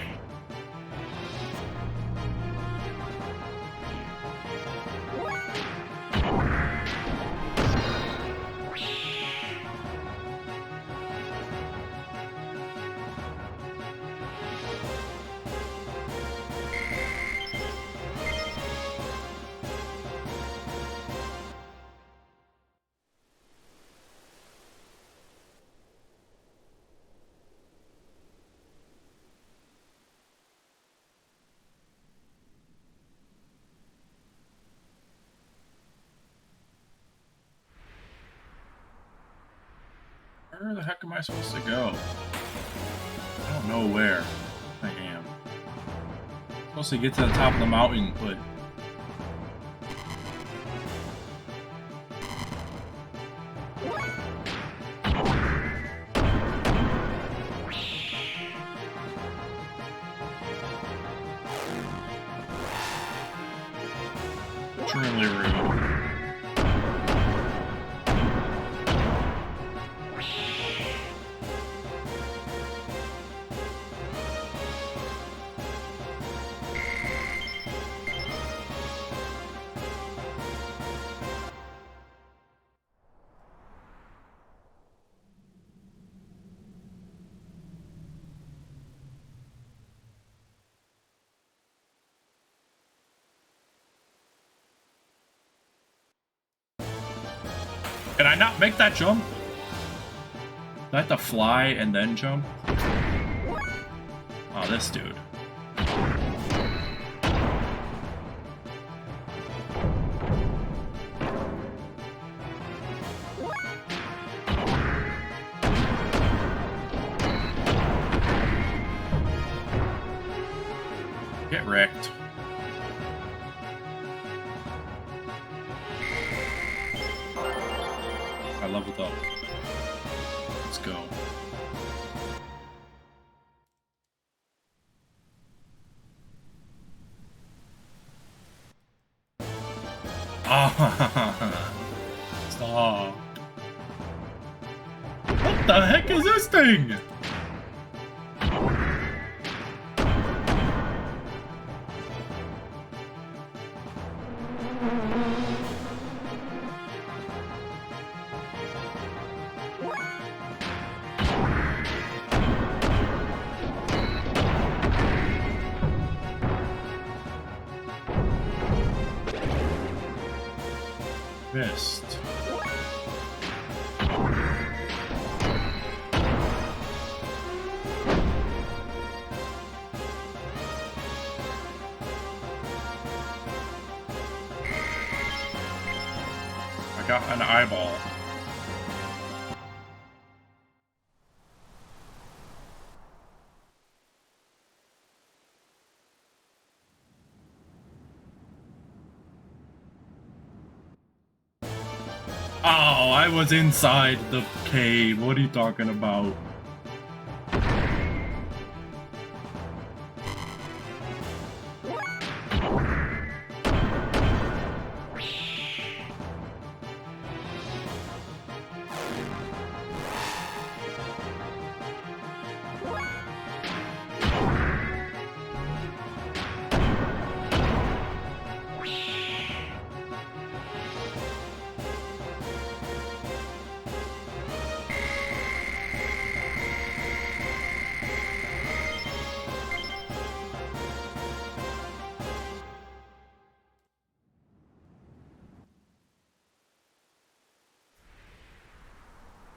Where the heck am I supposed to go? I don't know where I am. I'm supposed to get to the top of the mountain, but... Truly rude. Can I not make that jump? Do I have to fly and then jump? Oh, this dude. Get wrecked. I leveled up. Let's go. Ah, stop. What the heck is this thing? Missed. I got an eyeball. Oh, I was inside the cave. What are you talking about?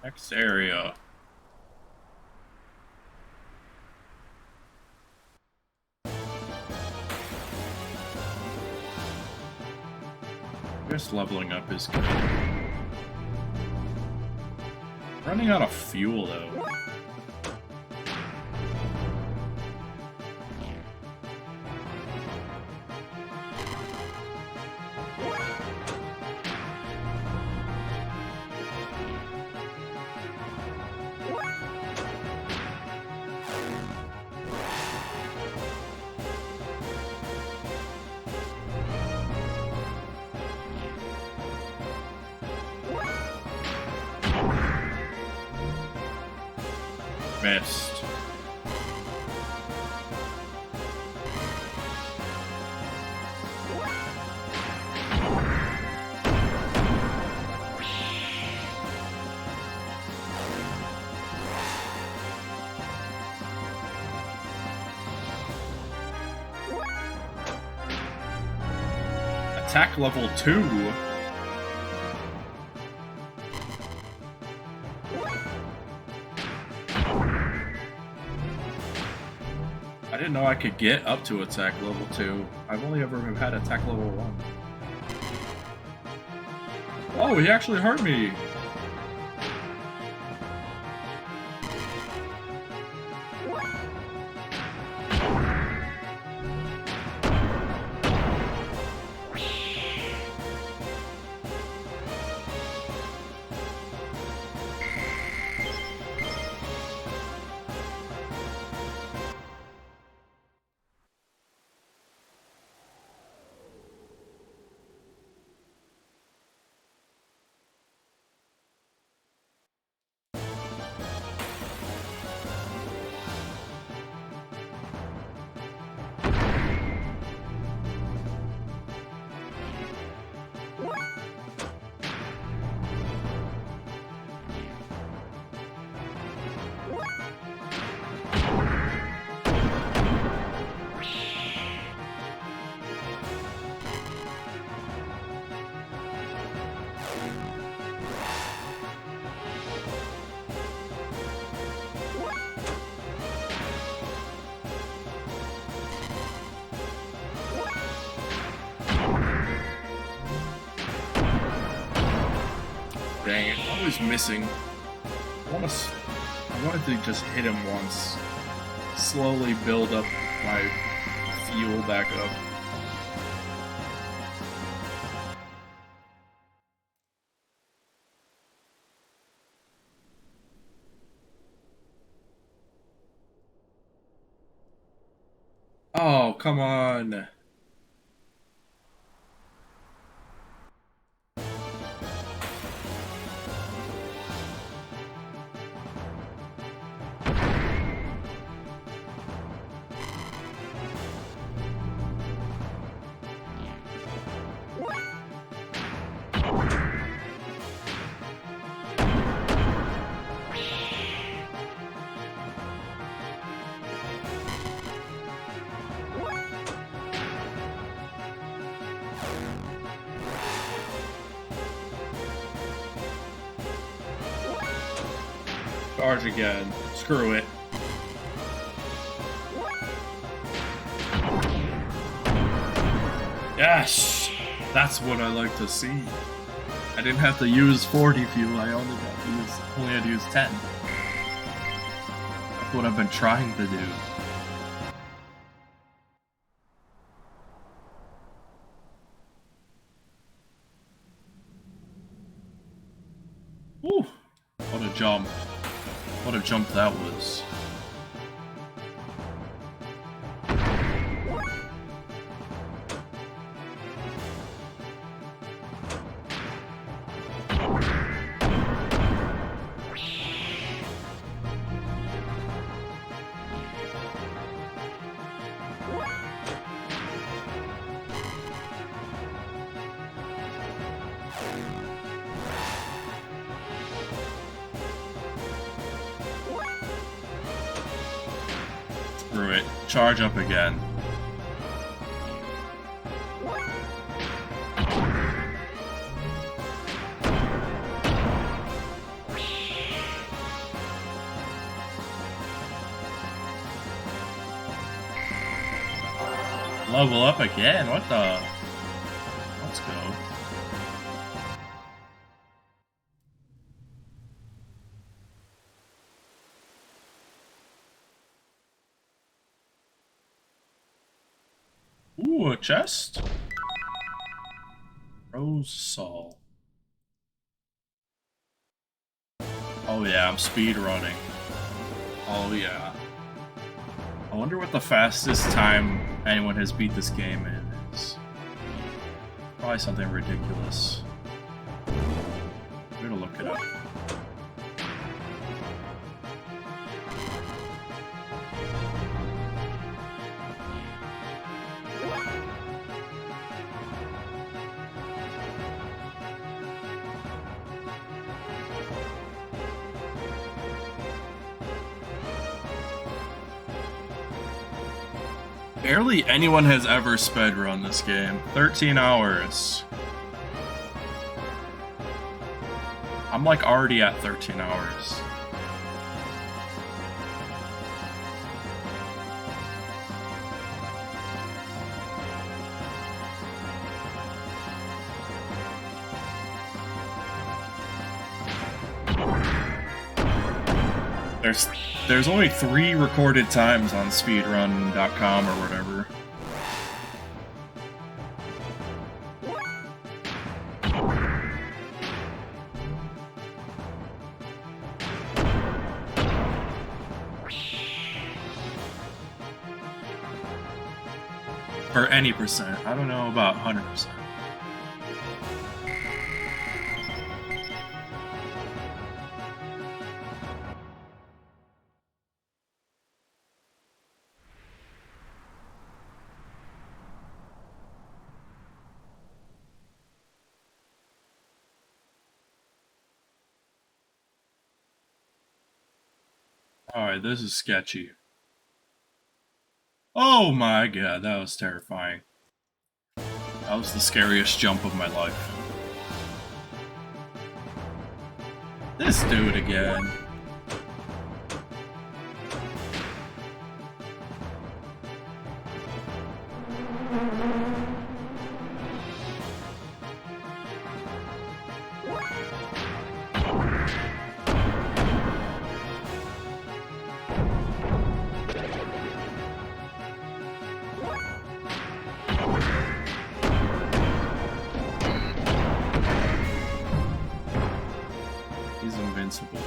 Next area. I guess leveling up is good. Running out of fuel though. Missed. Attack level 2. I didn't know I could get up to attack level 2. I've only ever had attack level 1. Oh, he actually hurt me! Dang it, always missing. I wanted to just hit him once. Slowly build up my fuel back up. Oh, come on. Charge again. Screw it. Yes! That's what I like to see. I didn't have to use 40 fuel, I only had to use 10. That's what I've been trying to do. Whew! What a jump. What a jump that was. Screw it. Charge up again. Level up again? What the? Let's go. Ooh, a chest? Rose Sol. Oh yeah, I'm speed running. Oh yeah. I wonder what the fastest time anyone has beat this game is. Probably something ridiculous. I'm gonna look it up. Barely anyone has ever speedrun this game. 13 hours. I'm like already at 13 hours. There's only 3 recorded times on speedrun.com or whatever. For any percent. I don't know about 100%. Alright, this is sketchy. Oh my god, that was terrifying. That was the scariest jump of my life. This dude again. invincible.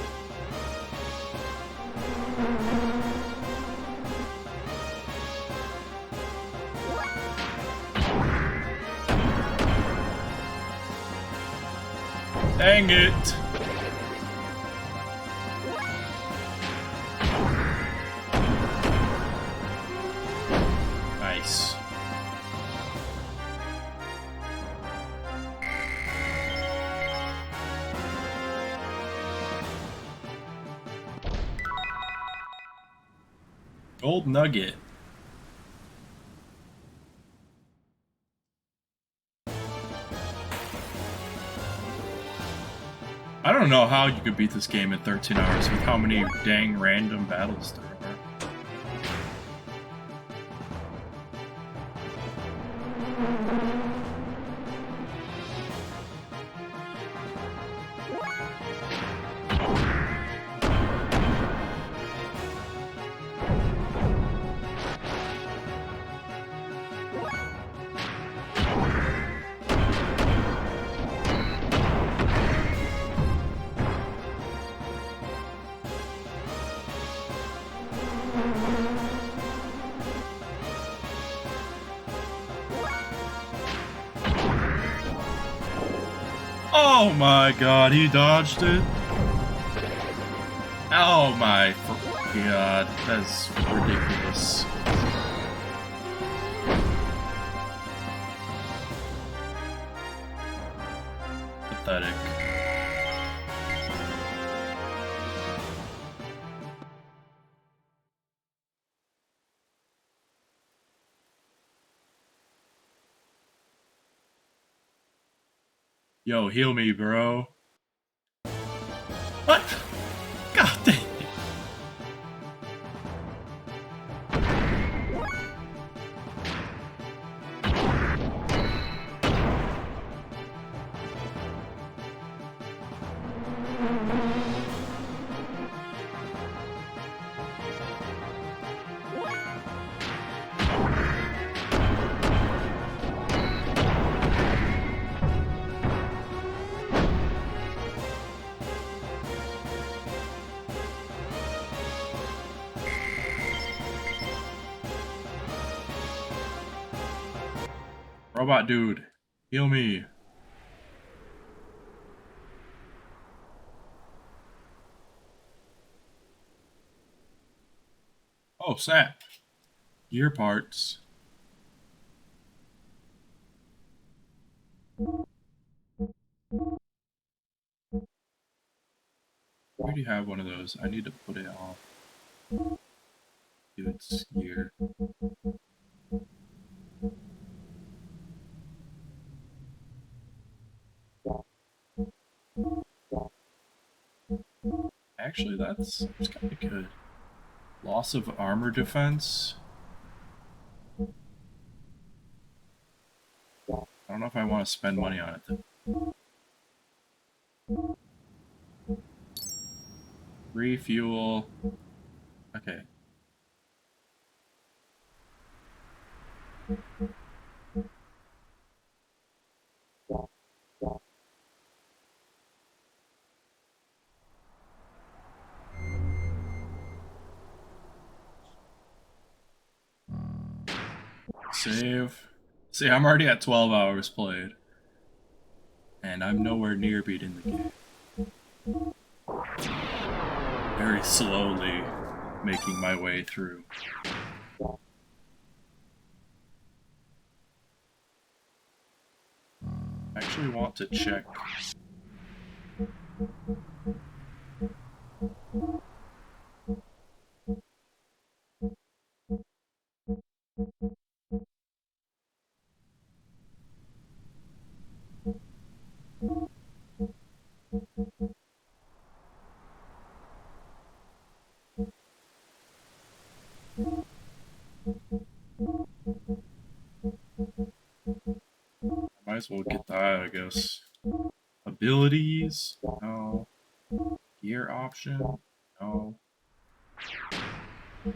Dang it! Nice. Gold nugget. I don't know how you could beat this game in 13 hours with how many dang random battles there are. Oh my god, he dodged it. Oh my god, that's ridiculous. Pathetic. Yo, heal me, bro. What? God dang it. Robot dude, heal me. Oh, snap. Gear parts. I already have one of those. I need to put it off. Do its gear. Actually, that's kind of good. Loss of armor defense. I don't know if I want to spend money on it though. Refuel. Okay. Save. See, I'm already at 12 hours played. And I'm nowhere near beating the game. Very slowly making my way through. I actually want to check. Might as well get that, I guess. Abilities? No. Gear option? No. Let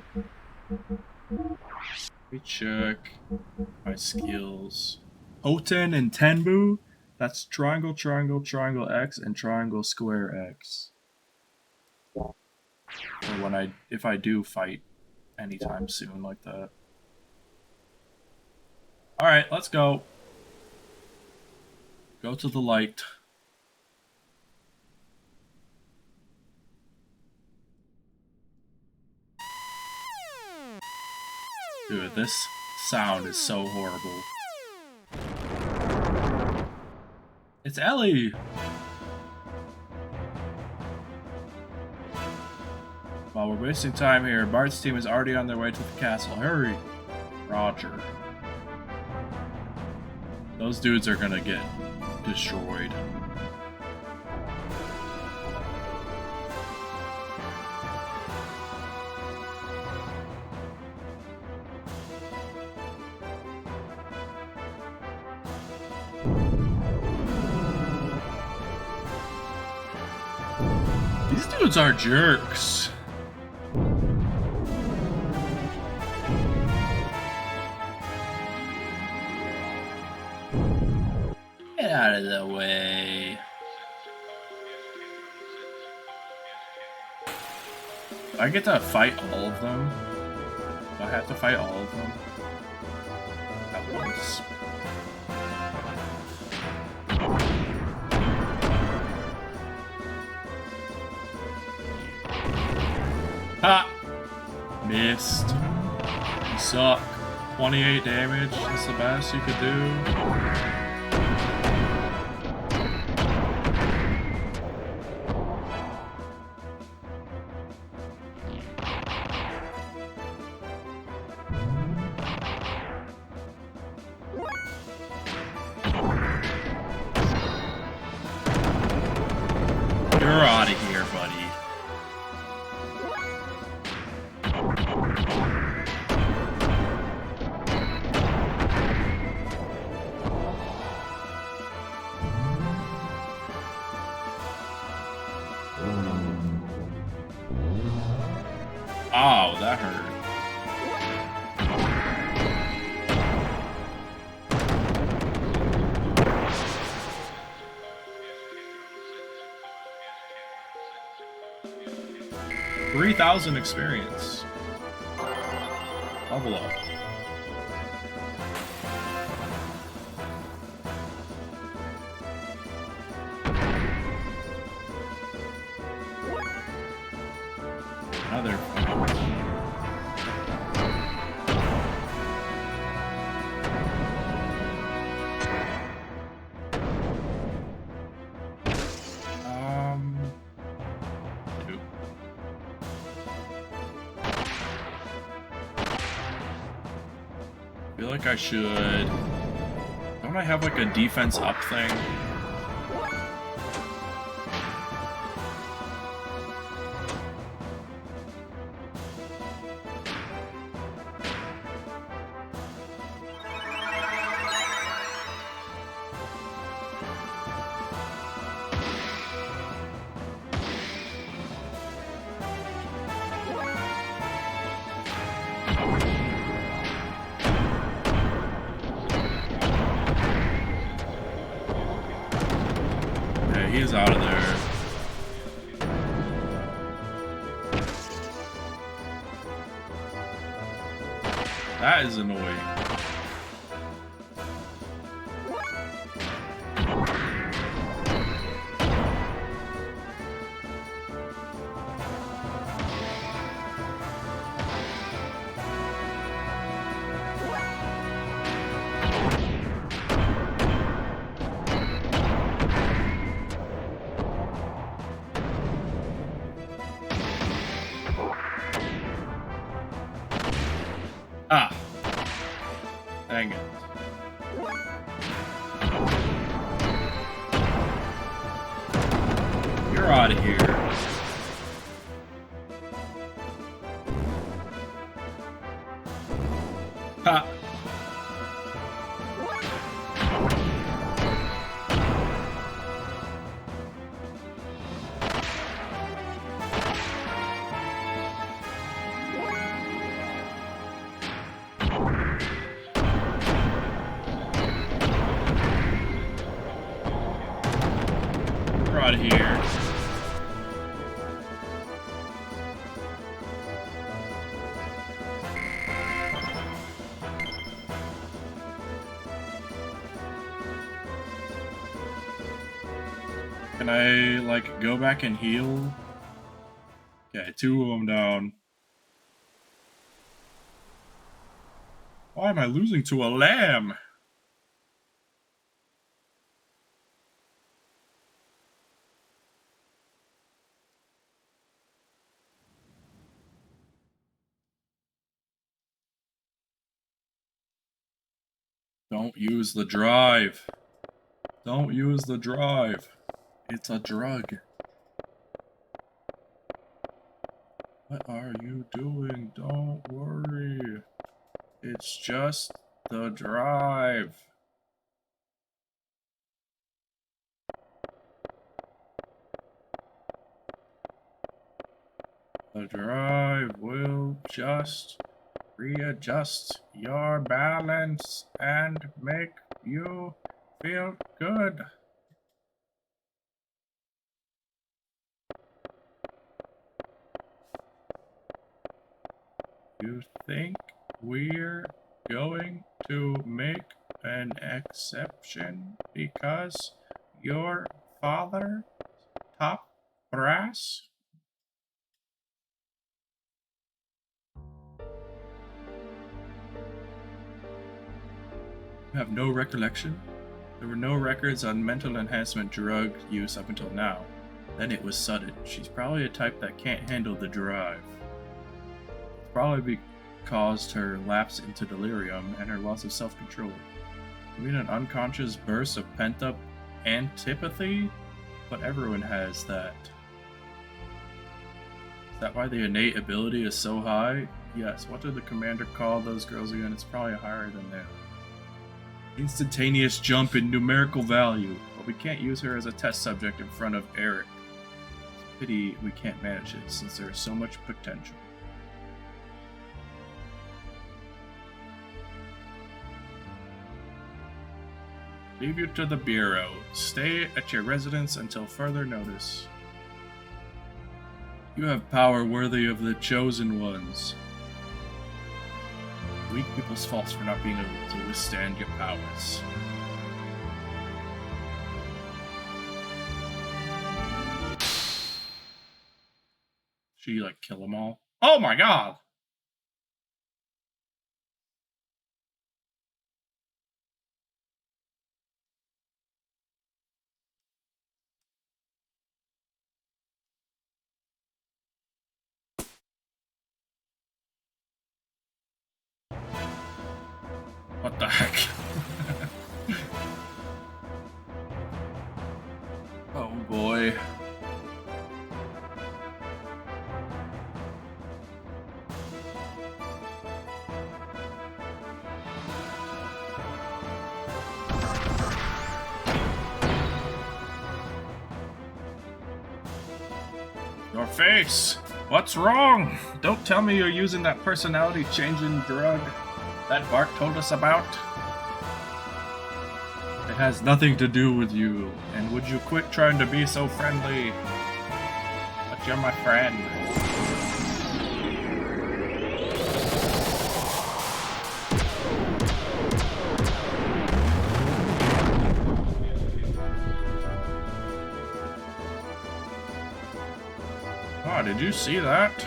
me check my skills. Hoten and Tenbu? That's triangle, triangle, triangle X, and triangle, square X. Or if I do fight anytime soon like that. Alright, let's go. Go to the light. Dude, this sound is so horrible. It's Ellie! While we're wasting time here, Bart's team is already on their way to the castle. Hurry! Roger. Those dudes are gonna get destroyed. These dudes are jerks. Get out of the way. Do I get to fight all of them? Do I have to fight all of them at once? Ha! Missed. You suck. 28 damage. That's the best you could do. You're out of here, buddy. Oh, that hurt. $3,000 experience. Level up. Another. Two. I feel like I should. Don't I have like a defense up thing? He's out of there. That is annoying. Ah. Dang it. You're out of here. Ha. Out of here. Can I, like, go back and heal? Okay, 2 of them down. Why am I losing to a lamb? Don't use the drive. Don't use the drive. It's a drug. What are you doing? Don't worry. It's just the drive. The drive will just readjust your balance and make you feel good. You think we're going to make an exception because your father top brass? You have no recollection? There were no records on mental enhancement drug use up until now. Then it was sudden. She's probably a type that can't handle the drive. It's probably caused her lapse into delirium and her loss of self-control. You mean an unconscious burst of pent-up antipathy? But everyone has that. Is that why the innate ability is so high? Yes. What did the commander call those girls again? It's probably higher than that. Instantaneous jump in numerical value, but we can't use her as a test subject in front of Eric. It's a pity we can't manage it, since there is so much potential. Leave you to the Bureau. Stay at your residence until further notice. You have power worthy of the Chosen Ones. Weak people's faults for not being able to withstand your powers. Should you, like, kill them all? Oh my god! What the heck? Oh boy. Your face! What's wrong? Don't tell me you're using that personality-changing drug that Bart told us about. It has nothing to do with you, and would you quit trying to be so friendly? But you're my friend. Oh, did you see that?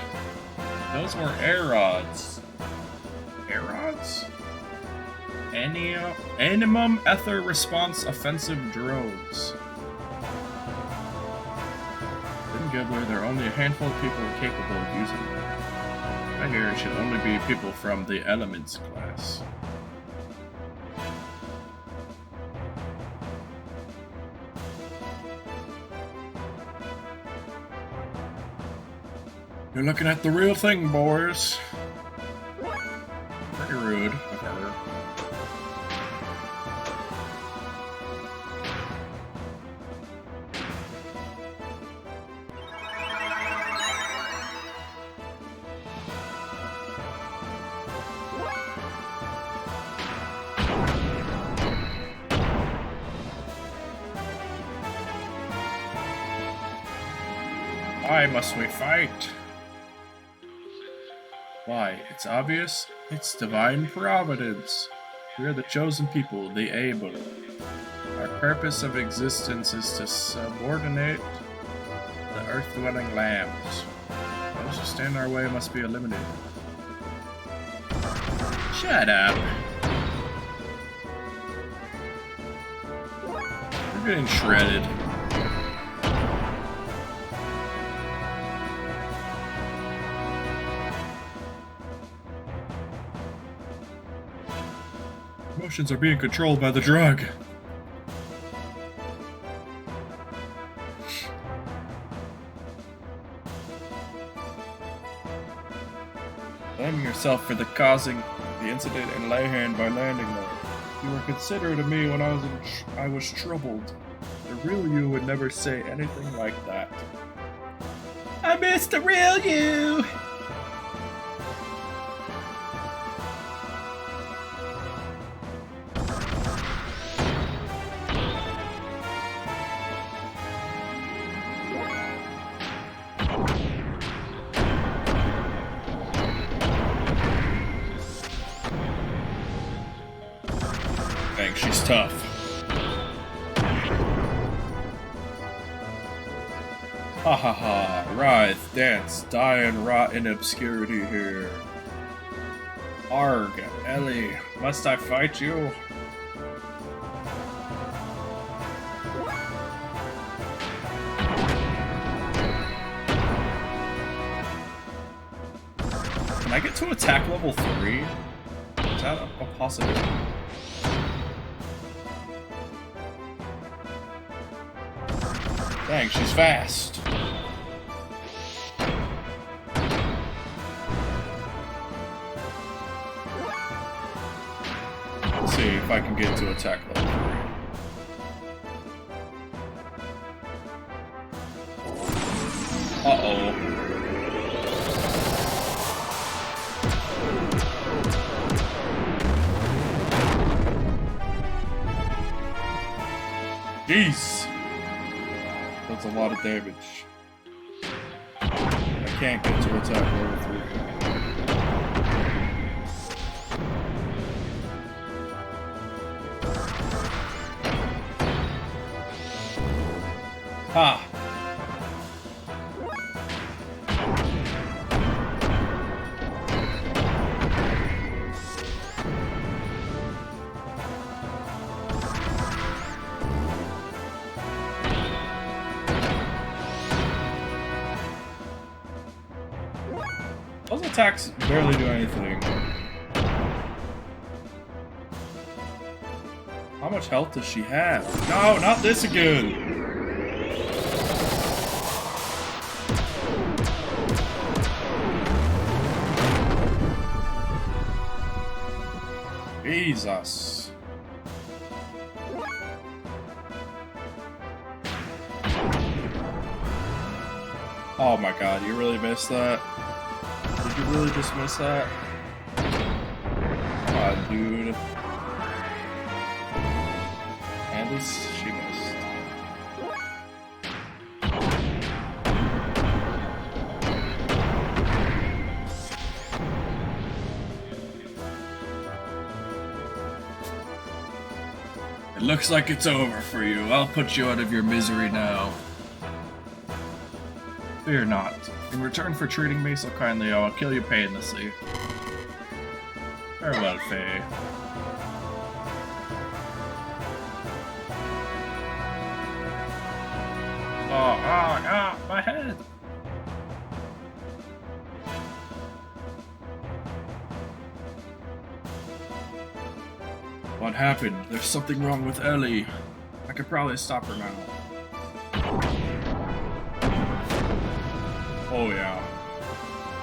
Those were air rods. Air rods? Animum Ether Response Offensive Drones. In Gibbler, there are only a handful of people capable of using them. I hear it should only be people from the Elements class. You're looking at the real thing, boys. Pretty rude of her. Why must we fight? Why, it's obvious. It's divine providence. We are the chosen people, the able. Our purpose of existence is to subordinate the earth-dwelling lambs. Those who stand in our way must be eliminated. Shut up. We're getting shredded. Emotions are being controlled by the drug. Blaming yourself for the causing the incident in Leyland by landing there. You were considerate of me when I was troubled. The real you would never say anything like that. I miss the real you! Dang, she's tough. Ha ha ha, writhe, dance, die and rot in obscurity here. Arg, Ellie, must I fight you? Can I get to attack level 3? Is that a possibility? Dang, she's fast. Let's see if I can get to attack level 3. Uh-oh. Jeez. That's a lot of damage. I can't get to attack level 3. Ha! Those attacks barely do anything. How much health does she have? No, not this again! Jesus. Oh my god, you really missed that? Did you really just miss that? God, dude. At least she missed. It looks like it's over for you. I'll put you out of your misery now. Fear not. In return for treating me so kindly, I will kill you painlessly. Farewell, Faye. My head! What happened? There's something wrong with Ellie. I could probably stop her now. Oh yeah.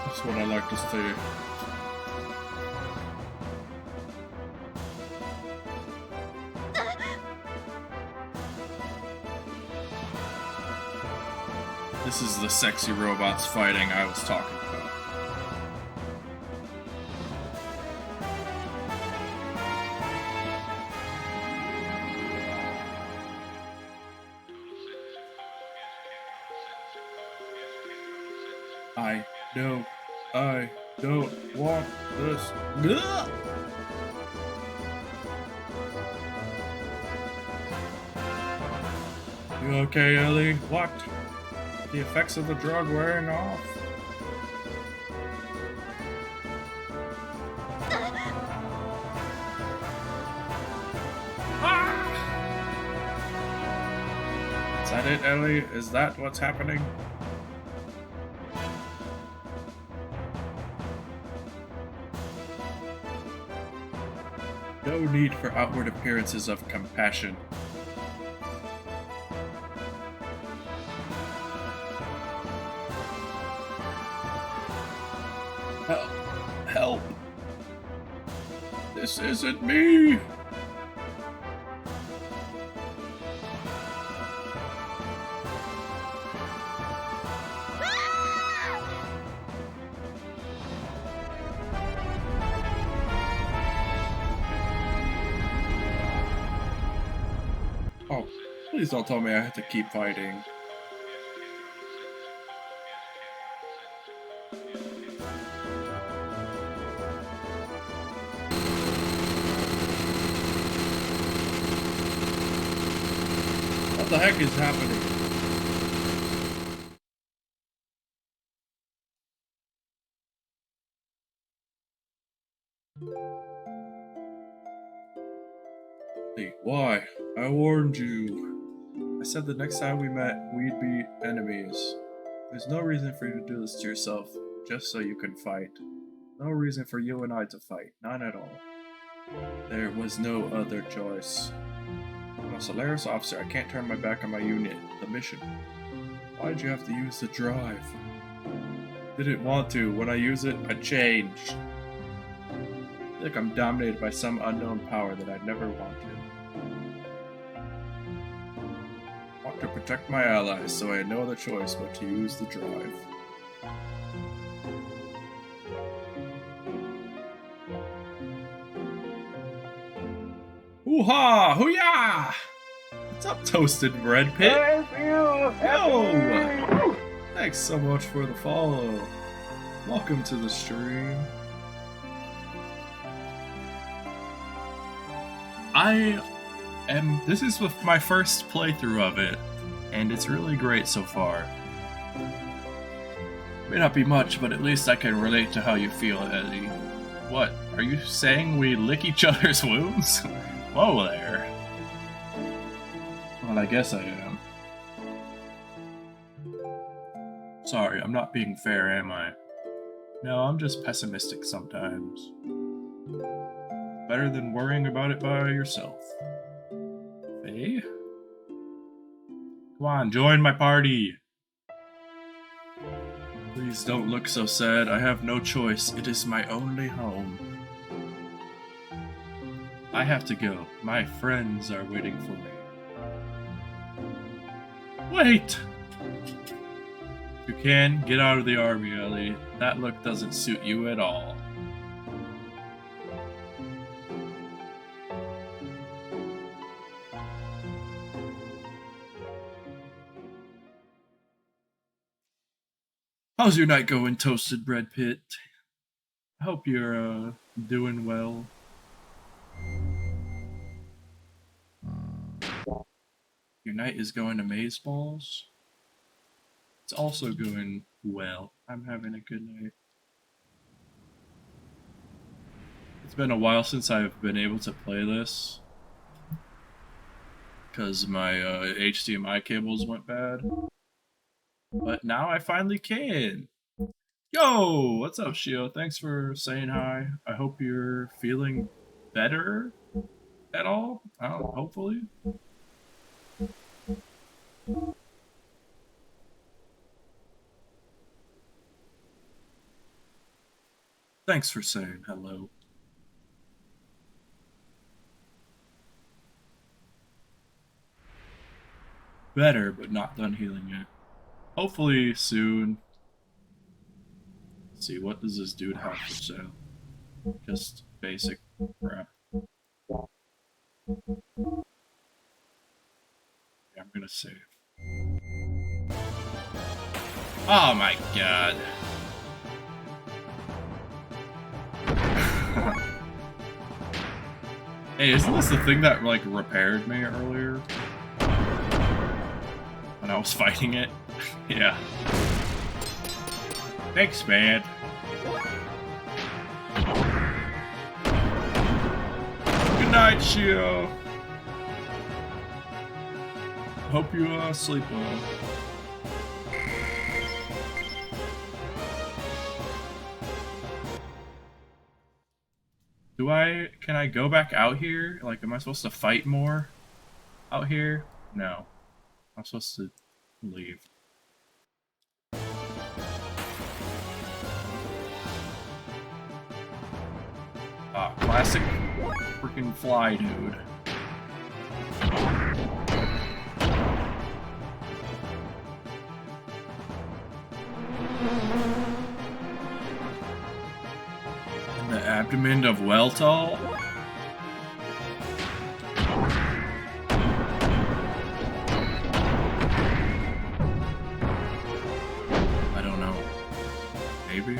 That's what I like to see. This is the sexy robots fighting I was talking about. I don't want this. Ugh! You okay, Ellie? What? The effects of the drug wearing off? Ah! Is that it, Ellie? Is that what's happening? No need for outward appearances of compassion. Help! Help! This isn't me! Oh, please don't tell me I have to keep fighting. What the heck is happening? Hey, why? I warned you. I said the next time we met, we'd be enemies. There's no reason for you to do this to yourself, just so you can fight. No reason for you and I to fight, none at all. There was no other choice. I'm a Solaris officer, I can't turn my back on my unit, the mission. Why'd you have to use the drive? Didn't want to. When I use it, I change. I feel like I'm dominated by some unknown power that I never wanted. I want to protect my allies, so I had no other choice but to use the drive. Hoo-ha! Hoo-yah! What's up, Toasted Bread Pit? Yo! Thanks so much for the follow. Welcome to the stream. This is my first playthrough of it, and it's really great so far. May not be much, but at least I can relate to how you feel, Eddie. What? Are you saying we lick each other's wounds? Whoa there. Well, I guess I am. Sorry, I'm not being fair, am I? No, I'm just pessimistic sometimes. Better than worrying about it by yourself. Hey? Come on, join my party! Please don't look so sad. I have no choice. It is my only home. I have to go. My friends are waiting for me. Wait! If you can, get out of the army, Ellie. That look doesn't suit you at all. How's your night going, Toasted Bread Pit? I hope you're, doing well. Your night is going amazeballs? It's also going well. I'm having a good night. It's been a while since I've been able to play this, because my HDMI cables went bad. But now I finally can. Yo, what's up, Shio? Thanks for saying hi. I hope you're feeling better at all. Hopefully. Thanks for saying hello. Better, but not done healing yet. Hopefully soon. Let's see, what does this dude have for sale? Just basic crap. Yeah, I'm gonna save. Oh my god. Hey, isn't this the thing that, like, repaired me earlier? when I was fighting it. Yeah. Thanks, man. Good night, Shio. Hope you sleep well. Can I go back out here? Like, am I supposed to fight more out here? No. I'm supposed to leave. Ah, classic freaking fly dude. In the abdomen of Weltall? I don't know. Maybe?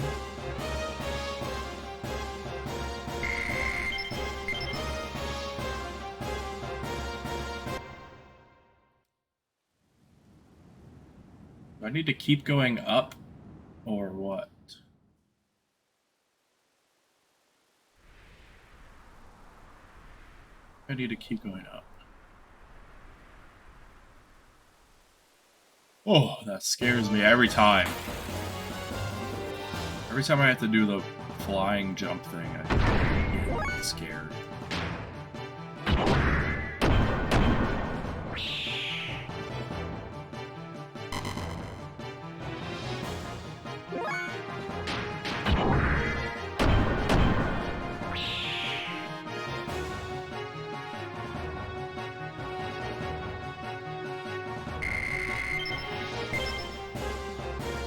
Do I need to keep going up, or what? I need to keep going up. Oh, that scares me every time. Every time I have to do the flying jump thing, I get scared.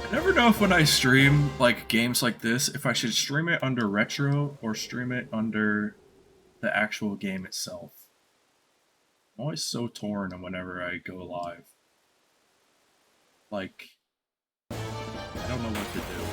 I never know if when I stream like games like this, if I should stream it under retro or stream it under the actual game itself. I'm always so torn on whenever I go live. Like, I don't know what to do.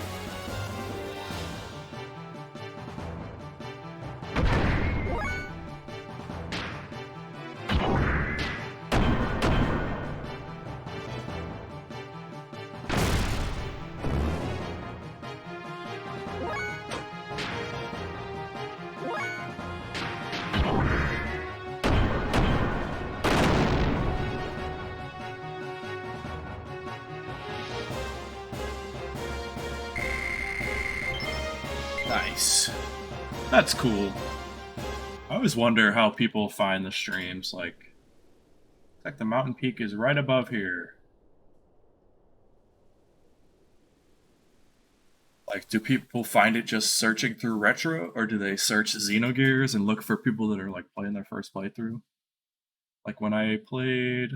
Nice. That's cool. I always wonder how people find the streams. Like the mountain peak is right above here. Like, do people find it just searching through retro, or do they search Xenogears and look for people that are like playing their first playthrough? Like when I played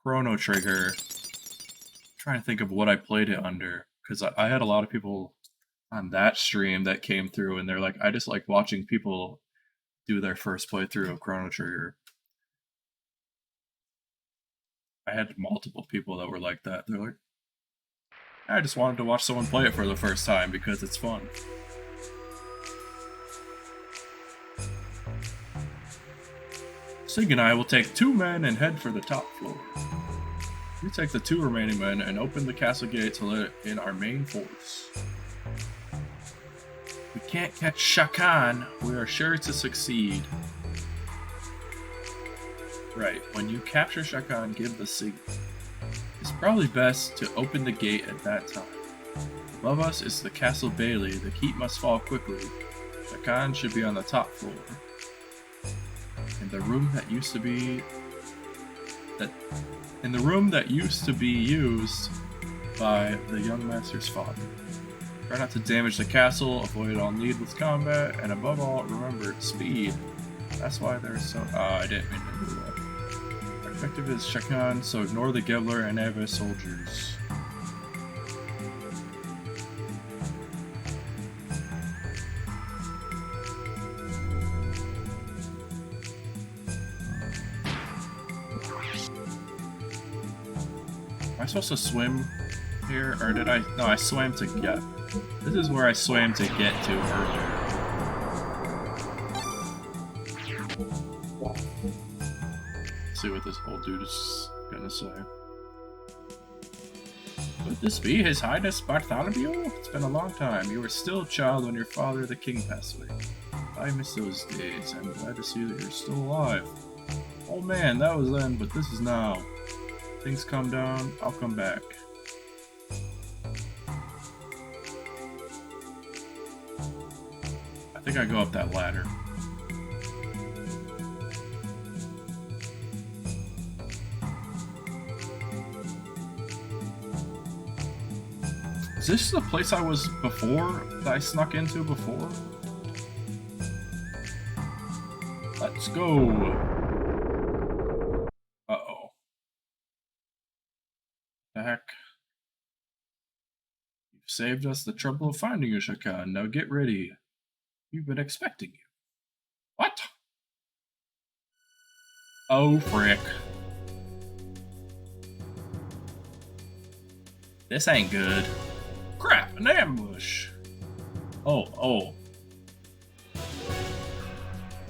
Chrono Trigger, I'm trying to think of what I played it under, because I had a lot of people on that stream that came through and they're like, I just like watching people do their first playthrough of Chrono Trigger. I had multiple people that were like that. They're like, I just wanted to watch someone play it for the first time because it's fun. Sig and I will take 2 men and head for the top floor. We take the 2 remaining men and open the castle gate to let in our main force. We can't catch Shakan, we are sure to succeed. Right, when you capture Shakan, give the signal. It's probably best to open the gate at that time. Above us is the castle bailey, the keep must fall quickly. Shakan should be on the top floor. In the room that used to be used by the young master's father. Try not to damage the castle, avoid all needless combat, and above all, remember speed. That's why there's so. I didn't mean to do that. Our objective is Shakan, so ignore the Gevler and Eva soldiers. Am I supposed to swim here, or did I? No, I swam to get. This is where I swam to get to earlier. Let's see what this old dude is gonna say. Could this be His Highness Bartholomew? It's been a long time. You were still a child when your father, the king, passed away. I miss those days. I'm glad to see that you're still alive. Oh man, that was then, but this is now. Things calm down, I'll come back. I think I go up that ladder. Is this the place I was before, that I snuck into before? Let's go. Uh-oh. The heck? You've saved us the trouble of finding you, Shakan. Now get ready. We've been expecting you. What? Oh, frick. This ain't good. Crap, an ambush. Oh.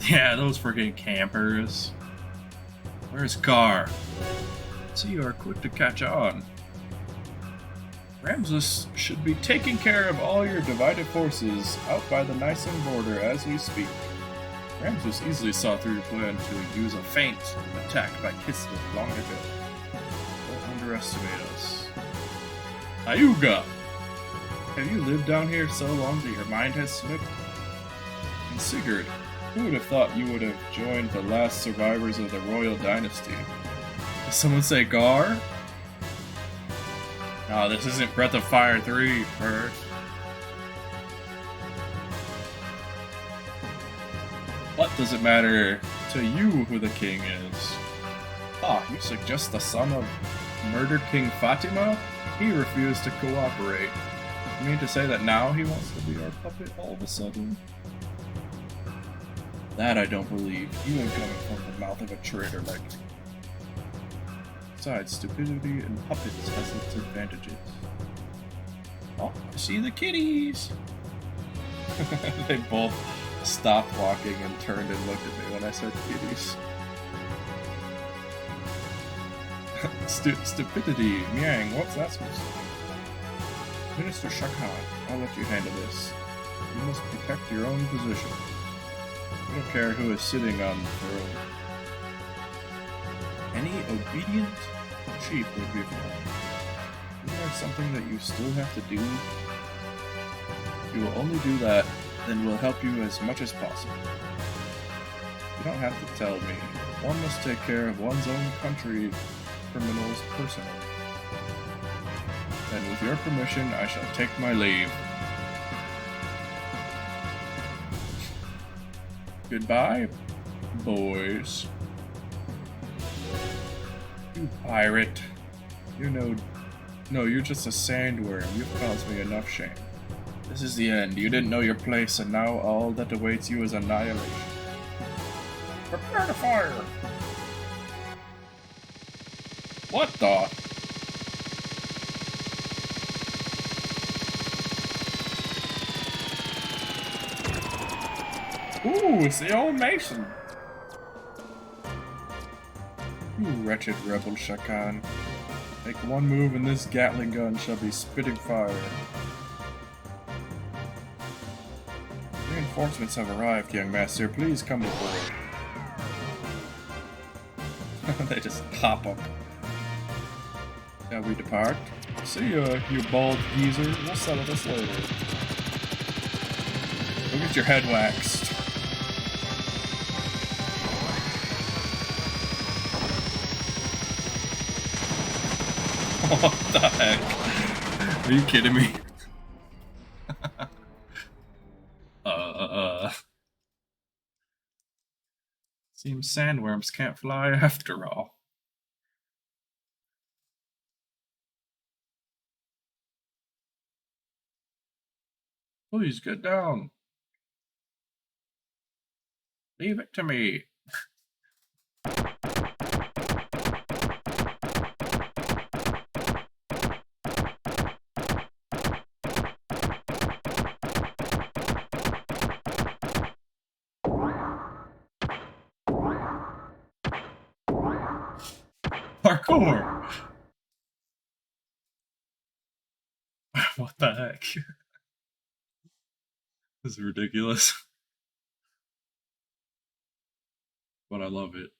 Yeah, those freaking campers. Where's Gar? See, you are quick to catch on. Ramses should be taking care of all your divided forces out by the Nyson border as we speak. Ramses easily saw through your plan to use a feint attack by Kislev long ago. Don't underestimate us. Ayuga! Have you lived down here so long that your mind has slipped? And Sigurd, who would have thought you would have joined the last survivors of the royal dynasty? Did someone say Gar? No, this isn't Breath of Fire 3, Bert. What does it matter to you who the king is? Ah, you suggest the son of murdered King Fatima? He refused to cooperate. You mean to say that now he wants to be our puppet all of a sudden? That I don't believe, even coming from the mouth of a traitor like me. Besides, stupidity and puppets has its advantages. Oh, I see the kitties! They both stopped walking and turned and looked at me when I said kitties. Stupidity, Miang, what's that supposed to mean? Minister Shakan, I'll let you handle this. You must protect your own position. I don't care who is sitting on the throne. Any obedient sheep would be fine. Isn't there something that you still have to do? If you will only do that, then we'll help you as much as possible. You don't have to tell me. One must take care of one's own country criminals personally. And with your permission, I shall take my leave. Goodbye, boys. You pirate. No, you're just a sandworm. You've caused me enough shame. This is the end. You didn't know your place, and now all that awaits you is annihilation. Prepare to fire! What the? Ooh, it's the old Mason! You wretched rebel, Shakan. Make one move and this Gatling gun shall be spitting fire. Reinforcements have arrived, young master. Please come aboard. They just hop up. Shall we depart? See ya, you bald geezer. We'll settle this later. Go get your head waxed. What the heck? Are you kidding me? Seems sandworms can't fly after all. Please get down. Leave it to me. Parkour! the heck? This is ridiculous. But I love it.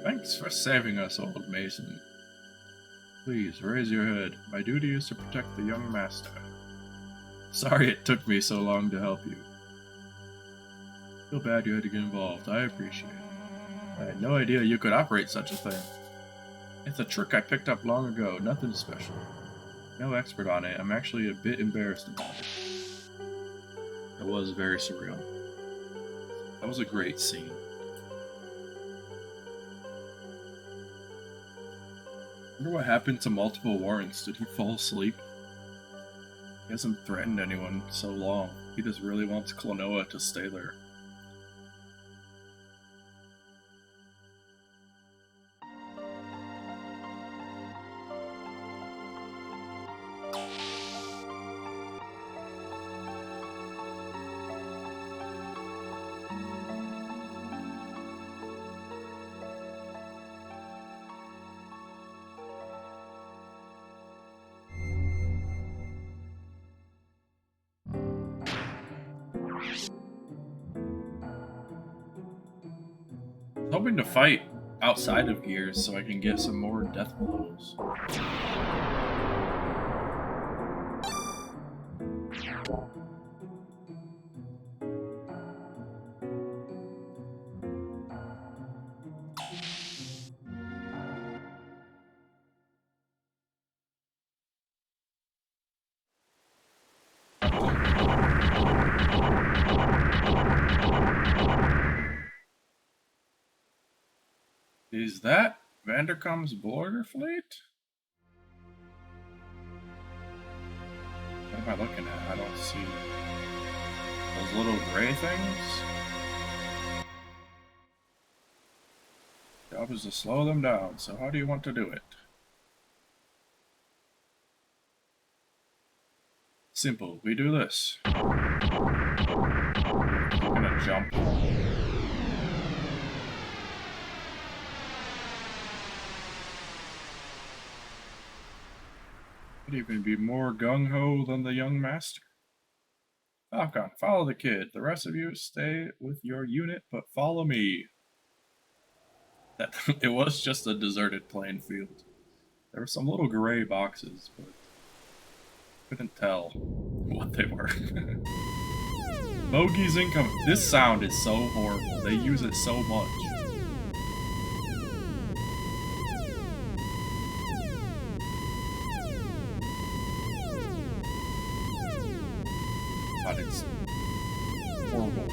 Thanks for saving us, old Mason. Please, raise your head. My duty is to protect the young master. Sorry it took me so long to help you. Feel bad you had to get involved. I appreciate it. I had no idea you could operate such a thing. It's a trick I picked up long ago, nothing special. No expert on it. I'm actually a bit embarrassed about it. It was very surreal. That was a great scene. I wonder what happened to multiple warrants. Did he fall asleep? He hasn't threatened anyone so long. He just really wants Klonoa to stay there. Hoping to fight outside of Gears so I can get some more death blows. Is that Vanderkam's border fleet? What am I looking at? I don't see those little gray things. Job is to slow them down, so how do you want to do it? Simple, we do this. I'm gonna jump. Could even be more gung-ho than the young master. Falcon, follow the kid. The rest of you stay with your unit, but follow me. That it was just a deserted playing field. There were some little gray boxes, but couldn't tell what they were. Bogey's income. This sound is so horrible. They use it so much. But it's horrible.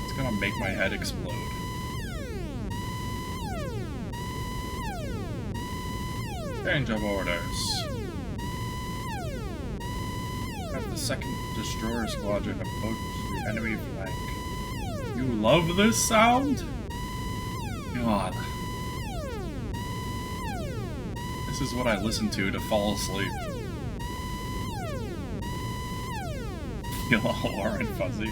It's gonna make my head explode. Change of orders. Have the second destroyer squadron approach the enemy flank. You love this sound? God. This is what I listen to fall asleep. Feel all warm and fuzzy.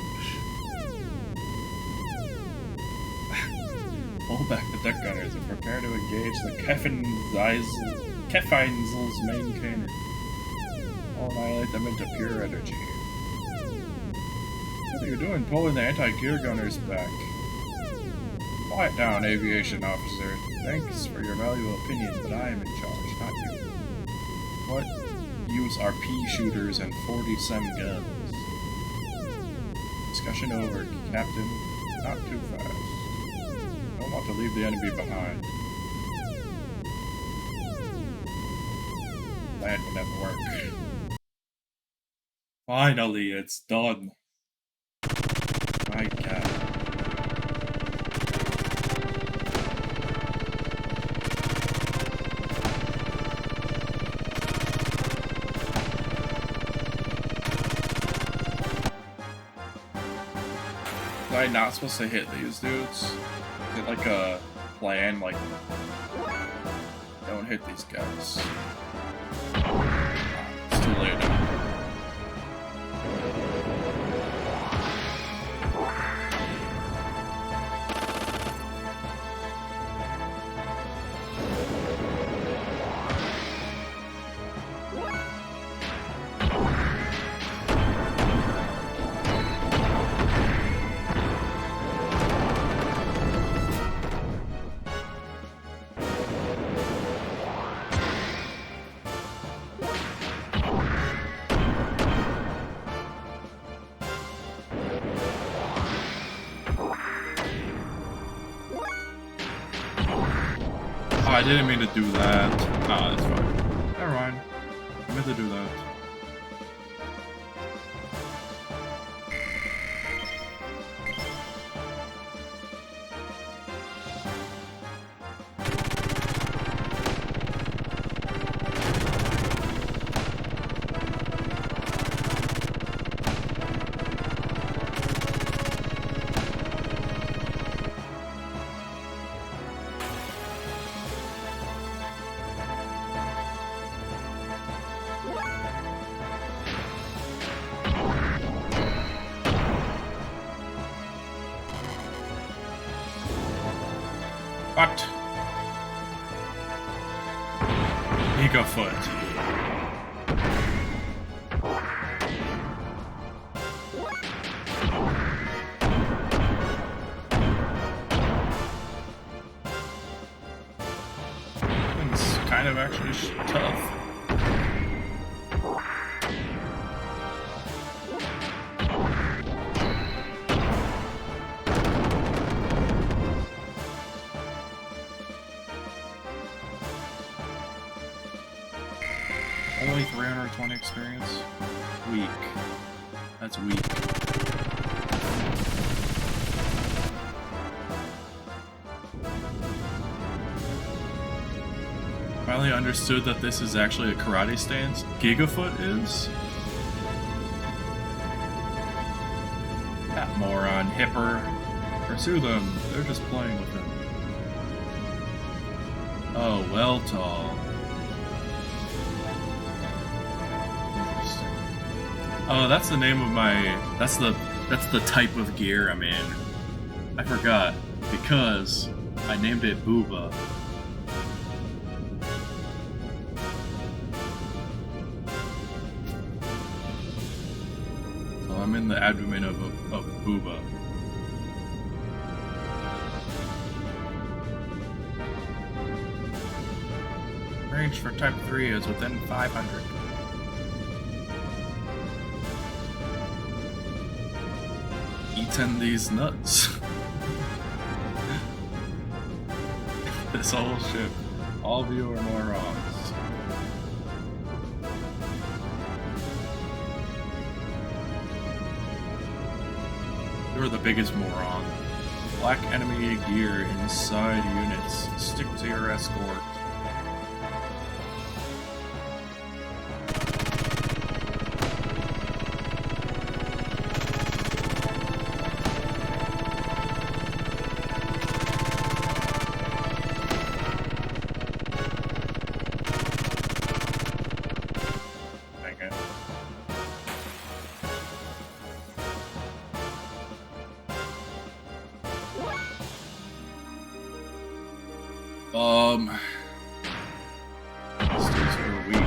Pull back the deck gunners and prepare to engage the Keffinzel's main cannon. I'll annihilate them into pure energy. What are you doing pulling the anti-gear gunners back? Quiet down, aviation officer. Thanks for your valuable opinion, but I am in charge, not you. What use are pea shooters and 40-sem guns? Discussion over, Captain. Not too fast. Don't want to leave the enemy behind. That would never work. Finally, it's done. My God. Am I not supposed to hit these dudes? Is it like a plan, like, don't hit these guys? It's too late. I didn't mean to do that. Ah, that's fine. Never mind. I meant to do that. What? Gigafoot. It's kind of actually tough. Only 320 experience? Weak. That's weak. Finally understood that this is actually a karate stance. Gigafoot is? That moron, Hipper. Pursue them. They're just playing with him. Oh, well, tall. Oh, that's the name of my... That's the type of gear I'm in. I forgot. Because I named it Booba. So I'm in the abdomen of Booba. Range for Type 3 is within 500. Eating these nuts. This whole ship. All of you are morons. You're the biggest moron. Black enemy gear inside units. Stick to your escort. Stays for a week.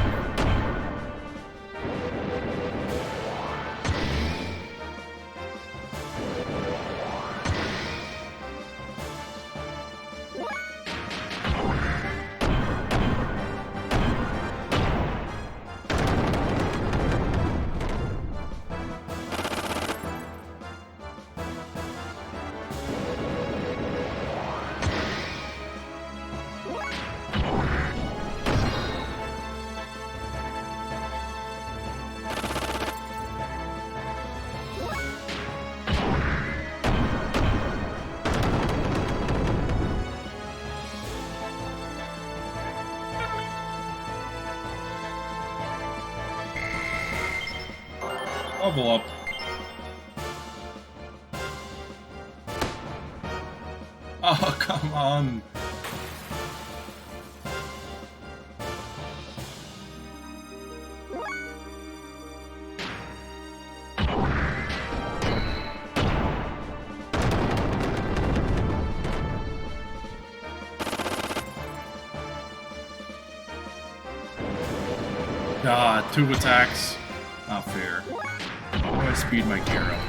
Level up. Oh, come on. God, 2 attacks. Not fair. How do I speed my gear up?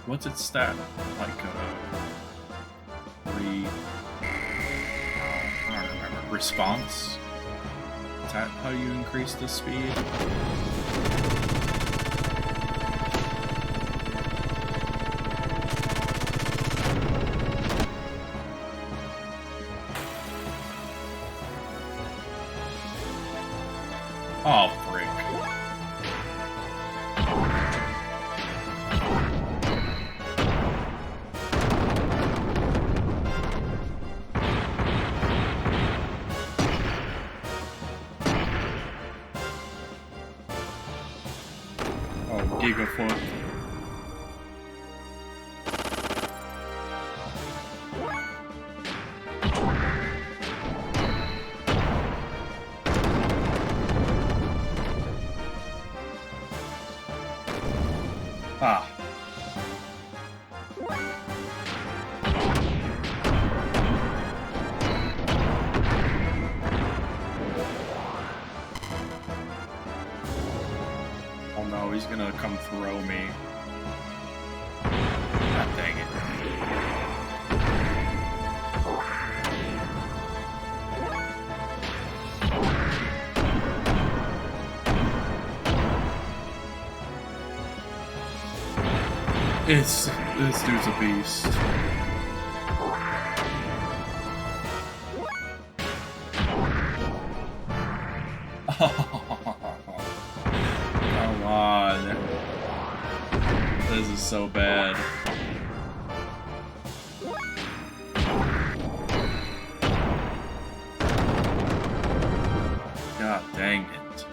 What's its stat? Like, 3... I don't remember. Response? Is that how you increase the speed? Oh, frick. Oh, Gigafoot. Ah. Oh no, he's gonna come throw me. God dang it. This dude's a beast. Come on. This is so bad. God dang it.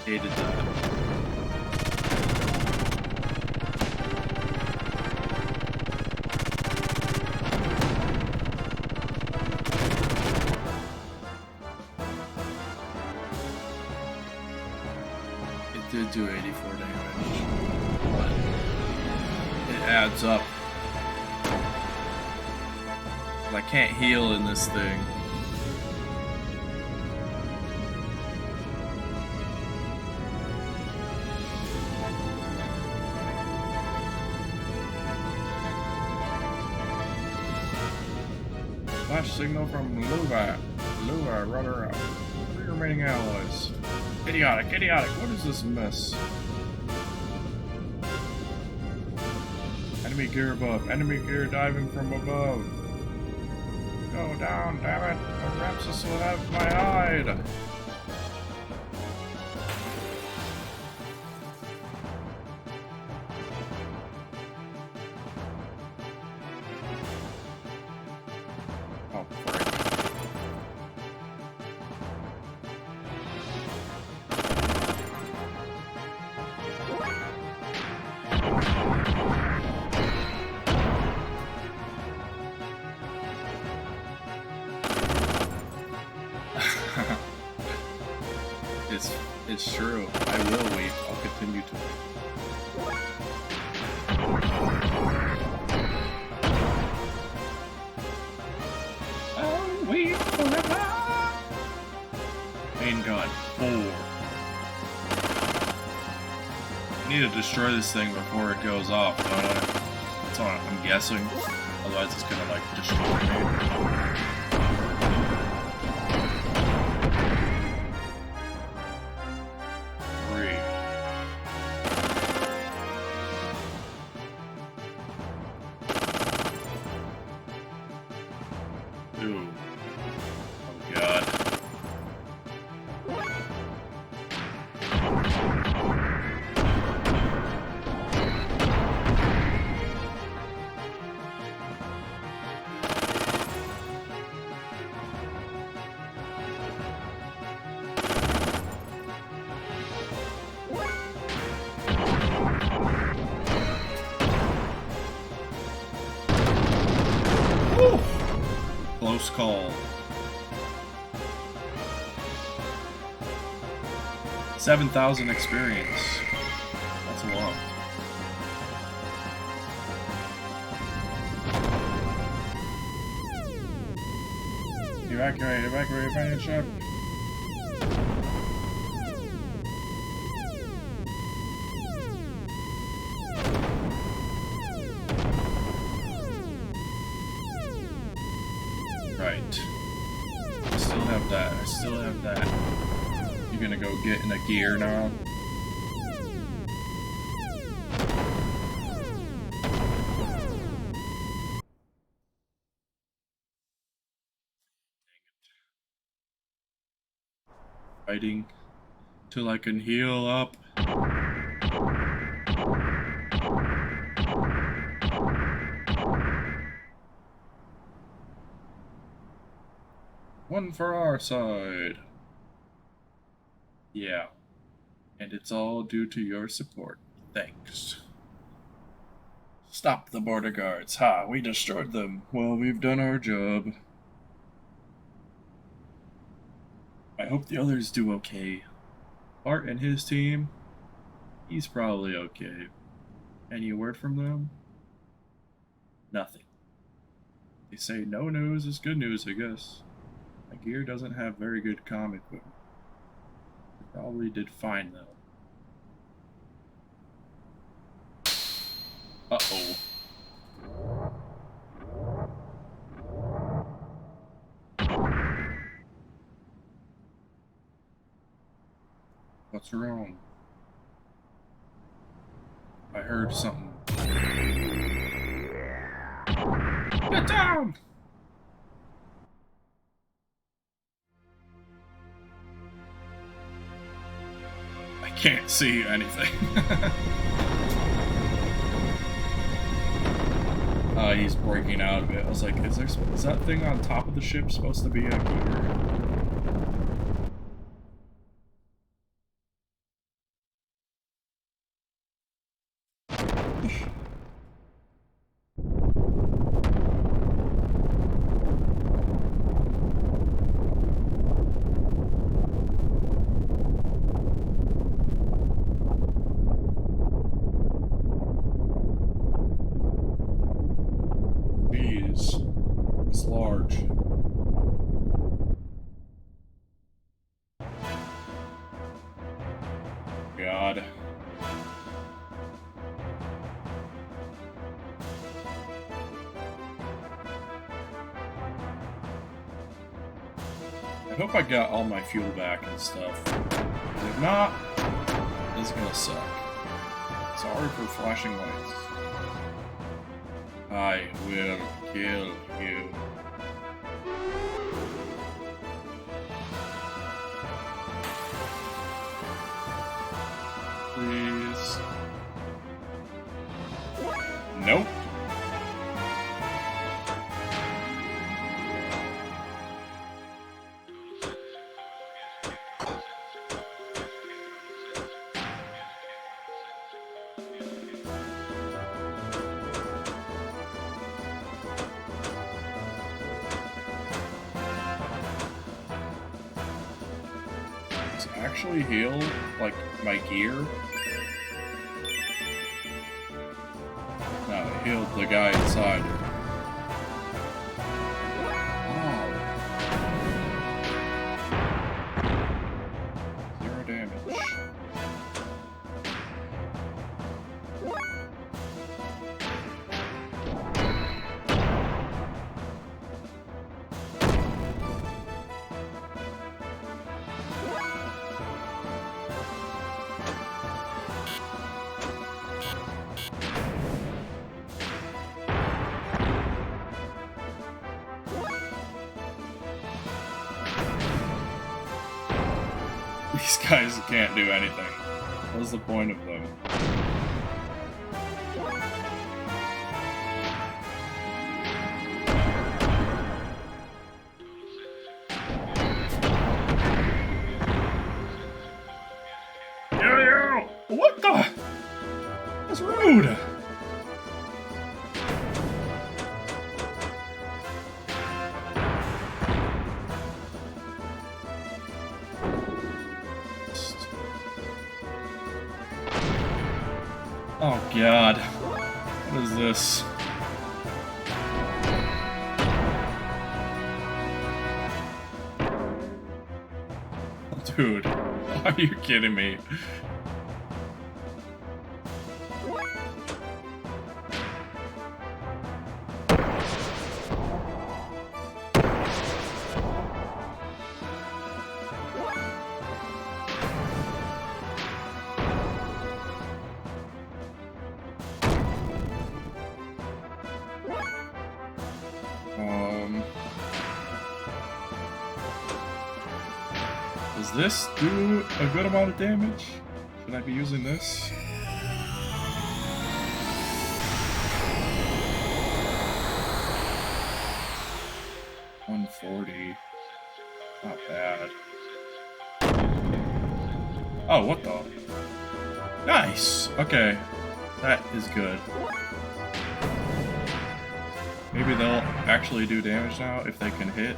Hated that. It did do 84 damage, but it adds up. I can't heal in this thing. Flash signal from Lua, runner up. 3 remaining alloys. Idiotic, what is this mess? Enemy gear above, enemy gear diving from above. Go down, damn it! The Rapsis will have my hide! Oh, frick. It's true. I will wait. I'll continue to wait. I'll wait forever. Main gun 4. I need to destroy this thing before it goes off, don't I? That's what I'm guessing. Otherwise it's gonna like destroy me. Ooh. Oh god. Woo! Close call. 7,000 experience. That's a lot. Evacuate ship. Right. I still have that. You gonna go get in a gear now? Fighting till I can heal up. One for our side. Yeah. And it's all due to your support. Thanks. Stop the border guards. Ha, we destroyed them. Well, we've done our job. I hope the others do okay. Bart and his team, he's probably okay. Any word from them? Nothing. They say no news is good news, I guess. My gear doesn't have very good comm equipment. They probably did fine, though. Uh-oh. What's wrong? I heard something. Get down! I can't see anything. He's breaking out of it. I was like, is that thing on top of the ship supposed to be a gear? It's large. God. I hope I got all my fuel back and stuff. If not, this is gonna suck. Sorry for flashing lights. I will kill you. Please. Nope. Actually heal, like, my gear? No, it healed the guy inside. Oh. 0 damage. These guys can't do anything. What's the point of them? Yo! What the? That's rude! Oh god. What is this? Dude, are you kidding me? Is Does this do a good amount of damage? Should I be using this? $140. Not bad. Oh, what the? Nice! Okay. That is good. Maybe they'll actually do damage now if they can hit.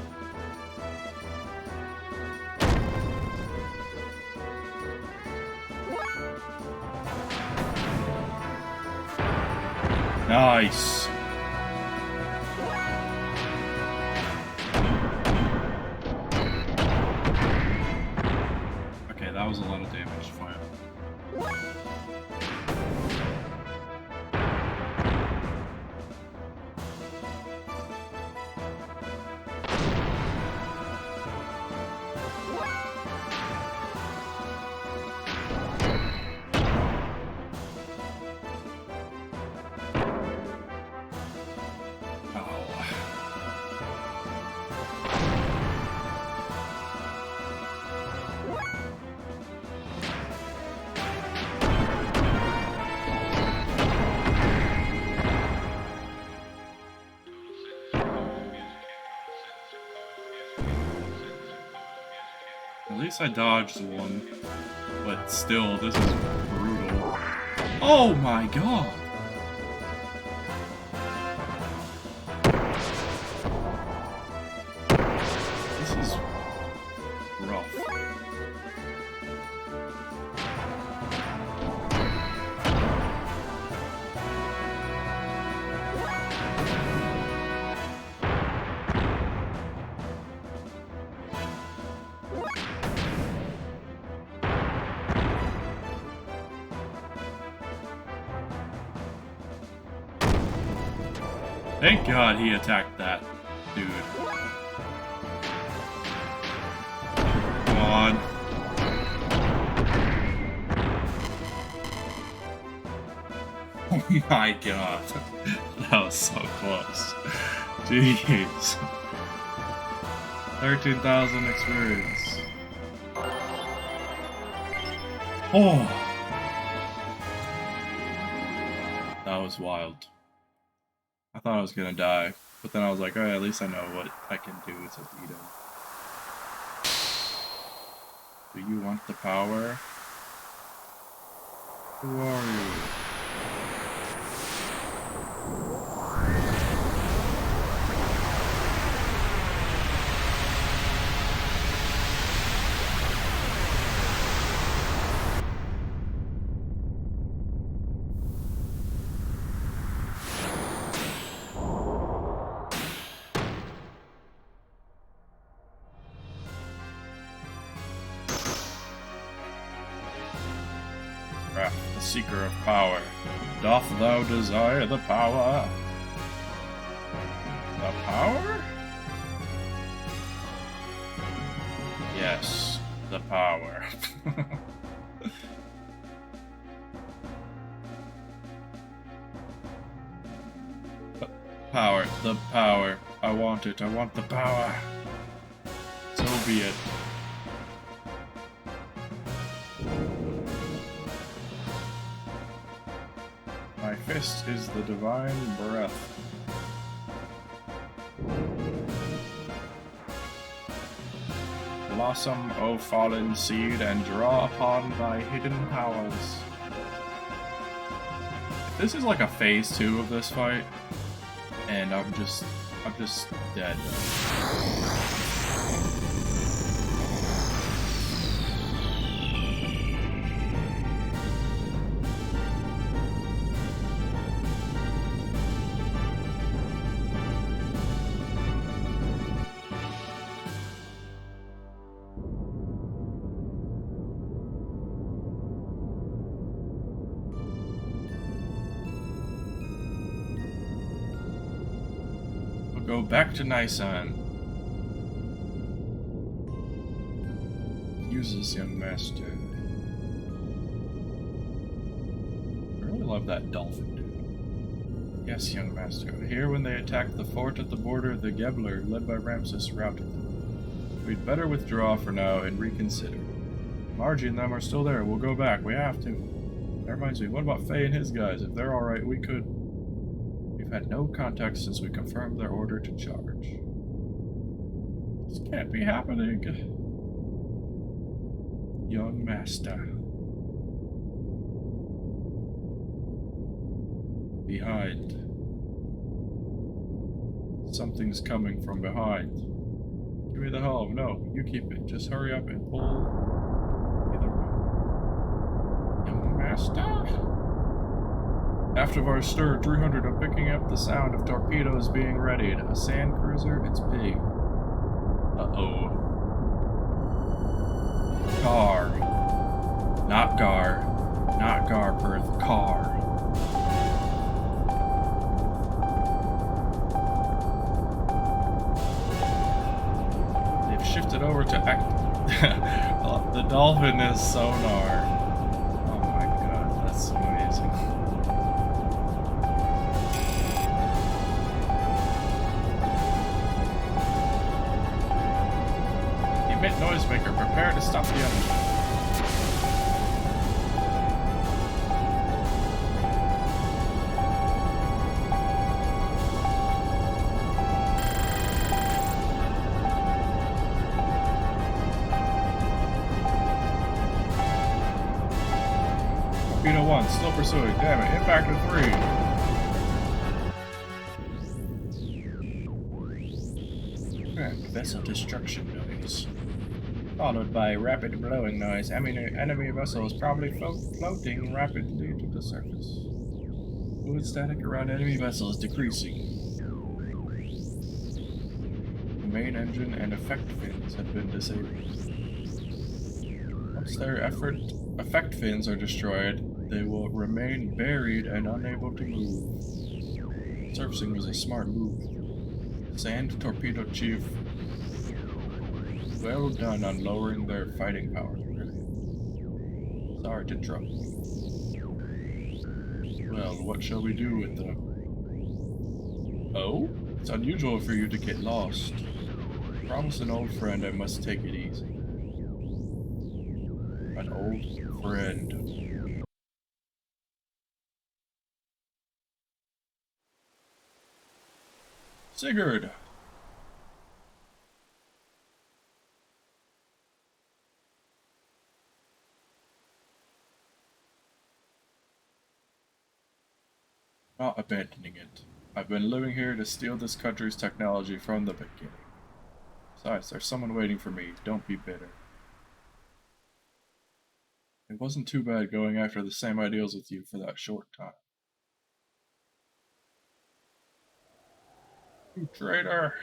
Nice! Okay, that was a lot of damage. Fine. At least I dodged one, but still, this is brutal. Oh my god! This is rough. Thank God he attacked that dude. Come on. Oh my god. That was so close. Jeez. 13,000 experience. Oh. That was wild. I thought I was gonna die, but then I was like, alright, at least I know what I can do to beat him. Do you want the power? Who are you? The seeker of power. Doth thou desire the power? The power? Yes, the power. Power, the power. I want it, I want the power. So be it. My fist is the divine breath. Blossom, O fallen seed, and draw upon thy hidden powers. This is like a phase 2 of this fight, and I'm just dead. Go back to Nisan. Use this, young master. I really love that dolphin dude. Yes, young master. Here when they attacked the fort at the border, the Gebler, led by Ramses, routed them. We'd better withdraw for now and reconsider. Margie and them are still there. We'll go back. We have to. That reminds me, what about Faye and his guys? If they're alright, we could... We've had no contact since we confirmed their order to charge. This can't be happening. Young Master. Behind. Something's coming from behind. Give me the helm. No, you keep it. Just hurry up and pull either way. Young Master? After our stir, 300 are picking up the sound of torpedoes being readied. A sand cruiser? It's big. Uh-oh. Gar. Not Gar. Not Garperth. Car. They've shifted over to the dolphin is sonar. Oh my god, that's so amazing. Emit noisemaker, prepare to stop the enemy. Torpedo 1, still pursuing. Damn it, impact of 3. Vessel destruction noise. Followed by a rapid blowing noise. Enemy vessel is probably floating rapidly to the surface. Fluid static around enemy vessel is decreasing. The main engine and effect fins have been disabled. Once their effect fins are destroyed, they will remain buried and unable to move. Surfacing was a smart move. Sand Torpedo Chief. Well done on lowering their fighting power. Sorry to trouble you. Well, what shall we do with them? Oh? It's unusual for you to get lost. Promise an old friend I must take it easy. An old friend. Sigurd! Not abandoning it. I've been living here to steal this country's technology from the beginning. Besides, there's someone waiting for me. Don't be bitter. It wasn't too bad going after the same ideals with you for that short time. You traitor!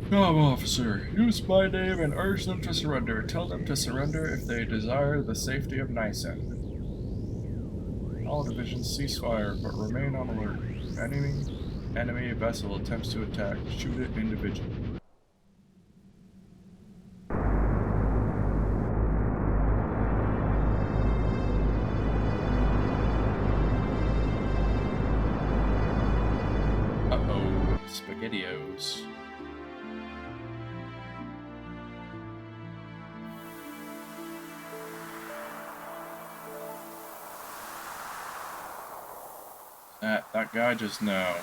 Come, officer. Use my name and urge them to surrender. Tell them to surrender if they desire the safety of Nysen. All divisions cease fire, but remain on alert. Enemy vessel attempts to attack. Shoot it individually. Uh-oh, SpaghettiOs. That guy just now.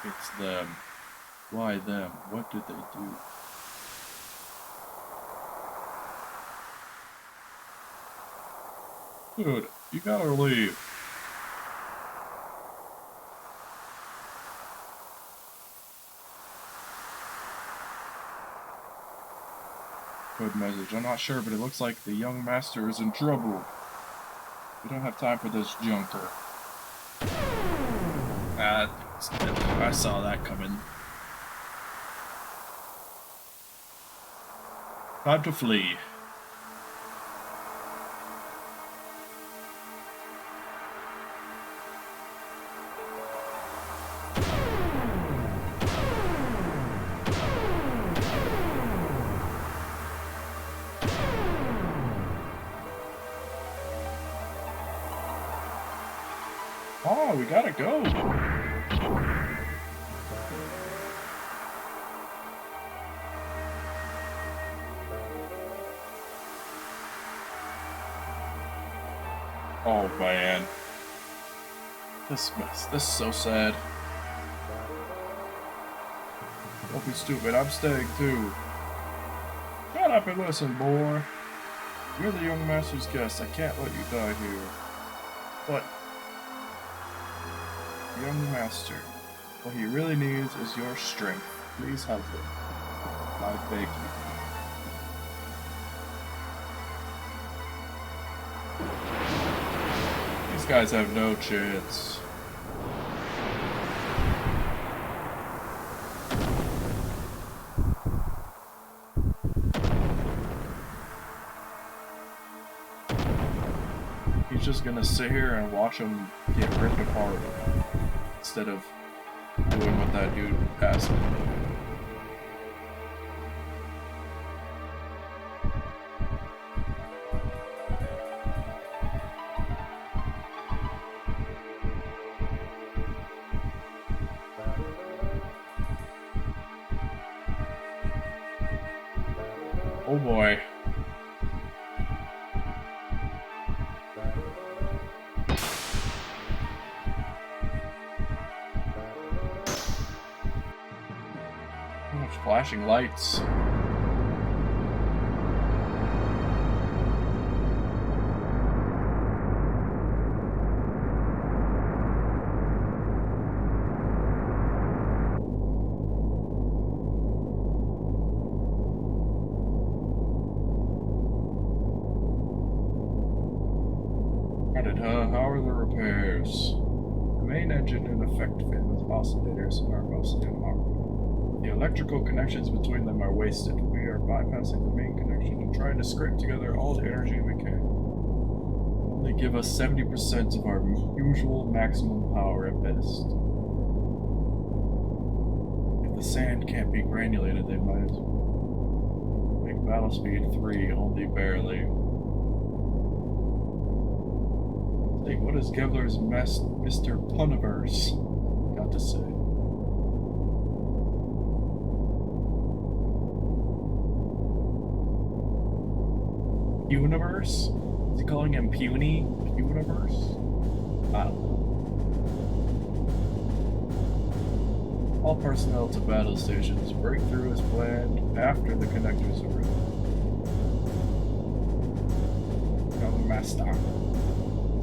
It's them. Why them? What did they do? Dude, you gotta leave. Good message. I'm not sure, but it looks like the young master is in trouble. We don't have time for this junker. I saw that coming. Time to flee. on, we gotta go. Oh man. This is so sad. Don't be stupid, I'm staying too. Shut up and listen, boy. You're the young master's guest, I can't let you die here. But, young master, what he really needs is your strength. Please help him. I beg you. These guys have no chance. He's just gonna sit here and watch him get ripped apart instead of doing what that dude asked him to do. Oh boy. So much flashing lights. How are the repairs? The main engine and effect fin with oscillators are mostly in harmony. The electrical connections between them are wasted. We are bypassing the main connection and trying to scrape together all the energy we can. Only give us 70% of our usual maximum power at best. If the sand can't be granulated, they might make battle speed 3 only barely. What is Gevler's Mr. Puniverse got to say? Universe? Is he calling him Puny? Universe? I don't know. All personnel to battle stations. Breakthrough is planned after the connectors are ready. Young Master.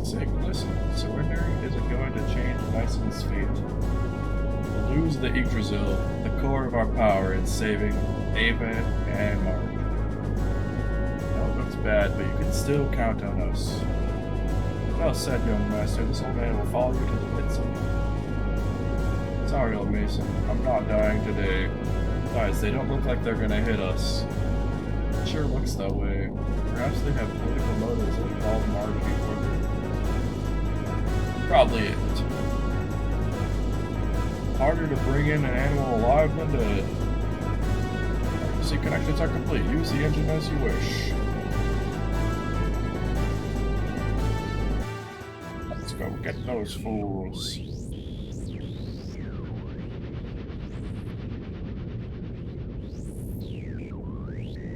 Sig, listen, surrendering isn't going to change Bison's fate. We'll lose the Yggdrasil, the core of our power in saving Ava and Mark. No, it looks bad, but you can still count on us. Well said, young master. This old man will follow you to the pits someday. Sorry, old Mason. I'm not dying today. Besides, they don't look like they're gonna hit us. It sure looks that way. Perhaps they have political motives that involve Mark before they... Probably it. Harder to bring in an animal alive than dead. See, connections are complete. Use the engine as you wish. Let's go get those fools.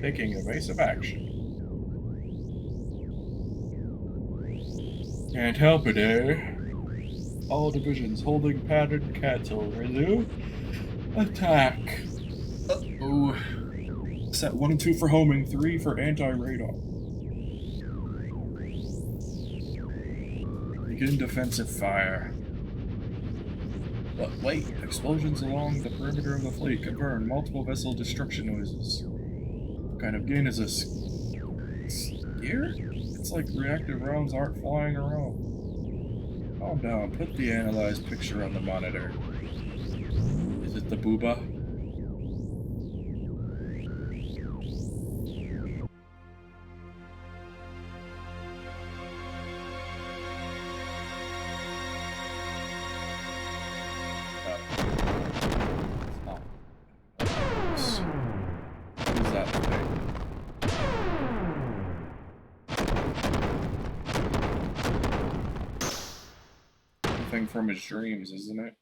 Taking evasive action. Can't help it, eh? All divisions holding pattern cancel. Renew attack. Uh-oh. Set 1 and 2 for homing, 3 for anti-radar. Begin defensive fire. But wait, explosions along the perimeter of the fleet confirm multiple vessel destruction noises. What kind of gain is this? Gear? It's like reactive rounds aren't flying around. Calm down, put the analyzed picture on the monitor. Is it the booba? something from his dreams, isn't it?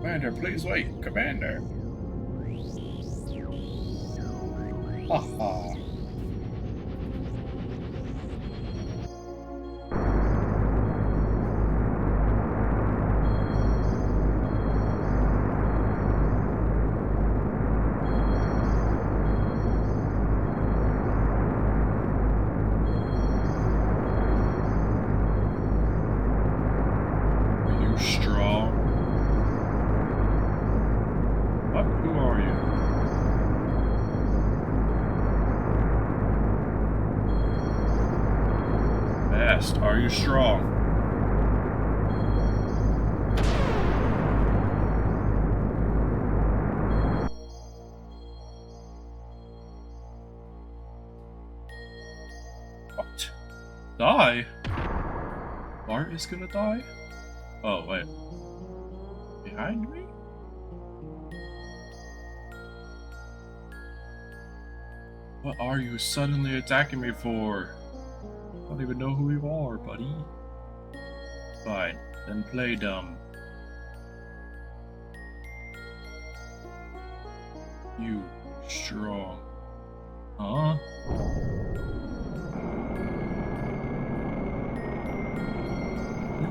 Commander, please wait. Commander. Haha. Are you strong? What? Who are you? Best, are you strong? What? Die? Bart is gonna die? Oh, wait. Behind me? What are you suddenly attacking me for? I don't even know who you are, buddy. Fine, then play dumb. You strong. Huh?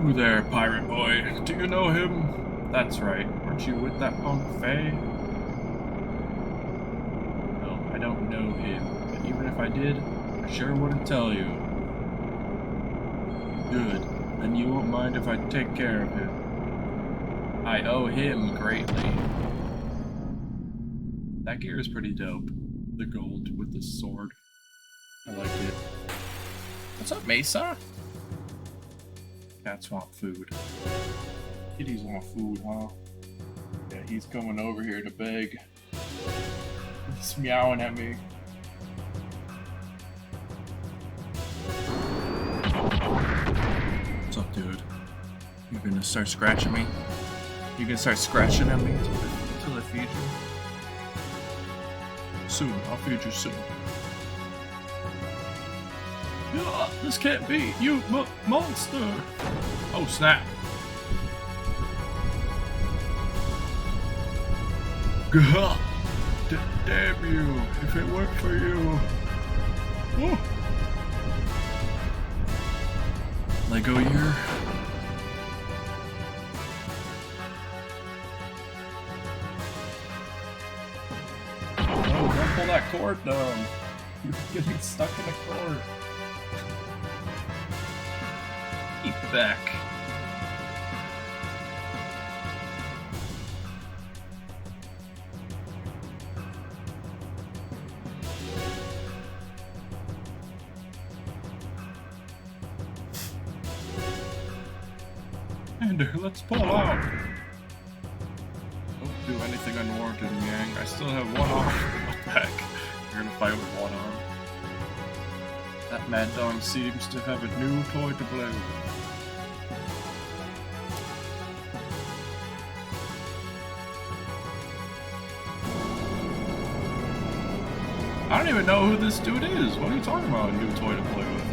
You there, pirate boy. Do you know him? That's right. Aren't you with that punk Faye? No, I don't know him. But even if I did, I sure wouldn't tell you. Good. Then you won't mind if I take care of him. I owe him greatly. That gear is pretty dope. The gold with the sword. I like it. What's up, Mesa? Cats want food. Kitties want food, huh? Yeah, he's coming over here to beg. He's meowing at me. What's up, dude? You gonna start scratching me? You gonna start scratching at me until I feed you? Soon, I'll feed you soon. This can't be! You monster! Oh, snap. Gah! Damn you! If it weren't for you! Oh. Lego year? Oh, don't pull that cord down! You're getting stuck in a cord. Keep back. Commander, let's pull out. Don't do anything unwarranted, Yang. I still have one arm. What the heck? You're gonna fight with one arm. That mad dog seems to have a new toy to play with. I don't even know who this dude is. What are you talking about? A new toy to play with?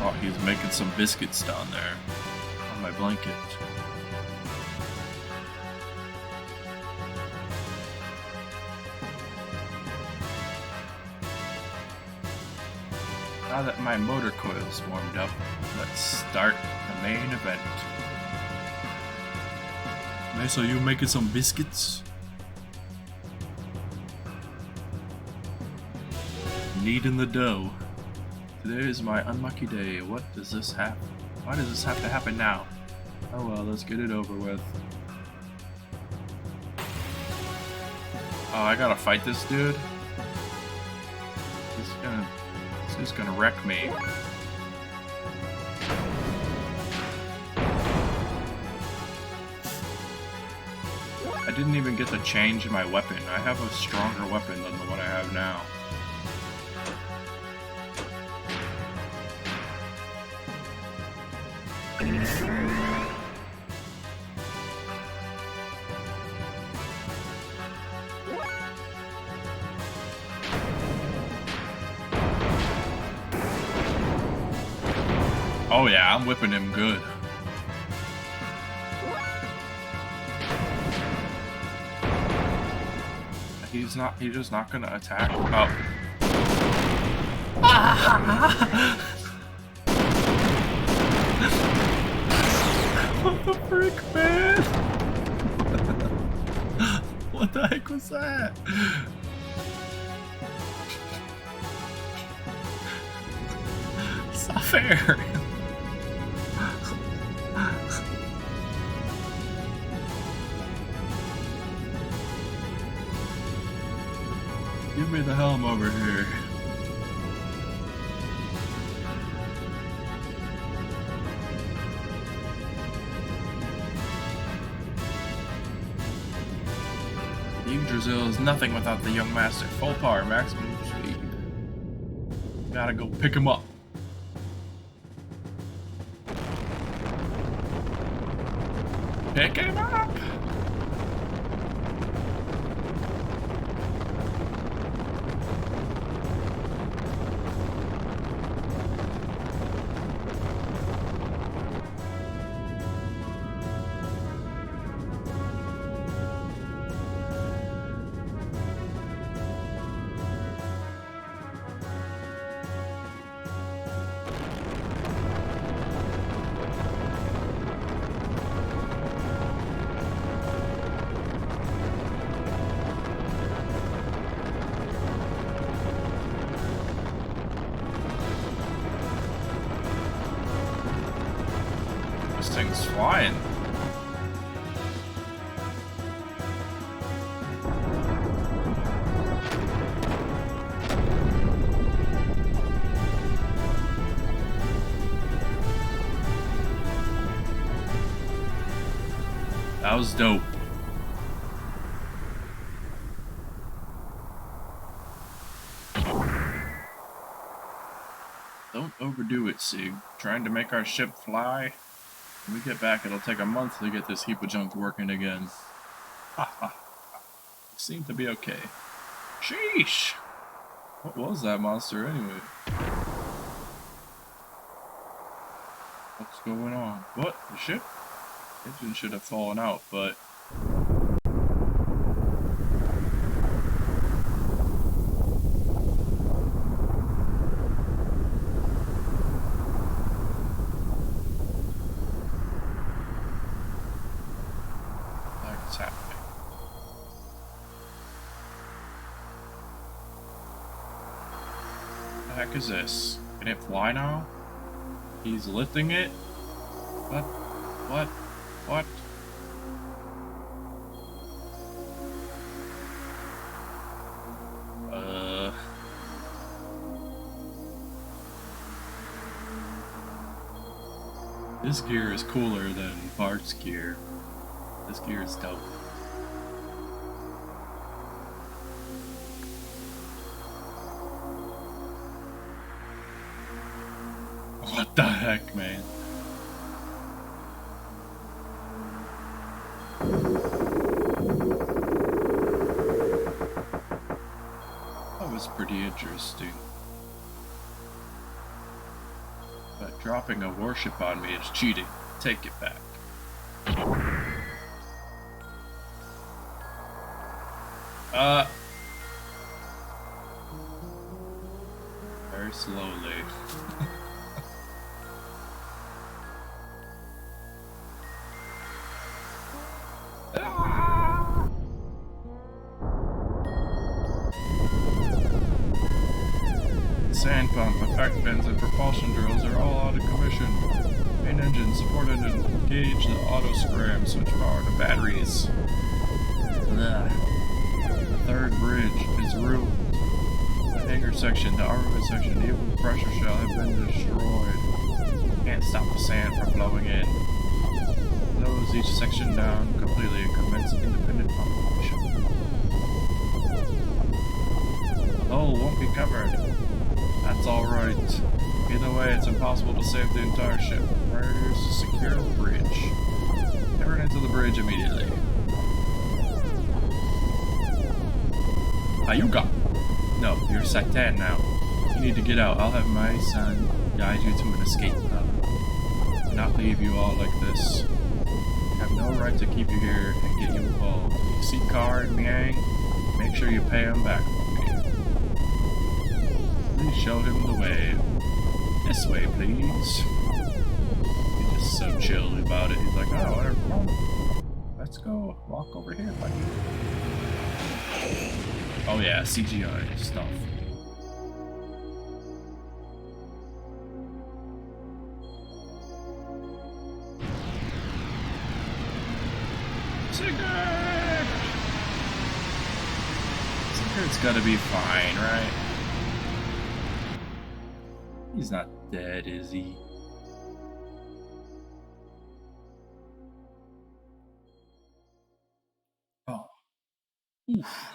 Oh, he's making some biscuits down there on my blanket. Now that my motor coil's warmed up, let's start the main event. Mesa, you making some biscuits? Kneading the dough. Today is my unlucky day. What does this have? Why does this have to happen now? Oh well, let's get it over with. Oh, I gotta fight this dude? He's gonna wreck me. I didn't even get to change my weapon. I have a stronger weapon than the one I have now. Oh yeah, I'm whipping him good. He's just not gonna attack. Oh. What the frick, man? What the heck was that? It's not fair. Give me the helm over here. Yggdrasil is nothing without the young master. Full power, maximum speed. Gotta go pick him up. Pick him up! This thing's flying. That was dope. Don't overdo it, Sig. Trying to make our ship fly. When we get back, it'll take a month to get this heap of junk working again. Ha ha. Seemed to be okay. Sheesh! What was that monster anyway? What's going on? What? The ship? Engine should have fallen out, but... What's happening? What the heck is this? Can it fly now? He's lifting it? What? What? What? This gear is cooler than Bart's gear. This gear is dope. What the heck, man? That was pretty interesting. But dropping a warship on me is cheating. Take it back. Very slowly. Sand pump, effect fins, and propulsion drills are all out of commission. Main engine supported to engage the auto scram, switch power to batteries. Ugh. The third bridge is ruined. The hangar section, the armament section, even the pressure shell have been destroyed. Can't stop the sand from flowing in. Close each section down completely and commence independent operation. The hull won't be covered. That's alright. Either way, it's impossible to save the entire ship. Priority is to secure the bridge. Turn into the bridge immediately. Ayuga! No, you're Satan now. You need to get out. I'll have my son guide you to an escape hub. I cannot leave you all like this. I have no right to keep you here and get you involved. If you see Car and Miang, make sure you pay him back for me. Please show him the way. This way, please. He's just so chill about it. He's like, oh, whatever. Let's go walk over here, buddy. Oh yeah, CGI stuff. Sigurd's gotta be fine, right? He's not dead, is he? Oh. Oof.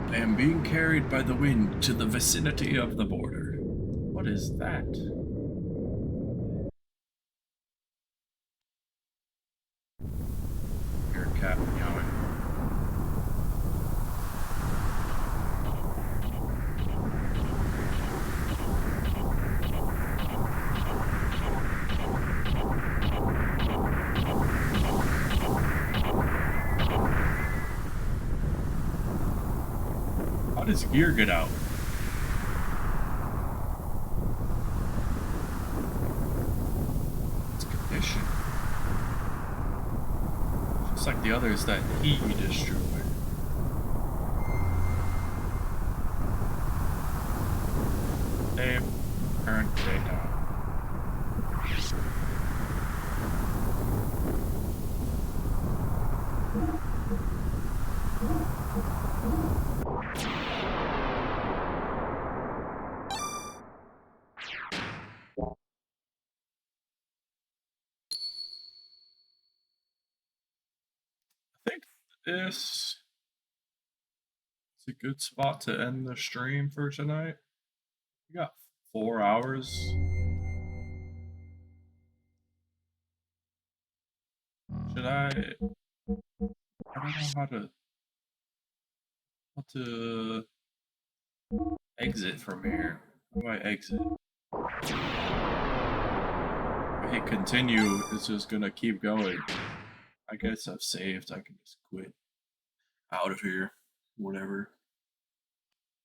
I am being carried by the wind to the vicinity of the border. What is that? Your cat meowing. How does gear get out? It's condition. Just like the others that he destroyed. Save current data. I think this is a good spot to end the stream for tonight. We got 4 hours. Should I don't know how to exit from here. How do I exit? If I hit continue, it's just gonna keep going. I guess I've saved. I can just quit out of here. Whatever.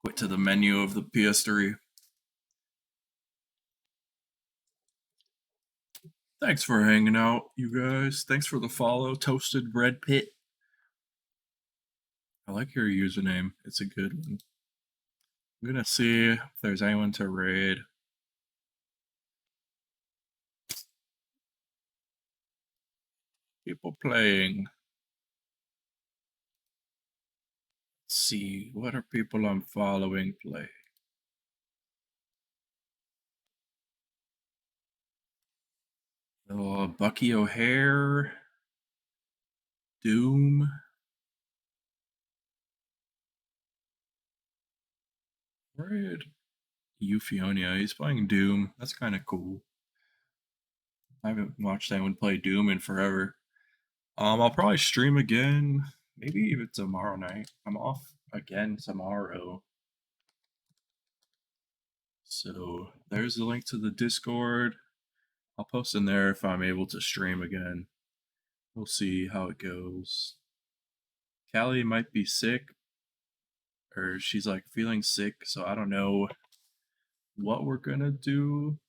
Quit to the menu of the PS3. Thanks for hanging out, you guys. Thanks for the follow, Toasted Bread Pit. I like your username. It's a good one. I'm gonna see if there's anyone to raid. People playing. Let's see, what are people I'm following play? Oh, Bucky O'Hare. Doom. Right. Euphonia. He's playing Doom. That's kind of cool. I haven't watched anyone play Doom in forever. I'll probably stream again. Maybe even tomorrow night. I'm off again tomorrow. So there's the link to the Discord. I'll post in there if I'm able to stream again. We'll see how it goes. Callie might be sick, or she's like feeling sick, so I don't know what we're gonna do.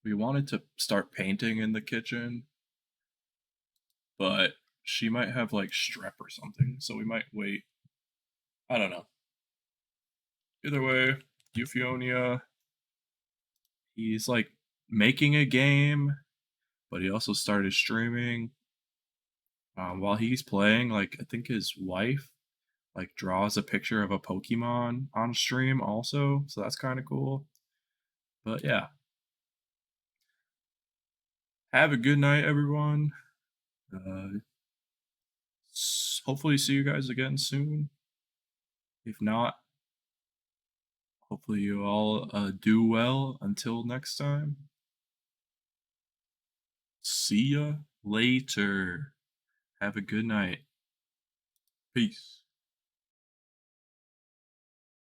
We wanted to start painting in the kitchen, but she might have like strep or something, so we might wait. I don't know. Either way, Euphonia, he's like making a game, but he also started streaming. while he's playing, like I think his wife like draws a picture of a Pokemon on stream also, so that's kind of cool. But yeah, have a good night, everyone. Hopefully, see you guys again soon. If not, hopefully you all do well until next time. See ya later. Have a good night. Peace.